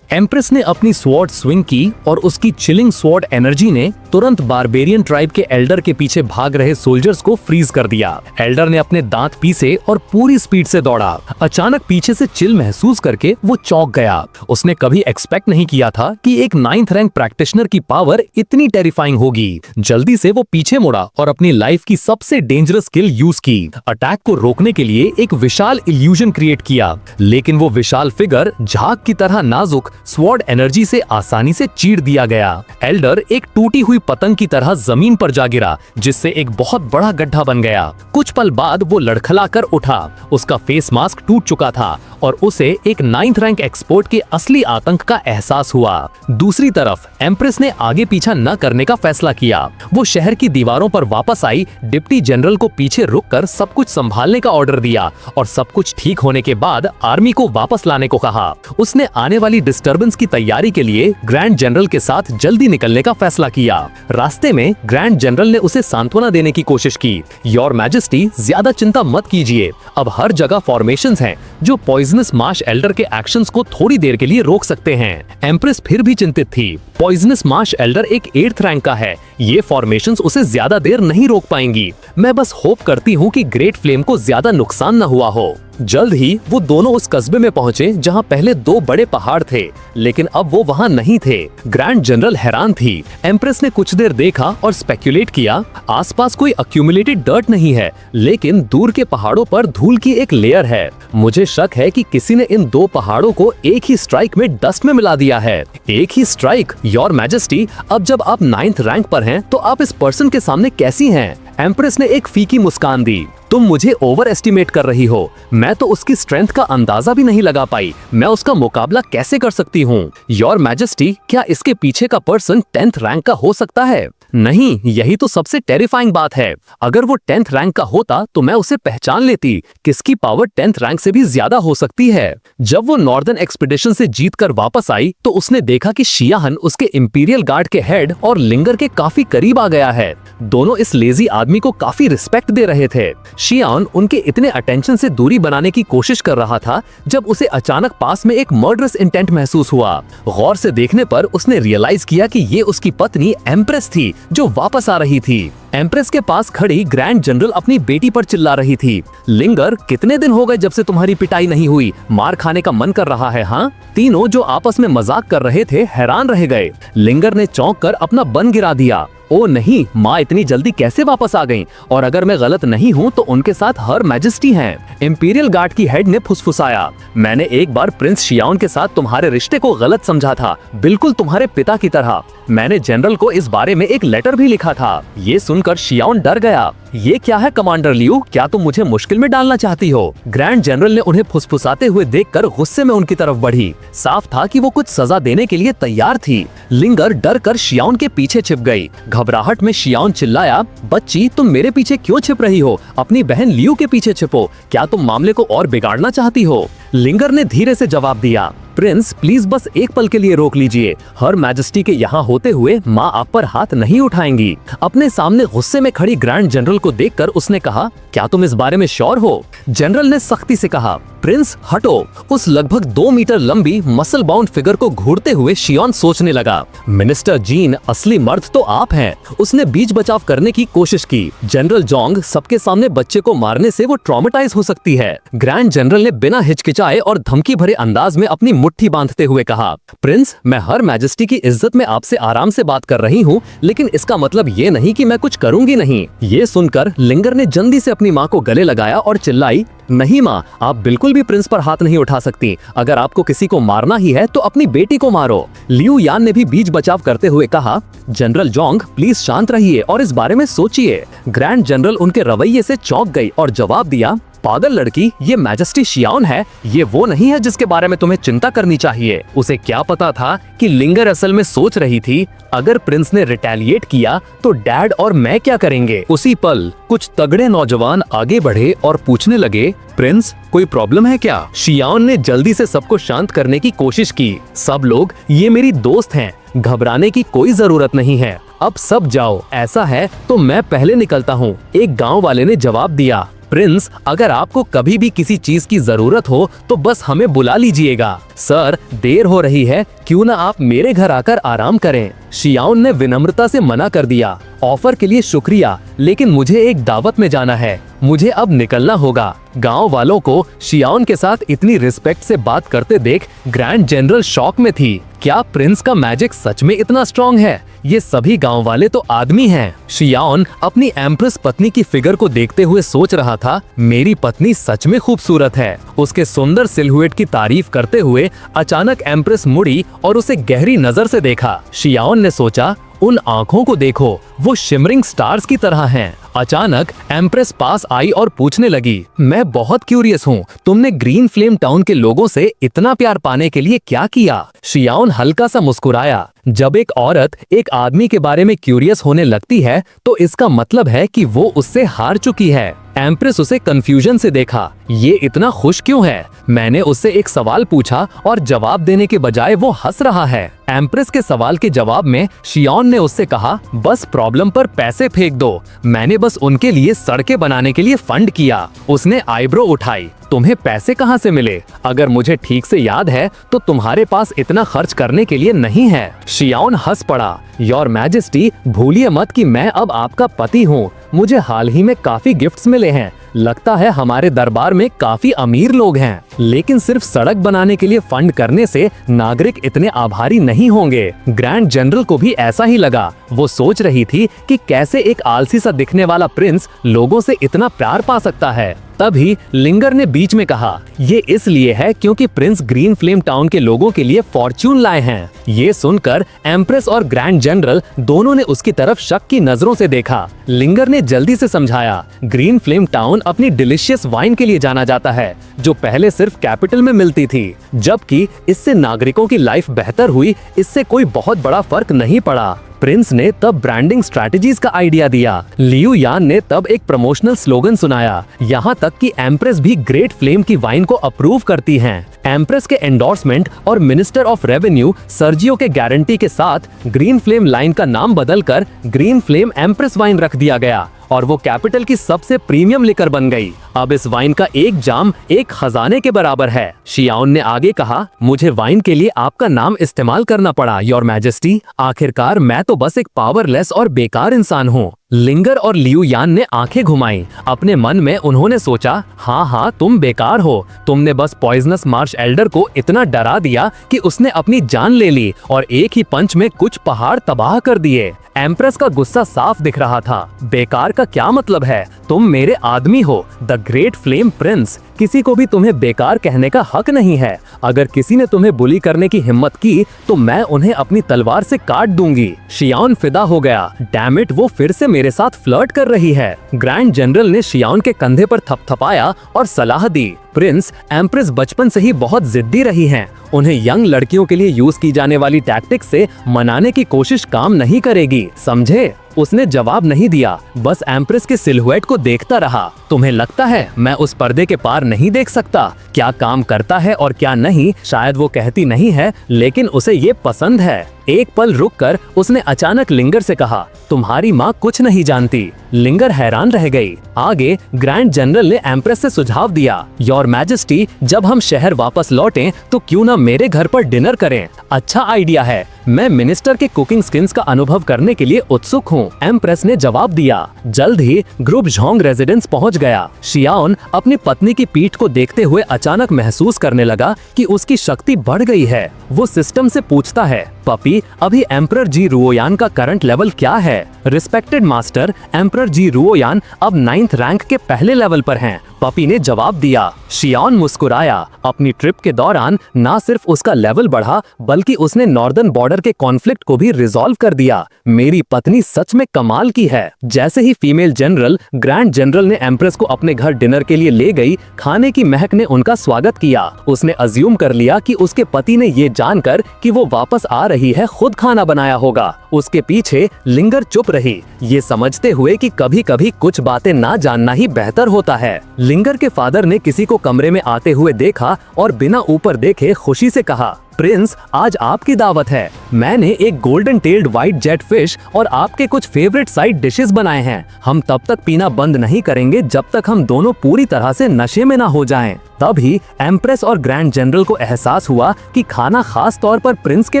एम्प्रेस ने अपनी स्वॉर्ड स्विंग की और उसकी चिलिंग स्वॉर्ड एनर्जी ने तुरंत बारबेरियन ट्राइब के एल्डर के पीछे भाग रहे सोल्जर्स को फ्रीज कर दिया। एल्डर ने अपने दांत पीसे और पूरी स्पीड से दौड़ा। अचानक पीछे से चिल महसूस करके वो चौंक गया। उसने कभी एक्सपेक्ट नहीं किया था कि एक 9th रैंक प्रैक्टिशनर की पावर इतनी टेरिफाइंग होगी। जल्दी से वो पीछे मुड़ा और अपनी लाइफ की सबसे डेंजरस स्किल यूज की। अटैक को रोकने के लिए एक विशाल इल्यूजन क्रिएट किया, लेकिन वो विशाल फिगर झाग की तरह नाजुक स्वॉर्ड एनर्जी से आसानी से चीर दिया गया। एल्डर एक टूटी हुई पतंग की तरह जमीन पर जा गिरा, जिससे एक बहुत बड़ा गड्ढा बन गया। कुछ पल बाद वो लड़खड़ाकर उठा। उसका फेस मास्क टूट चुका था और उसे एक 9th रैंक एक्सपर्ट के असली आतंक का एहसास हुआ। दूसरी तरफ एम्प्रेस ने आगे पीछा न करने का फैसला किया। वो शहर की दीवारों पर वापस आई, डिप्टी जनरल को पीछे रुककर सब कुछ संभालने का ऑर्डर दिया और सब कुछ ठीक होने के बाद आर्मी को वापस लाने को कहा। उसने आने वाली डिस्टर्बेंस की तैयारी के लिए ग्रैंड जनरल के साथ जल्दी निकलने का फैसला किया। रास्ते में ग्रैंड जनरल ने उसे सांत्वना देने की कोशिश की। योर मैजेस्टी, ज्यादा चिंता मत कीजिए, अब हर जगह फॉर्मेशंस हैं जो पॉइजन पॉइजनस मार्श एल्डर के एक्शंस को थोड़ी देर के लिए रोक सकते हैं। एम्प्रेस फिर भी चिंतित थी। पॉइजनस मार्श एल्डर एक 8th रैंक का है, ये फॉर्मेशंस उसे ज्यादा देर नहीं रोक पाएंगी। मैं बस होप करती हूँ कि ग्रेट फ्लेम को ज्यादा नुकसान न हुआ हो। जल्द ही वो दोनों उस कस्बे में पहुंचे जहां पहले 2 बड़े पहाड़ थे, लेकिन अब वो वहां नहीं थे। ग्रैंड जनरल हैरान थी। एम्प्रेस ने कुछ देर देखा और स्पेक्यूलेट किया, आसपास कोई अक्यूमुलेटेड डर्ट नहीं है, लेकिन दूर के पहाड़ों पर धूल की एक लेयर है। मुझे शक है कि किसी ने इन 2 पहाड़ों को एक ही स्ट्राइक में डस्ट में मिला दिया है। एक ही स्ट्राइक, योर मैजेस्टी। अब जब आप 9th रैंक पर हैं, तो आप इस पर्सन के सामने कैसी हैं? एम्प्रेस ने एक फीकी मुस्कान दी। तुम मुझे ओवर एस्टिमेट कर रही हो। मैं तो उसकी स्ट्रेंथ का अंदाजा भी नहीं लगा पाई। मैं उसका मुकाबला कैसे कर सकती हूँ? योर मैजेस्टी, क्या इसके पीछे का पर्सन 10th रैंक का हो सकता है? नहीं, यही तो सबसे टेरिफाइंग बात है। अगर वो 10th रैंक का होता तो मैं उसे पहचान लेती। किसकी पावर 10th रैंक से भी ज्यादा हो सकती है? जब वो नॉर्दर्न एक्सपीडिशन से जीतकर वापस आई तो उसने देखा कि शियाहन उसके इंपीरियल गार्ड के हेड और लिंगर के काफी करीब आ गया है। दोनों इस लेजी आदमी को काफी रिस्पेक्ट दे रहे थे। शियान उनके इतने अटेंशन से दूरी बनाने की कोशिश कर रहा था जब उसे अचानक पास में एक मर्डरस इंटेंट महसूस हुआ। गौर से देखने पर उसने रियलाइज किया कि ये उसकी पत्नी एम्प्रेस थी जो वापस आ रही थी। एम्प्रेस के पास खड़ी ग्रैंड जनरल अपनी बेटी पर चिल्ला रही थी, लिंगर, कितने दिन हो गए जब से तुम्हारी पिटाई नहीं हुई? मार खाने का मन कर रहा है? हाँ? तीनों जो आपस में मजाक कर रहे थे हैरान रह गए। लिंगर ने चौंक कर अपना बन गिरा दिया। ओ नहीं, माँ इतनी जल्दी कैसे वापस आ गईं? और अगर मैं गलत नहीं हूँ तो उनके साथ हर मैजेस्टी हैं। इंपीरियल गार्ड की हेड ने फुसफुसाया, मैंने एक बार प्रिंस शियाओन के साथ तुम्हारे रिश्ते को गलत समझा था, बिल्कुल तुम्हारे पिता की तरह। मैंने जनरल को इस बारे में एक लेटर भी लिखा था। ये सुनकर शियाओन डर गया। ये क्या है कमांडर लियू, क्या तुम मुझे मुश्किल में डालना चाहती हो? ग्रैंड जनरल ने उन्हें फुसफुसाते हुए देखकर गुस्से में उनकी तरफ बढ़ी। साफ था कि वो कुछ सजा देने के लिए तैयार थी। लिंगर डर कर शियाओन के पीछे छिप गई। घबराहट में शियाओन चिल्लाया, बच्ची तुम मेरे पीछे क्यों छिप रही हो? अपनी बहन लियू के पीछे छिपो। क्या तुम मामले को और बिगाड़ना चाहती हो? लिंगर ने धीरे से जवाब दिया, प्रिंस प्लीज बस एक पल के लिए रोक लीजिए। हर मैजेस्टी के यहाँ होते हुए माँ आप पर हाथ नहीं उठाएंगी। अपने सामने गुस्से में खड़ी ग्रैंड जनरल को देखकर उसने कहा, क्या तुम इस बारे में श्योर हो? जनरल ने सख्ती से कहा, प्रिंस हटो। उस लगभग 2 मीटर लंबी मसल बाउंड फिगर को घूरते हुए शियान सोचने लगा, मिनिस्टर जीन, असली मर्द तो आप हैं। उसने बीच बचाव करने की कोशिश की। जनरल जोंग, सबके सामने बच्चे को मारने से वो ट्रॉमेटाइज हो सकती है। ग्रैंड जनरल ने बिना हिचकिचाए और धमकी भरे अंदाज में अपनी मुट्ठी बांधते हुए कहा, प्रिंस मैं हर मैजेस्टी की इज्जत में आपसे आराम से बात कर रही हूँ, लेकिन इसका मतलब ये नहीं कि मैं कुछ करूंगी नहीं। ये सुनकर लिंगर ने जल्दी से अपनी माँ को गले लगाया और चिल्लाई, नहीं माँ, आप बिल्कुल भी प्रिंस पर हाथ नहीं उठा सकती। अगर आपको किसी को मारना ही है तो अपनी बेटी को मारो। लियू यान ने भी बीच बचाव करते हुए कहा, जनरल जोंग प्लीज शांत रहिए और इस बारे में सोचिए। ग्रैंड जनरल उनके रवैये से चौंक गई और जवाब दिया, पागल लड़की, ये मैजेस्टी शियाओन है, ये वो नहीं है जिसके बारे में तुम्हें चिंता करनी चाहिए। उसे क्या पता था कि लिंगर असल में सोच रही थी, अगर प्रिंस ने रिटेलिएट किया तो डैड और मैं क्या करेंगे। उसी पल कुछ तगड़े नौजवान आगे बढ़े और पूछने लगे, प्रिंस कोई प्रॉब्लम है क्या? शियाओन ने जल्दी से सबको शांत करने की कोशिश की। सब लोग, ये मेरी दोस्त हैं, घबराने की कोई जरूरत नहीं है, अब सब जाओ। ऐसा है तो मैं पहले निकलता हूँ। एक गाँव वाले ने जवाब दिया, प्रिंस अगर आपको कभी भी किसी चीज की जरूरत हो तो बस हमें बुला लीजिएगा। सर देर हो रही है, क्यों ना आप मेरे घर आकर आराम करें। शियाओन ने विनम्रता से मना कर दिया, ऑफर के लिए शुक्रिया, लेकिन मुझे एक दावत में जाना है, मुझे अब निकलना होगा। गांव वालों को शियाओन के साथ इतनी रिस्पेक्ट से बात करते देख ग्रैंड जनरल शॉक में थी। क्या प्रिंस का मैजिक सच में इतना स्ट्रॉन्ग है? ये सभी गांव वाले तो आदमी हैं। शियाओन अपनी एम्प्रेस पत्नी की फिगर को देखते हुए सोच रहा था, मेरी पत्नी सच में खूबसूरत है। उसके सुंदर सिलहुएट की तारीफ करते हुए अचानक एम्प्रेस मुड़ी और उसे गहरी नजर से देखा। शियाओन ने सोचा, उन आंखों को देखो, वो शिमरिंग स्टार्स की तरह हैं। अचानक एम्प्रेस पास आई और पूछने लगी, मैं बहुत क्यूरियस हूँ, तुमने ग्रीन फ्लेम टाउन के लोगों से इतना प्यार पाने के लिए क्या किया? शियाओन हल्का सा मुस्कुराया, जब एक औरत एक आदमी के बारे में क्यूरियस होने लगती है तो इसका मतलब है कि वो उससे हार चुकी है। एम्प्रेस उसे कंफ्यूजन से देखा, ये इतना खुश क्यों है? मैंने उससे एक सवाल पूछा और जवाब देने के बजाय वो हंस रहा है। एम्प्रेस के सवाल के जवाब में शियाओन ने उससे कहा, बस प्रॉब्लम पर पैसे फेंक दो, मैंने बस उनके लिए सड़कें बनाने के लिए फंड किया। उसने आईब्रो उठाई। तुम्हें पैसे कहाँ से मिले? अगर मुझे ठीक से याद है तो तुम्हारे पास इतना खर्च करने के लिए नहीं है। शियाओन हंस पड़ा। योर मैजेस्टी, भूलिए मत कि मैं अब आपका पति हूँ। मुझे हाल ही में काफी गिफ्ट्स मिले हैं। लगता है हमारे दरबार में काफी अमीर लोग हैं, लेकिन सिर्फ सड़क बनाने के लिए फंड करने से नागरिक इतने आभारी नहीं होंगे। ग्रैंड जनरल को भी ऐसा ही लगा। वो सोच रही थी कि कैसे एक आलसी सा दिखने वाला प्रिंस लोगों से इतना प्यार पा सकता है। तभी लिंगर ने बीच में कहा, ये इसलिए है क्योंकि प्रिंस ग्रीन फ्लेम टाउन के लोगों के लिए फॉर्च्यून लाए हैं। ये सुनकर एम्प्रेस और ग्रैंड जनरल दोनों ने उसकी तरफ शक की नजरों से देखा। लिंगर ने जल्दी से समझाया, ग्रीन फ्लेम टाउन अपनी डिलीशियस वाइन के लिए जाना जाता है, जो पहले सिर्फ कैपिटल में मिलती थी। जबकि इससे नागरिकों की लाइफ बेहतर हुई, इससे कोई बहुत बड़ा फर्क नहीं पड़ा। प्रिंस ने तब ब्रांडिंग स्ट्रैटेजीज का आइडिया दिया। लियू यान ने तब एक प्रमोशनल स्लोगन सुनाया, यहाँ तक कि एम्प्रेस भी ग्रेट फ्लेम की वाइन को अप्रूव करती हैं। एम्प्रेस के एंडोर्समेंट और मिनिस्टर ऑफ रेवेन्यू सर्जियो के गारंटी के साथ ग्रीन फ्लेम लाइन का नाम बदलकर ग्रीन फ्लेम एम्प्रेस वाइन रख दिया गया और वो कैपिटल की सबसे प्रीमियम लिकर बन गई। अब इस वाइन का एक जाम एक खजाने के बराबर है। शियाओन ने आगे कहा, मुझे वाइन के लिए आपका नाम इस्तेमाल करना पड़ा योर मैजेस्टी। आखिरकार मैं तो बस एक पावरलेस और बेकार इंसान हूँ। लिंगर और लियू यान ने आंखें घुमाई। अपने मन में उन्होंने सोचा, हाँ, तुम बेकार हो। तुमने बस पॉइजनस मार्श एल्डर को इतना डरा दिया कि उसने अपनी जान ले ली और एक ही पंच में कुछ पहाड़ तबाह कर दिए। एम्प्रेस का गुस्सा साफ दिख रहा था। बेकार का क्या मतलब है? तुम मेरे आदमी हो, द ग्रेट फ्लेम प्रिंस। किसी को भी तुम्हें बेकार कहने का हक नहीं है। अगर किसी ने तुम्हें बुली करने की हिम्मत की तो मैं उन्हें अपनी तलवार से काट दूंगी। शियाओन फिदा हो गया। डैम इट, वो फिर से मेरे साथ फ्लर्ट कर रही है। ग्रैंड जनरल ने शियाओन के कंधे पर थपथपाया और सलाह दी, प्रिंस, एम्प्रेस बचपन से ही बहुत जिद्दी रही हैं। उन्हें यंग लड़कियों के लिए यूज की जाने वाली टैक्टिक्स से मनाने की कोशिश काम नहीं करेगी, समझे? उसने जवाब नहीं दिया, बस एम्प्रेस के सिलहुएट को देखता रहा। तुम्हें लगता है मैं उस पर्दे के पार नहीं देख सकता? क्या काम करता है और क्या नहीं, शायद वो कहती नहीं है, लेकिन उसे ये पसंद है। एक पल रुककर उसने अचानक लिंगर से कहा, तुम्हारी माँ कुछ नहीं जानती। लिंगर हैरान रह गई। आगे ग्रैंड जनरल ने एम्प्रेस से सुझाव दिया, योर मैजेस्टी, जब हम शहर वापस लौटें तो क्यों ना मेरे घर पर डिनर करें? अच्छा आइडिया है। मैं मिनिस्टर के कुकिंग स्किल्स का अनुभव करने के लिए उत्सुक हूँ। एम्प्रेस ने जवाब दिया। जल्द ही ग्रुप झोंग रेजिडेंस पहुँच गया। शियाओन अपनी पत्नी की पीठ को देखते हुए अचानक महसूस करने लगा कि उसकी शक्ति बढ़ गई है। वो सिस्टम से पूछता है, पपी, अभी एम्परर जी रुओयान का करंट लेवल क्या है? रिस्पेक्टेड मास्टर, एम्परर जी रुओयान अब 9th रैंक के पहले लेवल पर हैं। पपी ने जवाब दिया। शियाओन मुस्कुराया। अपनी ट्रिप के दौरान न सिर्फ उसका लेवल बढ़ा, बल्कि उसने नॉर्दर्न बॉर्डर के कॉन्फ्लिक्ट को भी रिजॉल्व कर दिया। मेरी पत्नी सच में कमाल की है। जैसे ही फीमेल जनरल ग्रैंड जनरल ने एम्प्रेस को अपने घर डिनर के लिए ले गई, खाने की महक ने उनका स्वागत किया। उसने अज्यूम कर लिया कि उसके पति ने ये जानकर कि वो वापस आ रही है, खुद खाना बनाया होगा। उसके पीछे लिंगर चुप रही, ये समझते हुए कि कभी कभी कुछ बातें ना जानना ही बेहतर होता है। लिंगर के फादर ने किसी को कमरे में आते हुए देखा और बिना ऊपर देखे खुशी से कहा, प्रिंस, आज आपकी दावत है। मैंने एक golden tailed white jet fish और आपके कुछ फेवरेट साइड डिशेस बनाए हैं। हम तब तक पीना बंद नहीं करेंगे जब तक हम दोनों पूरी तरह से नशे में ना हो जाएं। तभी एम्प्रेस और ग्रैंड जनरल को एहसास हुआ कि खाना खास तौर पर प्रिंस के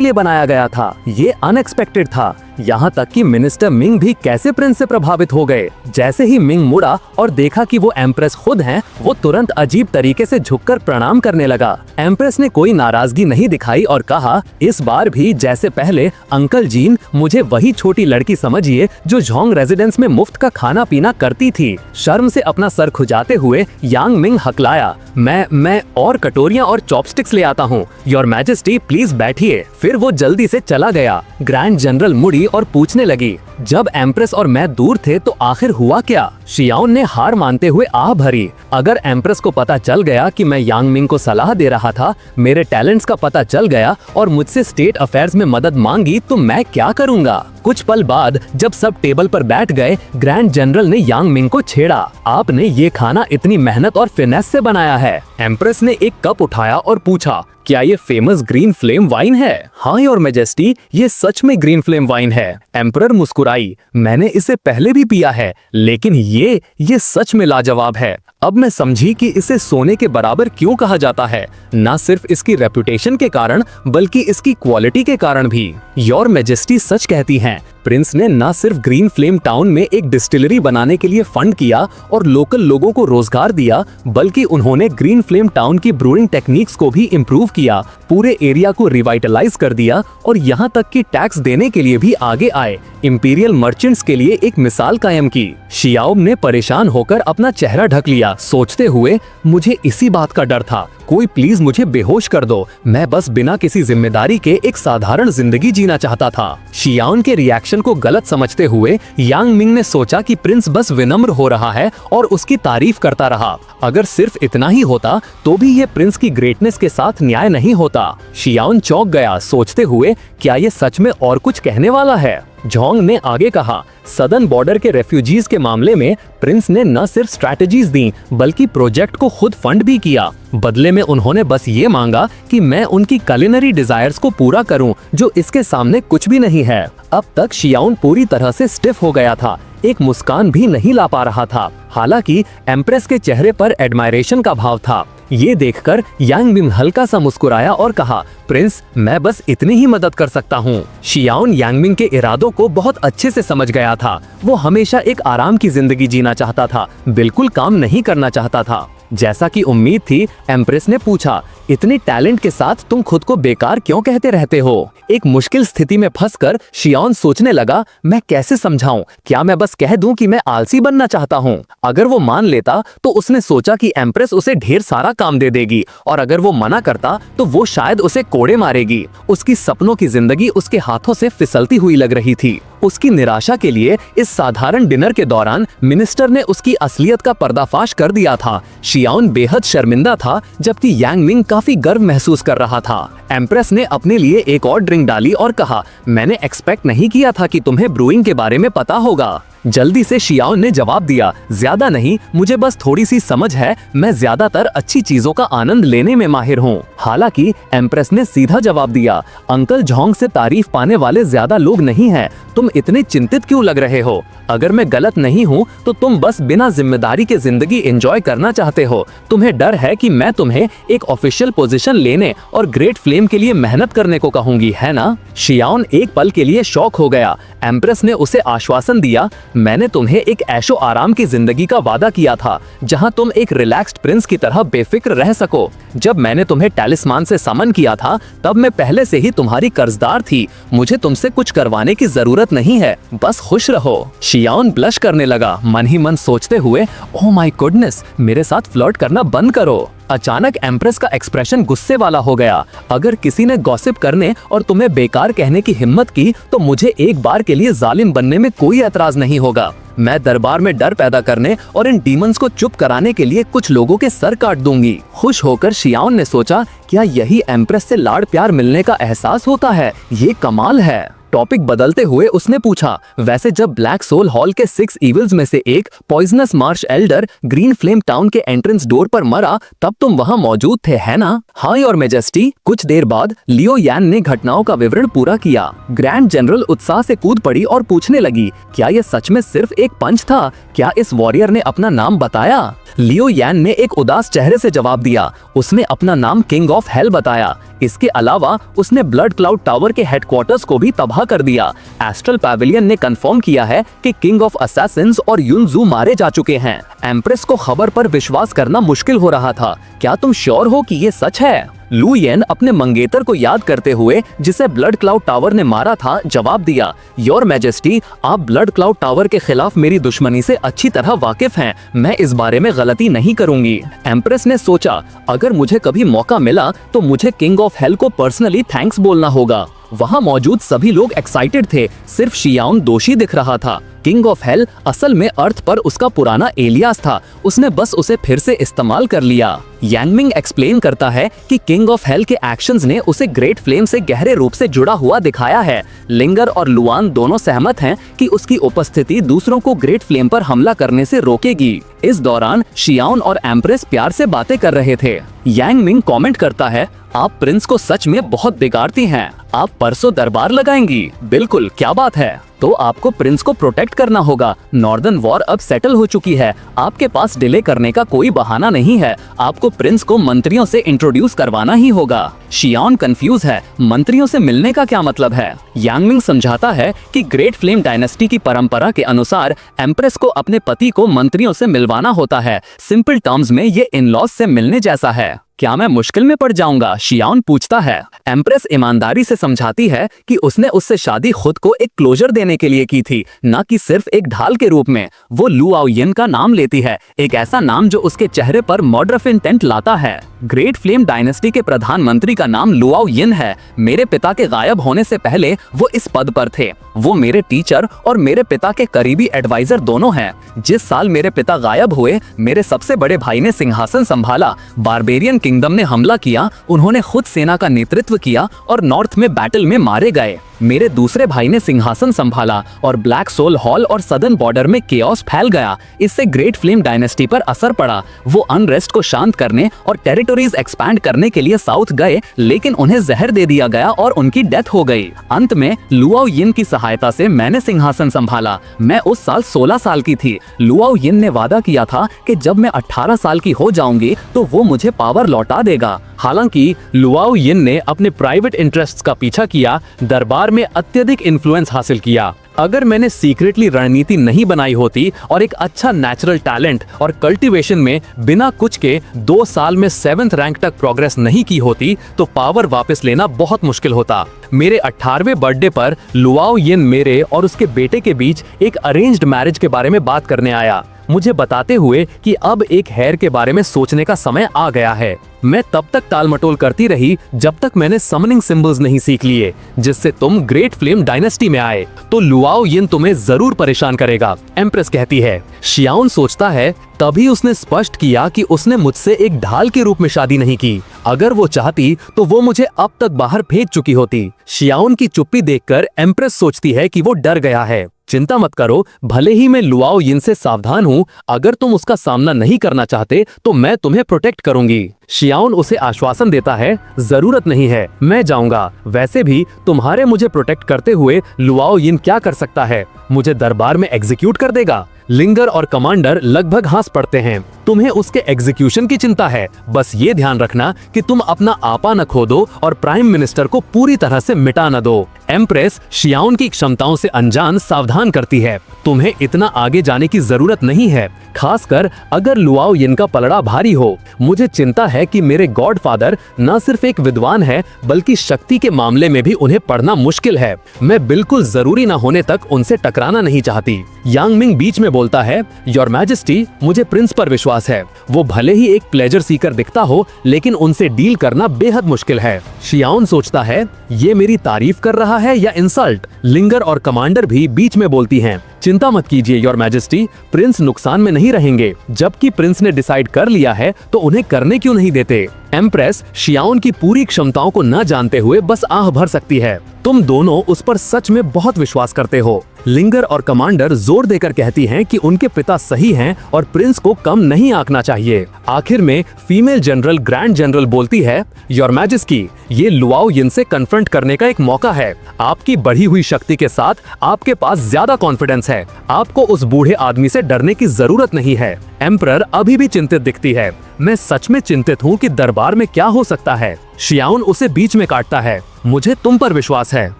लिए बनाया गया था। ये अनएक्सपेक्टेड था। यहाँ तक कि मिनिस्टर मिंग भी कैसे प्रिंस से प्रभावित हो गए। जैसे ही मिंग मुड़ा और देखा कि वो एम्प्रेस खुद हैं, वो तुरंत अजीब तरीके से झुककर प्रणाम करने लगा। एम्प्रेस ने कोई नाराजगी नहीं दिखाई और कहा, इस बार भी जैसे पहले, अंकल जीन, मुझे वही छोटी लड़की समझिए जो झोंग रेजिडेंस में मुफ्त का खाना पीना करती थी। शर्म से अपना सर खुजाते हुए यांग मिंग हकलाया, मैं और कटोरियां और चॉपस्टिक्स ले आता हूँ। योर मैजेस्टी, प्लीज बैठिए। फिर वो जल्दी से चला गया। ग्रैंड जनरल मुड़ी और पूछने लगी, जब एम्प्रेस और मैं दूर थे तो आखिर हुआ क्या? शियाओन ने हार मानते हुए आह भरी, अगर एम्प्रेस को पता चल गया कि मैं यांग मिंग को सलाह दे रहा था, मेरे टैलेंट्स का पता चल गया और मुझसे स्टेट अफेयर्स में मदद मांगी तो मैं क्या करूंगा? कुछ पल बाद जब सब टेबल पर बैठ गए, ग्रैंड जनरल ने यांग मिंग को छेड़ा। आपने ये खाना इतनी मेहनत और फिनेस से बनाया है। एम्प्रेस ने एक कप उठाया और पूछा, क्या ये फेमस ग्रीन फ्लेम वाइन है? हाँ योर मैजेस्टी, ये सच में ग्रीन फ्लेम वाइन है। एम्परर मुस्कुराई, मैंने इसे पहले भी पिया है, लेकिन ये सच में लाजवाब है। अब मैं समझी कि इसे सोने के बराबर क्यों कहा जाता है, न सिर्फ इसकी रेपुटेशन के कारण बल्कि इसकी क्वालिटी के कारण भी। योर मैजेस्टी सच कहती हैं, प्रिंस ने न सिर्फ ग्रीन फ्लेम टाउन में एक डिस्टिलरी बनाने के लिए फंड किया और लोकल लोगों को रोजगार दिया, बल्कि उन्होंने ग्रीन फ्लेम टाउन की ब्रूइंग टेक्निक्स को भी इम्प्रूव किया, पूरे एरिया को रिवाइटलाइज कर दिया और यहाँ तक कि टैक्स देने के लिए भी आगे आए, इंपीरियल मर्चेंट्स के लिए एक मिसाल कायम की। शियाओब ने परेशान होकर अपना चेहरा ढक लिया, सोचते हुए, मुझे इसी बात का डर था, कोई प्लीज मुझे बेहोश कर दो, मैं बस बिना किसी जिम्मेदारी के एक साधारण जिंदगी जीना चाहता था। शियाओन के रिएक्शन को गलत समझते हुए यांग मिंग ने सोचा कि प्रिंस बस विनम्र हो रहा है और उसकी तारीफ करता रहा। अगर सिर्फ इतना ही होता तो भी ये प्रिंस की ग्रेटनेस के साथ न्याय नहीं होता। शियाओन चौंक गया, सोचते हुए, क्या ये सच में और कुछ कहने वाला है? जोंग ने आगे कहा, सदर्न बॉर्डर के रेफ्यूजीज के मामले में प्रिंस ने न सिर्फ स्ट्रैटेजीज दी बल्कि प्रोजेक्ट को खुद फंड भी किया। बदले में उन्होंने बस ये मांगा कि मैं उनकी कुलिनरी डिजायर्स को पूरा करूं, जो इसके सामने कुछ भी नहीं है। अब तक शियाओन पूरी तरह से स्टिफ हो गया था, एक मुस्कान भी नहीं ला पा रहा था। हालांकि एम्प्रेस के चेहरे पर एडमायरेशन का भाव था। ये देखकर यांग मिंग हल्का सा मुस्कुराया और कहा, प्रिंस, मैं बस इतनी ही मदद कर सकता हूँ। शियाओन यांग मिंग के इरादों को बहुत अच्छे से समझ गया था। वो हमेशा एक आराम की जिंदगी जीना चाहता था, बिल्कुल काम नहीं करना चाहता था। जैसा कि उम्मीद थी, एम्प्रेस ने पूछा, इतने टैलेंट के साथ तुम खुद को बेकार क्यों कहते रहते हो? एक मुश्किल स्थिति में फंसकर शियाओन सोचने लगा, मैं कैसे समझाऊं? क्या मैं बस कह दूं कि मैं आलसी बनना चाहता हूं? अगर वो मान लेता तो उसने सोचा कि एम्प्रेस उसे ढेर सारा काम दे देगी, और अगर वो मना करता तो वो शायद उसे कोड़े मारेगी। उसकी सपनों की जिंदगी उसके हाथों से फिसलती हुई लग रही थी। उसकी निराशा के लिए इस साधारण डिनर के दौरान मिनिस्टर ने उसकी असलियत का पर्दाफाश कर दिया था। शियाओन बेहद शर्मिंदा था, जबकि यांग मिंग काफी गर्व महसूस कर रहा था। एम्प्रेस ने अपने लिए एक और ड्रिंक डाली और कहा, मैंने एक्सपेक्ट नहीं किया था कि तुम्हें ब्रूइंग के बारे में पता होगा। जल्दी से शियाओन ने जवाब दिया, ज्यादा नहीं, मुझे बस थोड़ी सी समझ है, मैं ज्यादातर अच्छी चीजों का आनंद लेने में माहिर हूँ। हालांकि एम्प्रेस ने सीधा जवाब दिया, अंकल जोंग से तारीफ पाने वाले ज्यादा लोग नहीं हैं, तुम इतने चिंतित क्यों लग रहे हो? अगर मैं गलत नहीं हूँ तो तुम बस बिना जिम्मेदारी के जिंदगी एंजॉय करना चाहते हो। तुम्हें डर है कि मैं तुम्हें एक ऑफिशियल पोजीशन लेने और ग्रेट फ्लेम के लिए मेहनत करने को कहूंगी, है ना? शियाओन एक पल के लिए शॉक हो गया। एम्प्रेस ने उसे आश्वासन दिया, मैंने तुम्हें एक ऐशो आराम की जिंदगी का वादा किया था, जहां तुम एक रिलैक्स्ड प्रिंस की तरह बेफिक्र रह सको। जब मैंने तुम्हें टैलिस्मान से समन किया था, तब मैं पहले से ही तुम्हारी कर्जदार थी। मुझे तुमसे कुछ करवाने की जरूरत नहीं है, बस खुश रहो। शियाओन ब्लश करने लगा, मन ही मन सोचते हुए, ओह माय गुडनेस, मेरे साथ फ्लर्ट करना बंद करो। अचानक एम्प्रेस का एक्सप्रेशन गुस्से वाला हो गया। अगर किसी ने गॉसिप करने और तुम्हें बेकार कहने की हिम्मत की तो मुझे एक बार के लिए जालिम बनने में कोई एतराज नहीं होगा। मैं दरबार में डर पैदा करने और इन डीमंस को चुप कराने के लिए कुछ लोगों के सर काट दूंगी। खुश होकर शियाओन ने सोचा, क्या यही एम्प्रेस से लाड़ प्यार मिलने का एहसास होता है? ये कमाल है। टॉपिक बदलते हुए उसने पूछा, वैसे जब ब्लैक सोल हॉल के 6 इविल्स में से एक poisonous Marsh Elder green flame town के एंट्रेंस डोर पर मरा, तब तुम वहां मौजूद थे, है ना? हाँ योर मैजेस्टी। कुछ देर बाद लियो यान ने घटनाओं का विवरण पूरा किया। ग्रैंड जनरल उत्साह से कूद पड़ी और पूछने लगी, क्या यह सच में सिर्फ एक पंच था? क्या इस वॉरियर ने अपना नाम बताया? लियो यान ने एक उदास चेहरे से जवाब दिया, उसने अपना नाम किंग ऑफ हेल बताया। इसके अलावा उसने ब्लड क्लाउड टावर के हेडक्वार्टर्स को भी तबाह कर दिया। एस्ट्रल पैविलियन ने कंफर्म किया है कि किंग ऑफ असैसिन्स और युनजू मारे जा चुके हैं। एम्प्रेस को खबर पर विश्वास करना मुश्किल हो रहा था। क्या तुम श्योर हो कि ये सच है? लू येन अपने मंगेतर को याद करते हुए, जिसे ब्लड क्लाउड टावर ने मारा था, जवाब दिया, योर मैजेस्टी, आप ब्लड क्लाउड टावर के खिलाफ मेरी दुश्मनी से अच्छी तरह वाकिफ हैं। मैं इस बारे में गलती नहीं करूंगी। एम्प्रेस ने सोचा, अगर मुझे कभी मौका मिला तो मुझे किंग ऑफ हेल को पर्सनली थैंक्स बोलना होगा। वहां मौजूद सभी लोग एक्साइटेड थे, सिर्फ शियाओन दोषी दिख रहा था। किंग ऑफ हेल असल में अर्थ पर उसका पुराना एलियास था, उसने बस उसे फिर से इस्तेमाल कर लिया। यांगमिंग एक्सप्लेन करता है कि किंग ऑफ हेल के एक्शंस ने उसे ग्रेट फ्लेम से गहरे रूप से जुड़ा हुआ दिखाया है। लिंगर और लुआन दोनों सहमत हैं कि उसकी उपस्थिति दूसरों को ग्रेट फ्लेम पर हमला करने से रोकेगी। इस दौरान शियाओन और एम्प्रेस प्यार से बातें कर रहे थे। यांगमिंग कमेंट करता है, आप प्रिंस को सच में बहुत बिगाड़ती हैं। आप परसों दरबार लगाएंगी? बिल्कुल, क्या बात है। तो आपको प्रिंस को प्रोटेक्ट करना होगा। नॉर्दर्न वॉर अब सेटल हो चुकी है, आपके पास डिले करने का कोई बहाना नहीं है। आपको प्रिंस को मंत्रियों से इंट्रोड्यूस करवाना ही होगा। शियाओन कंफ्यूज है, मंत्रियों से मिलने का क्या मतलब है? यांगमिंग समझाता है कि ग्रेट फ्लेम डायनेस्टी की परंपरा के अनुसार एम्प्रेस को अपने पति को मंत्रियों से मिलवाना होता है। सिंपल टर्म्स में ये इन-लॉज से मिलने जैसा है। क्या मैं मुश्किल में पड़ जाऊंगा? शियाओन पूछता है। एम्प्रेस ईमानदारी से समझाती है कि उसने उससे शादी खुद को एक क्लोजर देने के लिए की थी, न कि सिर्फ एक ढाल के रूप में। वो लुआओ यिन का नाम लेती है, एक ऐसा नाम जो उसके चेहरे पर मर्डर ऑफ इंटेंट लाता है। ग्रेट फ्लेम डायनेस्टी के प्रधानमंत्री का नाम लुआओ यिन है। मेरे पिता के गायब होने से पहले वो इस पद पर थे। वो मेरे टीचर और मेरे पिता के करीबी एडवाइजर दोनों हैं। जिस साल मेरे पिता गायब हुए, मेरे सबसे बड़े भाई ने सिंहासन संभाला। बारबेरियन किंगडम ने हमला किया, उन्होंने खुद सेना का नेतृत्व किया और नॉर्थ में बैटल में मारे गए। मेरे दूसरे भाई ने सिंहासन संभाला और ब्लैक सोल हॉल और सदर्न बॉर्डर में केओस फैल गया। इससे ग्रेट फ्लेम डायनेस्टी पर असर पड़ा। वो अनरेस्ट को शांत करने और टेरिटोरीज एक्सपैंड करने के लिए साउथ गए, लेकिन उन्हें जहर दे दिया गया और उनकी डेथ हो गई। अंत में लुआओ यिन की सहायता से मैंने सिंहासन संभाला। मैं उस साल 16 साल की थी। लुआओ यिन ने वादा किया था कि जब मैं 18 साल की हो जाऊंगी तो वो मुझे पावर लौटा देगा। हालांकि लुआओ यिन ने अपने प्राइवेट इंटरेस्ट्स का पीछा किया, दरबार में अत्यधिक इन्फ्लुएंस हासिल किया। अगर मैंने सीक्रेटली रणनीति नहीं बनाई होती और एक अच्छा नेचुरल टैलेंट और कल्टीवेशन में बिना कुछ के 2 साल में 7th रैंक तक प्रोग्रेस नहीं की होती, तो पावर वापस लेना बहुत मुश्किल होता। मेरे 18वें बर्थडे पर लुआओ यिन मेरे और उसके बेटे के बीच एक अरेंज्ड मैरिज के बारे में बात करने आया, मुझे बताते हुए कि अब एक हेयर के बारे में सोचने का समय आ गया है। मैं तब तक टालमटोल करती रही जब तक मैंने समनिंग सिंबल्स नहीं सीख लिए, जिससे तुम ग्रेट फ्लेम डायनेस्टी में आए। तो लुआओ यिन तुम्हें जरूर परेशान करेगा, एम्प्रेस कहती है। शियाओन सोचता है, तभी उसने स्पष्ट किया कि उसने मुझसे एक ढाल के रूप में शादी नहीं की। अगर वो चाहती तो वो मुझे अब तक बाहर भेज चुकी होती। शियाओन की चुप्पी देखकर एम्प्रेस सोचती है कि वो डर गया है। चिंता मत करो, भले ही मैं लुआओ यिन से सावधान हूँ, अगर तुम उसका सामना नहीं करना चाहते तो मैं तुम्हें प्रोटेक्ट करूंगी। शियाओन उसे आश्वासन देता है, जरूरत नहीं है, मैं जाऊंगा। वैसे भी तुम्हारे मुझे प्रोटेक्ट करते हुए लुआओ यिन क्या कर सकता है? मुझे दरबार में एग्जीक्यूट कर देगा। लिंगर और कमांडर लगभग हंस पड़ते हैं। तुम्हें उसके एग्जीक्यूशन की चिंता है, बस ये ध्यान रखना कि तुम अपना आपा न खो दो और प्राइम मिनिस्टर को पूरी तरह से मिटा न दो। एम्प्रेस शियाओन की क्षमताओं से अनजान सावधान करती है, तुम्हें इतना आगे जाने की जरूरत नहीं है, खासकर अगर लुआओ यिन का पलड़ा भारी हो। मुझे चिंता है कि मेरे गॉडफादर न सिर्फ एक विद्वान है, बल्कि शक्ति के मामले में भी उन्हें पढ़ना मुश्किल है। मैं बिल्कुल जरूरी न होने तक उनसे टकराना नहीं चाहती। यांगमिंग बीच में बोलता है, योर मैजेस्टी, मुझे प्रिंस पर विश्वास है। वो भले ही एक प्लेजर सीकर दिखता हो, लेकिन उनसे डील करना बेहद मुश्किल है। शियाओन सोचता है, ये मेरी तारीफ कर रहा है या इंसल्ट? लिंगर और कमांडर भी बीच में बोलती हैं, चिंता मत कीजिए योर मैजेस्टी, प्रिंस नुकसान में नहीं रहेंगे। जबकि प्रिंस ने डिसाइड कर लिया है तो उन्हें करने क्यों नहीं देते? एम्प्रेस शियाओन की पूरी क्षमताओं को न जानते हुए बस आह भर सकती है। तुम दोनों उस पर सच में बहुत विश्वास करते हो। लिंगर और कमांडर जोर देकर कहती हैं कि उनके पिता सही हैं और प्रिंस को कम नहीं आंकना चाहिए। आखिर में फीमेल जनरल ग्रैंड जनरल बोलती है, योर मैजेस्टी, ये लुआओ यिन से कन्फ्रंट करने का एक मौका है। आपकी बढ़ी हुई शक्ति के साथ आपके पास ज्यादा कॉन्फिडेंस है। आपको उस बूढ़े आदमी से डरने की जरूरत नहीं है। एम्परर अभी भी चिंतित दिखती है। मैं सच में चिंतित हूँ कि दरबार में क्या हो सकता है। शियाओन उसे बीच में काटता है, मुझे तुम पर विश्वास है।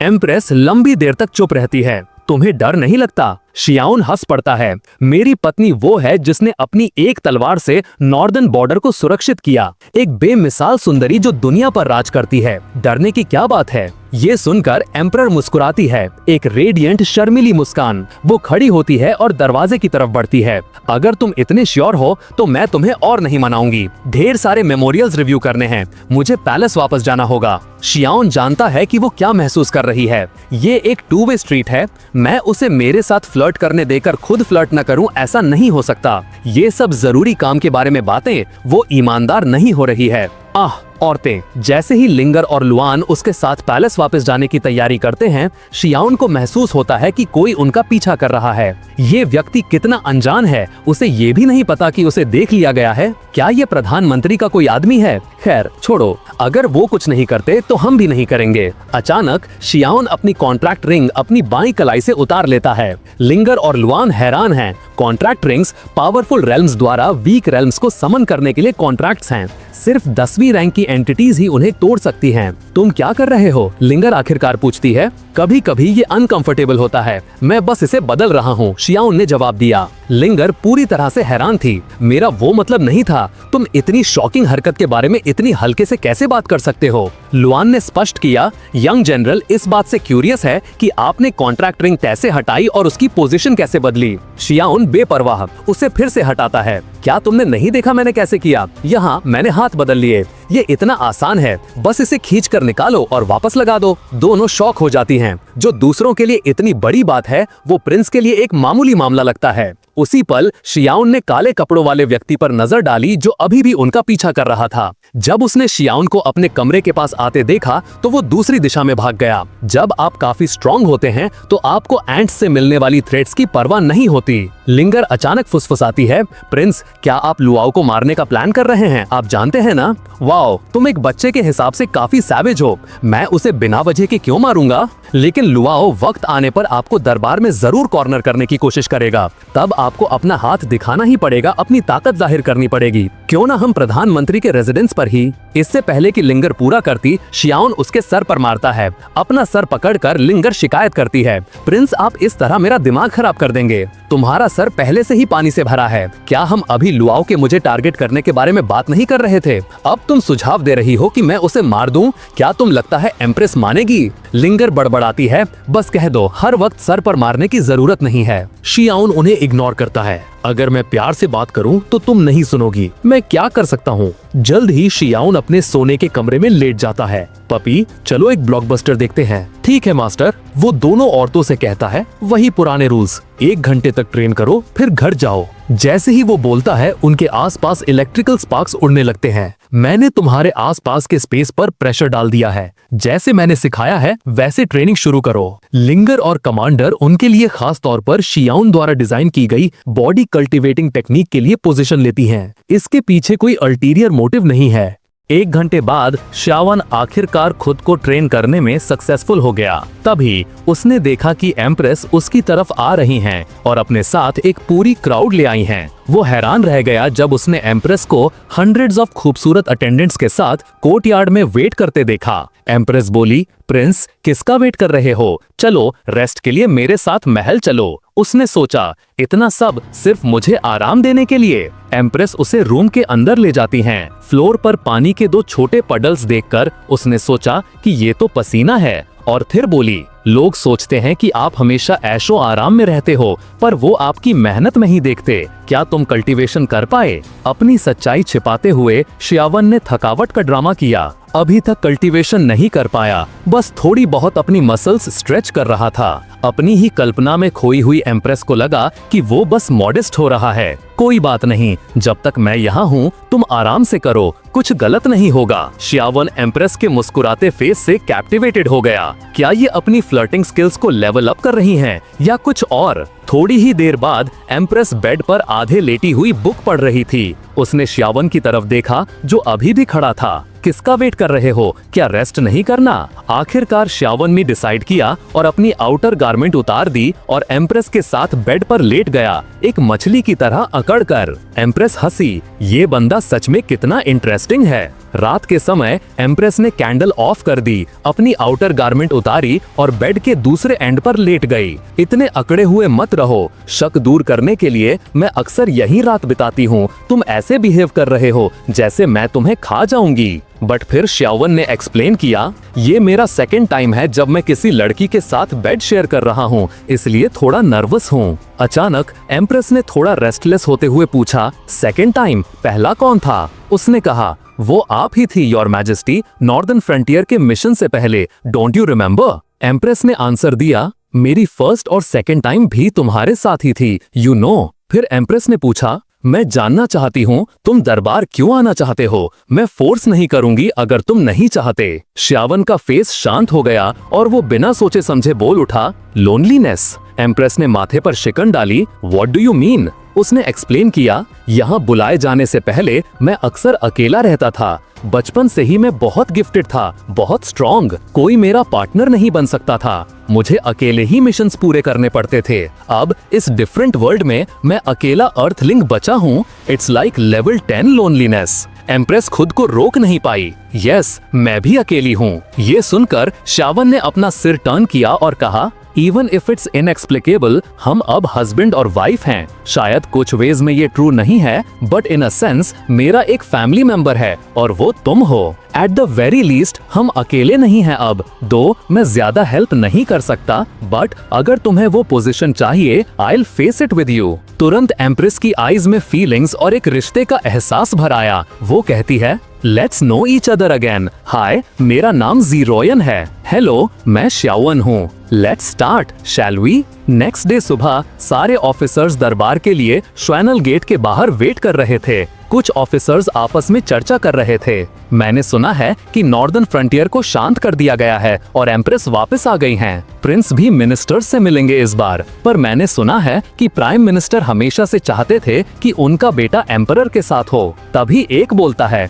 एम्प्रेस लंबी देर तक चुप रहती है। तुम्हें डर नहीं लगता? शियाओन हंस पड़ता है, मेरी पत्नी वो है जिसने अपनी एक तलवार से नॉर्दर्न बॉर्डर को सुरक्षित किया। एक बेमिसाल सुंदरी जो दुनिया पर राज करती है, डरने की क्या बात है? ये सुनकर एम्परर मुस्कुराती है, एक रेडिएंट शर्मीली मुस्कान। वो खड़ी होती है और दरवाजे की तरफ बढ़ती है। अगर तुम इतने श्योर हो तो मैं तुम्हें और नहीं मनाऊंगी। ढेर सारे मेमोरियल्स रिव्यू करने हैं, मुझे पैलेस वापस जाना होगा। शियाओन जानता है कि वो क्या महसूस कर रही है। ये एक टू वे स्ट्रीट है। मैं उसे मेरे साथ फ्लर्ट करने देकर खुद फ्लर्ट न करूं, ऐसा नहीं हो सकता। ये सब जरूरी काम के बारे में बातें, वो ईमानदार नहीं हो रही है। आह औरतें। जैसे ही लिंगर और लुआन उसके साथ पैलेस वापस जाने की तैयारी करते हैं, शियाओन को महसूस होता है कि कोई उनका पीछा कर रहा है। ये व्यक्ति कितना अनजान है, उसे ये भी नहीं पता कि उसे देख लिया गया है। क्या ये प्रधानमंत्री का कोई आदमी है? खैर छोड़ो, अगर वो कुछ नहीं करते तो हम भी नहीं करेंगे। अचानक शियाओन अपनी कॉन्ट्रैक्ट रिंग अपनी बाईं कलाई से उतार लेता है। लिंगर और लुआन हैरान हैं। कॉन्ट्रैक्ट रिंग्स पावरफुल रेल्म्स द्वारा वीक रेल्म्स को समन करने के लिए कॉन्ट्रैक्ट्स हैं। सिर्फ 10वीं रैंक की एंटिटीज ही उन्हें तोड़ सकती हैं। तुम क्या कर रहे हो? लिंगर आखिरकार पूछती है। कभी कभी ये अनकंफर्टेबल होता है, मैं बस इसे बदल रहा हूँ, शियाओन ने जवाब दिया। लिंगर पूरी तरह से हैरान थी। मेरा वो मतलब नहीं था। तुम इतनी शॉकिंग हरकत के बारे में इतनी हल्के से कैसे बात कर सकते हो? लुआन ने स्पष्ट किया, यंग जनरल इस बात से क्यूरियस है कि आपने कॉन्ट्रैक्ट रिंग कैसे हटाई और उसकी पोजीशन कैसे बदली। शियाओन बेपरवाह उसे फिर से हटाता है। क्या तुमने नहीं देखा मैंने कैसे किया? यहाँ मैंने हाथ बदल लिए। ये इतना आसान है, बस इसे खींच कर निकालो और वापस लगा दो। दोनों शॉक हो जाती हैं। जो दूसरों के लिए इतनी बड़ी बात है, वो प्रिंस के लिए एक मामूली मामला लगता है। उसी पल शियाओन ने काले कपड़ों वाले व्यक्ति पर नजर डाली जो अभी भी उनका पीछा कर रहा था। जब उसने शियाओन को अपने कमरे के पास आते देखा तो वो दूसरी दिशा में भाग गया। जब आप काफी स्ट्रांग होते हैं तो आपको एंट्स से मिलने वाली थ्रेट्स की परवाह नहीं होती। लिंगर अचानक फुसफुसाती है, प्रिंस क्या आप लुआओ को मारने का प्लान कर रहे हैं? आप जानते हैं ना, वाओ तुम एक बच्चे के हिसाब से काफी सैवेज हो। मैं उसे बिना वजह के क्यों मारूंगा? लेकिन लुआओ वक्त आने पर आपको दरबार में जरूर कॉर्नर करने की कोशिश करेगा। तब आपको अपना हाथ दिखाना ही पड़ेगा, अपनी ताकत जाहिर करनी पड़ेगी। क्यों ना हम प्रधानमंत्री के रेजिडेंस पर ही। इससे पहले कि लिंगर पूरा करती, शियाओन उसके सर पर मारता है। अपना सर पकड़कर लिंगर शिकायत करती है, प्रिंस आप इस तरह मेरा दिमाग खराब कर देंगे। तुम्हारा सर पहले से ही पानी से भरा है। क्या हम अभी लुआओ के मुझे टारगेट करने के बारे में बात नहीं कर रहे थे? अब तुम सुझाव दे रही हो कि मैं उसे मार दूं? क्या तुम लगता है एम्प्रेस मानेगी? लिंगर बड़बड़ाती है, बस कह दो, हर वक्त सर पर मारने की जरूरत नहीं है। शियाओन उन्हें इग्नोर करता है। अगर मैं प्यार से बात करूं तो तुम नहीं सुनोगी। मैं क्या कर सकता हूं? जल्द ही शियाओन अपने सोने के कमरे में लेट जाता है। पपी चलो एक ब्लॉकबस्टर देखते हैं। ठीक है मास्टर, वो दोनों औरतों से कहता है। वही पुराने रूल्स, 1 घंटे तक ट्रेन करो फिर घर जाओ। जैसे ही वो बोलता है उनके आसपास इलेक्ट्रिकल स्पार्क्स उड़ने लगते हैं। मैंने तुम्हारे आसपास के स्पेस पर प्रेशर डाल दिया है। जैसे मैंने सिखाया है वैसे ट्रेनिंग शुरू करो। लिंगर और कमांडर उनके लिए खास तौर पर शियाओन द्वारा डिजाइन की गई बॉडी कल्टीवेटिंग टेक्निक के लिए पोजीशन लेती हैं। इसके पीछे कोई अल्टीरियर मोटिव नहीं है। 1 घंटे बाद शियाओन आखिरकार खुद को ट्रेन करने में सक्सेसफुल हो गया। तभी उसने देखा कि एम्प्रेस उसकी तरफ आ रही हैं और अपने साथ एक पूरी क्राउड ले आई हैं। वो हैरान रह गया जब उसने एम्प्रेस को हंड्रेड्स ऑफ खूबसूरत अटेंडेंट्स के साथ कोर्टयार्ड में वेट करते देखा। एम्प्रेस बोली, प्रिंस किसका वेट कर रहे हो? चलो रेस्ट के लिए मेरे साथ महल चलो। उसने सोचा, इतना सब सिर्फ मुझे आराम देने के लिए? एम्प्रेस उसे रूम के अंदर ले जाती हैं। फ्लोर पर पानी के 2 छोटे पडल्स देखकर उसने सोचा कि ये तो पसीना है और फिर बोली, लोग सोचते हैं कि आप हमेशा ऐशो आराम में रहते हो, पर वो आपकी मेहनत में ही देखते। क्या तुम कल्टीवेशन कर पाए? अपनी सच्चाई छिपाते हुए शियावन ने थकावट का ड्रामा किया। अभी तक कल्टीवेशन नहीं कर पाया, बस थोड़ी बहुत अपनी मसल्स स्ट्रेच कर रहा था। अपनी ही कल्पना में खोई हुई एम्प्रेस को लगा कि वो बस मॉडेस्ट हो रहा है। कोई बात नहीं, जब तक मैं यहाँ हूँ तुम आराम से करो, कुछ गलत नहीं होगा। शियावन एम्प्रेस के मुस्कुराते फेस से कैप्टिवेटेड हो गया। क्या ये अपनी फ्लर्टिंग स्किल्स को लेवल अप कर रही हैं या कुछ और? थोड़ी ही देर बाद एम्प्रेस बेड पर आधे लेटी हुई बुक पढ़ रही थी। उसने शियावन की तरफ देखा जो अभी भी खड़ा था। किसका वेट कर रहे हो? क्या रेस्ट नहीं करना? आखिरकार शियावन ने डिसाइड किया और अपनी आउटर गारमेंट उतार दी और एम्प्रेस के साथ बेड पर लेट गया, एक मछली की तरह अकड़कर। एम्प्रेस हंसी, ये बंदा सच में कितना इंटरेस्टिंग है। रात के समय एम्प्रेस ने कैंडल ऑफ कर दी, अपनी आउटर गारमेंट उतारी और बेड के दूसरे एंड पर लेट गई। इतने अकड़े हुए मत रहो, शक दूर करने के लिए मैं अक्सर यही रात बिताती हूँ। तुम ऐसे बिहेव कर रहे हो जैसे मैं तुम्हें खा जाऊंगी। बट फिर श्यावन ने एक्सप्लेन किया, ये मेरा सेकंड टाइम है जब मैं किसी लड़की के साथ बेड शेयर कर रहा हूँ, इसलिए थोड़ा नर्वस हूँ। अचानक एम्प्रेस ने थोड़ा रेस्टलेस होते हुए पूछा, सेकंड टाइम? पहला कौन था? उसने कहा, वो आप ही थी योर मैजेस्टी, नॉर्दर्न फ्रंटियर के मिशन से पहले, डोंट यू रिमेम्बर? एम्प्रेस ने आंसर दिया, मेरी फर्स्ट और सेकंड टाइम भी तुम्हारे साथ ही थी, यू नो। फिर एम्प्रेस ने पूछा, मैं जानना चाहती हूँ तुम दरबार क्यों आना चाहते हो? मैं फोर्स नहीं करूंगी अगर तुम नहीं चाहते। श्यावन का फेस शांत हो गया और वो बिना सोचे समझे बोल उठा, लोनलीनेस। एम्प्रेस ने माथे पर शिकन डाली, व्हाट डू यू मीन? उसने एक्सप्लेन किया, यहाँ बुलाए जाने से पहले मैं अक्सर अकेला रहता था। बचपन से ही मैं बहुत गिफ्टेड था, बहुत स्ट्रॉन्ग, कोई मेरा पार्टनर नहीं बन सकता था। मुझे अकेले ही मिशंस पूरे करने पड़ते थे। अब इस डिफरेंट वर्ल्ड में मैं अकेला अर्थलिंग बचा हूँ। It's like level 10 loneliness. Empress खुद को रोक नहीं पाई, यस मैं भी अकेली हूँ। ये सुनकर श्यावन ने अपना सिर टर्न किया और कहा, इवन इफ इट्स इनएक्सप्लिकेबल, हम अब हस्बैंड और वाइफ हैं। शायद कुछ वेज में ये ट्रू नहीं है, बट इन अ सेंस मेरा एक फैमिली मेंबर है और वो तुम हो। एट द वेरी लीस्ट हम अकेले नहीं हैं अब, दो मैं ज्यादा हेल्प नहीं कर सकता, बट अगर तुम्हें वो पोजीशन चाहिए, I will face it with you. तुरंत एम्प्रेस की आईज में फीलिंग्स और एक रिश्ते का एहसास भर आया। वो कहती है, let's know each other again. Hi, मेरा नाम ज़ीरोयन है। हेलो, मैं श्यावन हूँ। Let's start, shall we? Next day सुबह सारे ऑफिसर्स दरबार के लिए श्वैनल गेट के बाहर वेट कर रहे थे। कुछ ऑफिसर्स आपस में चर्चा कर रहे थे। मैंने सुना है कि नॉर्दर्न फ्रंटियर को शांत कर दिया गया है और एम्प्रेस वापस आ गई हैं। प्रिंस भी मिनिस्टर्स से मिलेंगे इस बार, पर मैंने सुना है कि प्राइम मिनिस्टर हमेशा से चाहते थे कि उनका बेटा एम्परर के साथ हो। तभी एक बोलता है,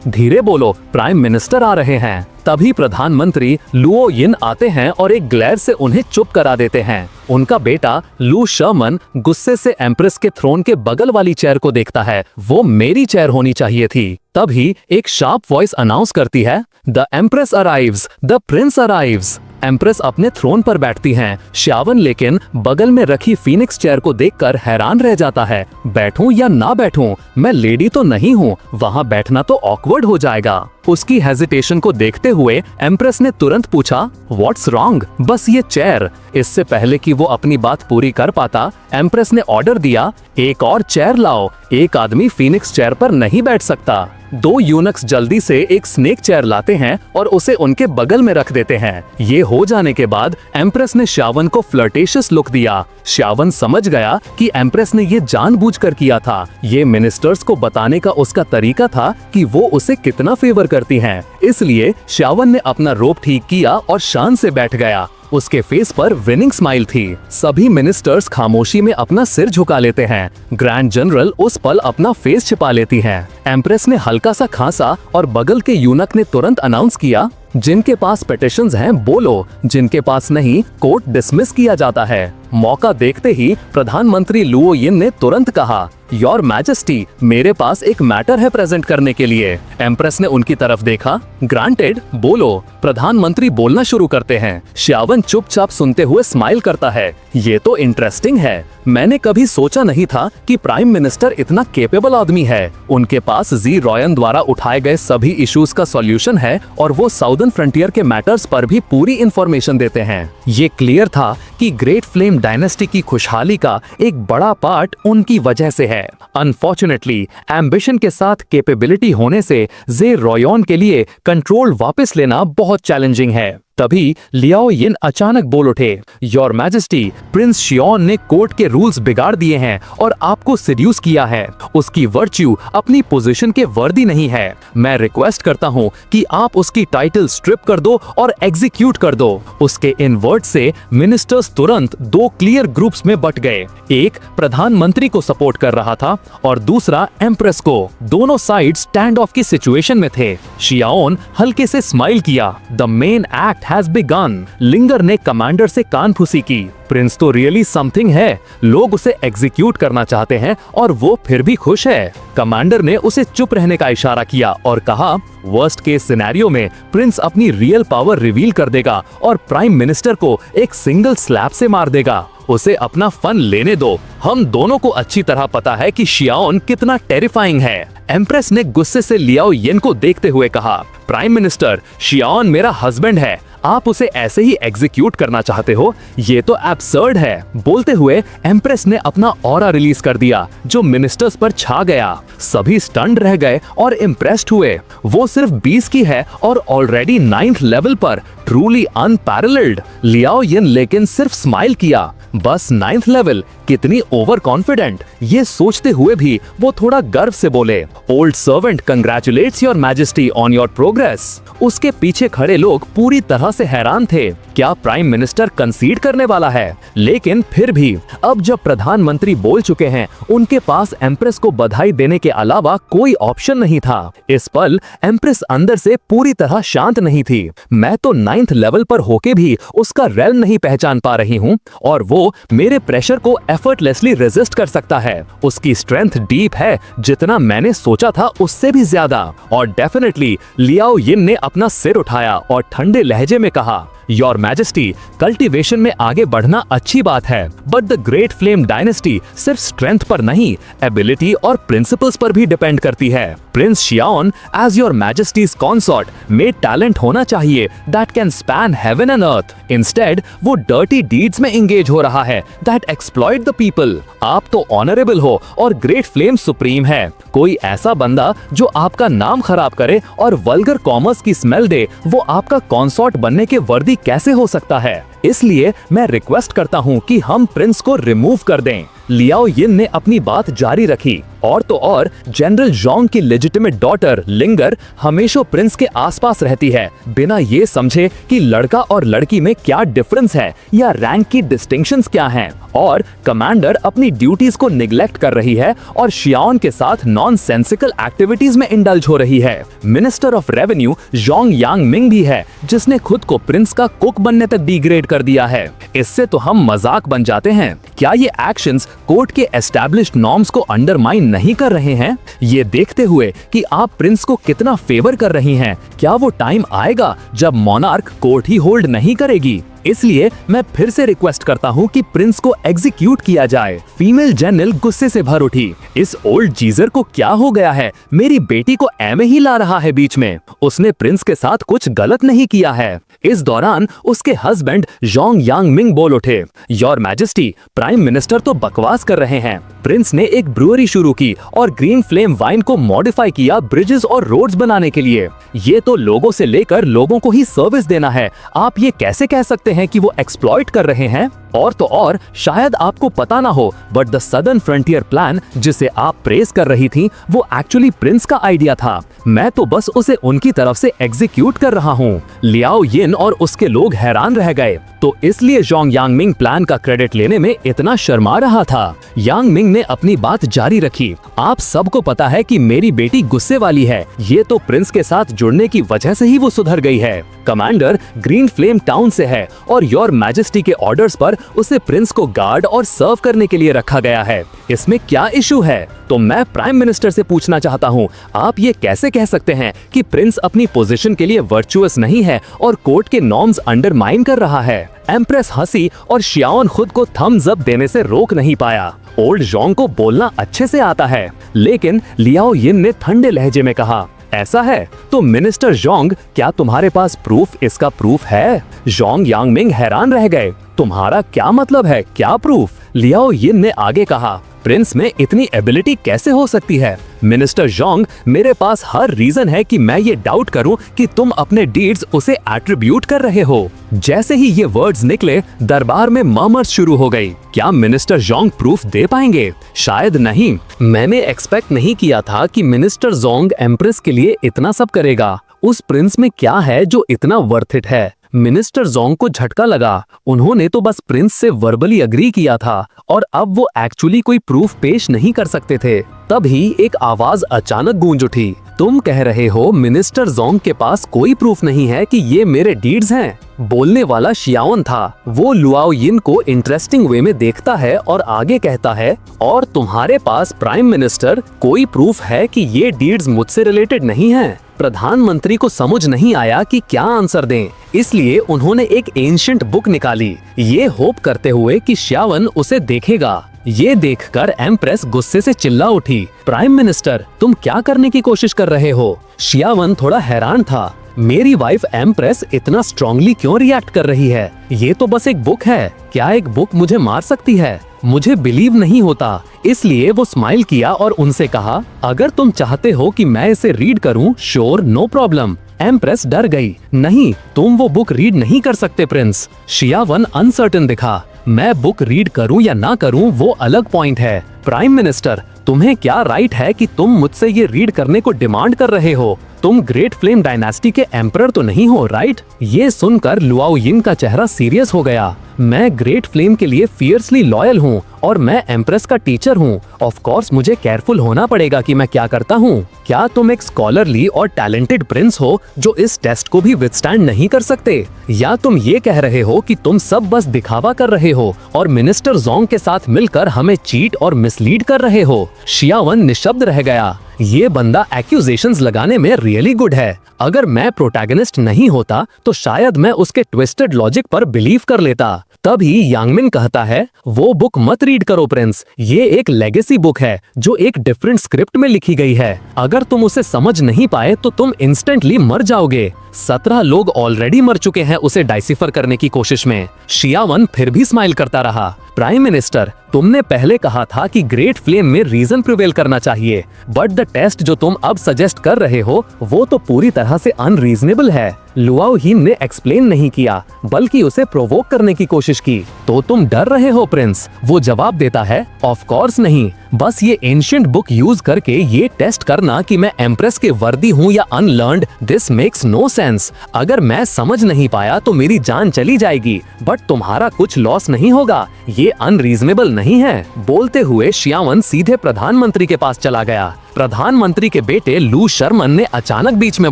धीरे बोलो, प्राइम मिनिस्टर आ रहे हैं। तभी प्रधानमंत्री लुओ यिन आते हैं और एक ग्लेयर से उन्हें चुप करा देते हैं। उनका बेटा लू शर्मन गुस्से से एम्प्रेस के थ्रोन के बगल वाली चेयर को देखता है, वो मेरी चेयर होनी चाहिए थी। तभी एक शार्प वॉइस अनाउंस करती है, the empress arrives, the Prince arrives. Empress अपने थ्रोन पर बैठती हैं। श्यावन लेकिन बगल में रखी फीनिक्स चेयर को देखकर हैरान रह जाता है। बैठूं या ना बैठूं, मैं लेडी तो नहीं हूँ, वहाँ बैठना तो ऑकवर्ड हो जाएगा। उसकी हेजिटेशन को देखते हुए एम्प्रेस ने तुरंत पूछा, व्हाट्स रॉन्ग? बस ये चेयर। इससे पहले कि वो अपनी बात पूरी कर पाता, एम्प्रेस ने ऑर्डर दिया, एक और चेयर लाओ। एक आदमी फीनिक्स चेयर पर नहीं बैठ सकता। दो यूनक्स जल्दी से एक स्नेक चेयर लाते हैं और उसे उनके बगल में रख देते हैं। ये हो जाने के बाद एम्प्रेस ने श्यावन को फ्लर्टेशियस लुक दिया। श्यावन समझ गया कि एम्प्रेस ने ये जानबूझकर किया था। ये मिनिस्टर्स को बताने का उसका तरीका था कि वो उसे कितना फेवर करती हैं। इसलिए श्यावन ने अपना रोब ठीक किया और शान से बैठ गया। उसके फेस पर विनिंग स्माइल थी। सभी मिनिस्टर्स खामोशी में अपना सिर झुका लेते हैं। ग्रैंड जनरल उस पल अपना फेस छिपा लेती हैं। एम्प्रेस ने हल्का सा खांसा और बगल के यूनक ने तुरंत अनाउंस किया, जिनके पास पिटिशंस हैं बोलो, जिनके पास नहीं कोर्ट डिसमिस किया जाता है। मौका देखते ही प्रधानमंत्री लुओ यिन ने तुरंत कहा, योर मैजेस्टी, मेरे पास एक मैटर है प्रेजेंट करने के लिए। एम्प्रेस ने उनकी तरफ देखा, ग्रांटेड, बोलो। प्रधानमंत्री बोलना शुरू करते हैं। श्यावन चुपचाप सुनते हुए स्माइल करता है। ये तो इंटरेस्टिंग है। मैंने कभी सोचा नहीं था कि प्राइम मिनिस्टर इतना केपेबल आदमी है। उनके पास ज़ीरोयन द्वारा उठाए गए सभी इश्यूज का सॉल्यूशन है और वो साउदर्न फ्रंटियर के मैटर्स पर भी पूरी इंफॉर्मेशन देते हैं। ये क्लियर था कि ग्रेट फ्लेम डायनेस्टी की खुशहाली का एक बड़ा पार्ट उनकी वजह से है। अनफॉर्चुनेटली एम्बिशन के साथ कैपेबिलिटी होने से ज़ीरोयन के लिए कंट्रोल वापस लेना बहुत चैलेंजिंग है। तभी लियाओ यिन अचानक बोल उठे, योर मैजेस्टी, प्रिंस शियोन ने कोर्ट के रूल्स बिगाड़ दिए हैं और आपको सिड्यूस किया है। उसकी वर्च्यू अपनी पोजीशन के वर्दी नहीं है। मैं रिक्वेस्ट करता हूँ कि आप उसकी टाइटल स्ट्रिप कर दो और एग्जीक्यूट कर दो। उसके इन वर्ड से मिनिस्टर्स तुरंत दो क्लियर ग्रुप्स में बट गए। एक प्रधानमंत्री को सपोर्ट कर रहा था और दूसरा एम्प्रेस को। दोनों साइड स्टैंड ऑफ की सिचुएशन में थे। शियाओन हल्के से स्माइल किया। The main act project has begun. लिंगर ने कमांडर से कानफुसी की। प्रिंस तो रियली समथिंग है, लोग उसे एग्जीक्यूट करना चाहते हैं और वो फिर भी खुश है। कमांडर ने उसे चुप रहने का इशारा किया और कहा, वर्स्ट केस सिनेरियो में प्रिंस अपनी रियल पावर रिवील कर देगा और प्राइम मिनिस्टर को एक सिंगल स्लैप से मार देगा। उसे अपना फन लेने दो, हम दोनों को अच्छी तरह पता है कि शियाओन कितना टेरिफाइंग है। एम्प्रेस ने गुस्से से लियाओ येन को देखते हुए कहा, प्राइम मिनिस्टर, शियाओन मेरा हस्बैंड है, आप उसे ऐसे ही एग्जीक्यूट करना चाहते हो? ये तो एब्सर्ड है। बोलते हुए एम्प्रेस ने अपना ऑरा रिलीज कर दिया जो मिनिस्टर्स पर छा गया। सभी स्टन्ड रह गए और इम्प्रेस्ड हुए। वो सिर्फ 20 की है और ऑलरेडी 9th लेवल पर, ट्रूली अनपैरेलल्ड। लियाओ येन लेकिन सिर्फ स्माइल किया। बस 9th लेवल, कितनी ओवर कॉन्फिडेंट। ये सोचते हुए भी वो थोड़ा गर्व से बोले, old servant congratulates your majesty on your progress. उसके पीछे खड़े लोग पूरी तरह से हैरान थे, क्या प्राइम मिनिस्टर कंसीड करने वाला है? लेकिन फिर भी अब जब प्रधानमंत्री बोल चुके हैं, उनके पास एम्प्रेस को बधाई देने के अलावा कोई ऑप्शन नहीं था। इस पल एम्प्रेस अंदर से पूरी तरह शांत नहीं थी। मैं तो 9th लेवल पर होके भी उसका रेल्म नहीं पहचान पा रही हूँ और वो मेरे प्रेशर को एफर्टलेसली रेजिस्ट कर सकता है। उसकी स्ट्रेंथ डीप है, जितना मैंने सोचा था उससे भी ज्यादा। और डेफिनेटली लियाओ यिन ने अपना सिर उठाया और ठंडे लहजे में कहा, योर मैजेस्टी, कल्टीवेशन में आगे बढ़ना अच्छी बात है, but the great flame dynasty सिर्फ स्ट्रेंथ पर नहीं, एबिलिटी और प्रिंसिपल्स पर भी डिपेंड करती है। प्रिंस शियाओन एज योर मैजेस्टीज कॉन्सॉर्ट में टैलेंट होना चाहिए that can span heaven and earth. Instead वो डर्टी डीड्स में एंगेज हो रहा है दैट एक्सप्लॉइट द पीपल। आप तो ऑनरेबल हो और ग्रेट फ्लेम सुप्रीम है। कोई ऐसा बंदा जो आपका नाम खराब करे और वल्गर कॉमर्स की स्मेल दे, वो आपका कॉन्सॉर्ट बनने के वर्दी कैसे हो सकता है? इसलिए मैं रिक्वेस्ट करता हूँ कि हम प्रिंस को रिमूव कर दें। लियाओ यिन ने अपनी बात जारी रखी। और तो और जनरल जोंग की लेजिटिमेट डॉटर लिंगर हमेशा प्रिंस के आसपास रहती है, बिना ये समझे कि लड़का और लड़की में क्या डिफरेंस है या रैंक की डिस्टिंक्शंस क्या हैं। और कमांडर अपनी ड्यूटीज को निगलेक्ट कर रही है और शियाओन के साथ नॉनसेंसिकल एक्टिविटीज में इंडल्ज हो रही है। Minister of revenue Jong Yang Ming भी है, जिसने खुद को प्रिंस का कुक बनने तक डिग्रेड कर दिया है। इससे तो हम मजाक बन जाते हैं। क्या ये एक्शंस कोर्ट के एस्टैब्लिश्ड नॉर्म्स को अंडरमाइन नहीं कर रहे हैं? ये देखते हुए कि आप प्रिंस को कितना फेवर कर रही हैं, क्या वो टाइम आएगा जब मोनार्क कोर्ट ही होल्ड नहीं करेगी? इसलिए मैं फिर से रिक्वेस्ट करता हूँ कि प्रिंस को एग्जीक्यूट किया जाए। फीमेल जनरल गुस्से से भर उठी, इस ओल्ड जीजर को क्या हो गया है? मेरी बेटी को ऐमे ही ला रहा है बीच में। उसने प्रिंस के साथ कुछ गलत नहीं किया है। इस दौरान उसके हस्बैंड जोंग यांग मिंग बोल उठे, योर मैजेस्टी, प्राइम मिनिस्टर तो बकवास कर रहे हैं। प्रिंस ने एक ब्रूअरी शुरू की और ग्रीन फ्लेम वाइन को मॉडिफाई किया ब्रिजेस और रोड्स बनाने के लिए। ये तो लोगों से लेकर लोगों को ही सर्विस देना है। आप ये कैसे कह सकते हैं कि वो एक्सप्लॉइट कर रहे हैं? और तो और शायद आपको पता ना हो, but the southern frontier plan जिसे आप प्रेस कर रही थी, वो एक्चुअली प्रिंस का आइडिया था। मैं तो बस उसे उनकी तरफ से एग्जीक्यूट कर रहा हूँ। लियाओ यिन और उसके लोग हैरान रह गए, तो इसलिए जोंग यांग मिंग प्लान का क्रेडिट लेने में इतना शर्मा रहा था। यांग मिंग ने अपनी बात जारी रखी, आप सबको पता है कि मेरी बेटी गुस्से वाली है। ये तो प्रिंस के साथ जुड़ने की वजह से ही वो सुधर गई है। कमांडर ग्रीन फ्लेम टाउन से है और योर मैजेस्टी के ऑर्डर्स पर उसे प्रिंस को गार्ड और सर्व करने के लिए रखा गया है। इसमें क्या इशू है? तो मैं प्राइम मिनिस्टर से पूछना चाहता हूँ, आप ये कैसे कह सकते हैं कि प्रिंस अपनी पोजीशन के लिए वर्चुअस नहीं है और कोर्ट के नॉर्म्स अंडरमाइन कर रहा है? एम्प्रेस हंसी और शियाओन खुद को थम्स अप देने से रोक नहीं पाया। ओल्ड जोंग को बोलना अच्छे से आता है, लेकिन लियाओ यिन ने ठंडे लहजे में कहा, ऐसा है तो मिनिस्टर जोंग, क्या तुम्हारे पास प्रूफ? इसका प्रूफ है? जोंग यांग मिंग हैरान रह गए, तुम्हारा क्या मतलब है? क्या प्रूफ? लियाओ यिन ने आगे कहा, प्रिंस में इतनी एबिलिटी कैसे हो सकती है? मिनिस्टर जोंग, मेरे पास हर रीजन है कि मैं ये डाउट करूं कि तुम अपने डीड्स उसे एट्रीब्यूट कर रहे हो। जैसे ही ये वर्ड्स निकले, दरबार में मर्मर्स शुरू हो गई। क्या मिनिस्टर जोंग प्रूफ दे पाएंगे? शायद नहीं। मैंने एक्सपेक्ट नहीं किया था कि मिनिस्टर जोंग एम्प्रेस के लिए इतना सब करेगा। उस प्रिंस में क्या है जो इतना वर्थ इट है? मिनिस्टर जोंग को झटका लगा। उन्होंने तो बस प्रिंस से वर्बली अग्री किया था और अब वो एक्चुअली कोई प्रूफ पेश नहीं कर सकते थे। तभी एक आवाज अचानक गूंज उठी, तुम कह रहे हो मिनिस्टर जोंग के पास कोई प्रूफ नहीं है कि ये मेरे डीड्स हैं। बोलने वाला शियाओन था। वो लुआओ यिन को इंटरेस्टिंग वे में देखता है और आगे कहता है, और तुम्हारे पास प्राइम मिनिस्टर कोई प्रूफ है कि ये डीड्स मुझसे रिलेटेड नहीं है? प्रधानमंत्री को समझ नहीं आया कि क्या आंसर दें, इसलिए उन्होंने एक एंशिएंट बुक निकाली, ये होप करते हुए कि श्यावन उसे देखेगा। ये देखकर एम्प्रेस गुस्से से चिल्ला उठी, प्राइम मिनिस्टर, तुम क्या करने की कोशिश कर रहे हो? शियावन थोड़ा हैरान था। मेरी वाइफ एम्प्रेस इतना स्ट्रांगली क्यों रिएक्ट कर रही है? ये तो बस एक बुक है, क्या एक बुक मुझे मार सकती है? मुझे बिलीव नहीं होता। इसलिए वो स्माइल किया और उनसे कहा, अगर तुम चाहते हो कि मैं इसे रीड करूं, श्योर, नो प्रॉब्लम। एम्प्रेस डर गई। नहीं, तुम वो बुक रीड नहीं कर सकते प्रिंस। शियावन अनसर्टेन दिखा। मैं बुक रीड करूं या ना करूं वो अलग पॉइंट है। प्राइम मिनिस्टर, तुम्हें क्या राइट है कि तुम मुझसे ये रीड करने को डिमांड कर रहे हो? तुम ग्रेट फ्लेम डायनेस्टी के एम्परर तो नहीं हो, राइट? ये सुनकर लुआओ यिन का चेहरा सीरियस हो गया। मैं ग्रेट फ्लेम के लिए फियर्सली लॉयल हूँ और मैं एम्प्रेस का टीचर हूँ। ऑफ कोर्स मुझे केयरफुल होना पड़ेगा कि मैं क्या करता हूँ। क्या तुम एक स्कॉलरली और टैलेंटेड प्रिंस हो जो इस टेस्ट को भी विथस्टैंड नहीं कर सकते? या तुम ये कह रहे हो कि तुम सब बस दिखावा कर रहे हो और मिनिस्टर जोंग के साथ मिलकर हमें चीट और मिसलीड कर रहे हो? शियावन निशब्द रह गया। ये बंदा एक्यूजेशंस लगाने में रियली गुड है। अगर मैं प्रोटैगनिस्ट नहीं होता तो शायद मैं उसके ट्विस्टेड लॉजिक पर बिलीव कर लेता। तभी यांगमिन कहता है, वो बुक मत रीड करो प्रिंस, ये एक लेगेसी बुक है जो एक डिफरेंट स्क्रिप्ट में लिखी गई है। अगर तुम उसे समझ नहीं पाए तो तुम इंस्टेंटली मर जाओगे। 17 लोग ऑलरेडी मर चुके हैं उसे डाइसिफर करने की कोशिश में। शियावन फिर भी स्माइल करता रहा। प्राइम मिनिस्टर, तुमने पहले कहा था कि ग्रेट फ्लेम में रीजन प्रिवेल करना चाहिए, बट द टेस्ट जो तुम अब सजेस्ट कर रहे हो वो तो पूरी तरह से अनरीजनेबल है। लुआओ यिन ने एक्सप्लेन नहीं किया बल्कि उसे प्रोवोक करने की कोशिश की। तो तुम डर रहे हो प्रिंस? वो जवाब देता है, ऑफ कोर्स नहीं, बस ये एंशिएंट बुक यूज करके ये टेस्ट करना कि मैं एम्प्रेस के वर्दी हूँ या अनलर्नड, दिस मेक्स नो सेंस। अगर मैं समझ नहीं पाया तो मेरी जान चली जाएगी, बट तुम्हारा कुछ लॉस नहीं होगा। ये अनरीजनेबल नहीं है। बोलते हुए शियावन सीधे प्रधानमंत्री के पास चला गया। प्रधानमंत्री के बेटे लू शर्मन ने अचानक बीच में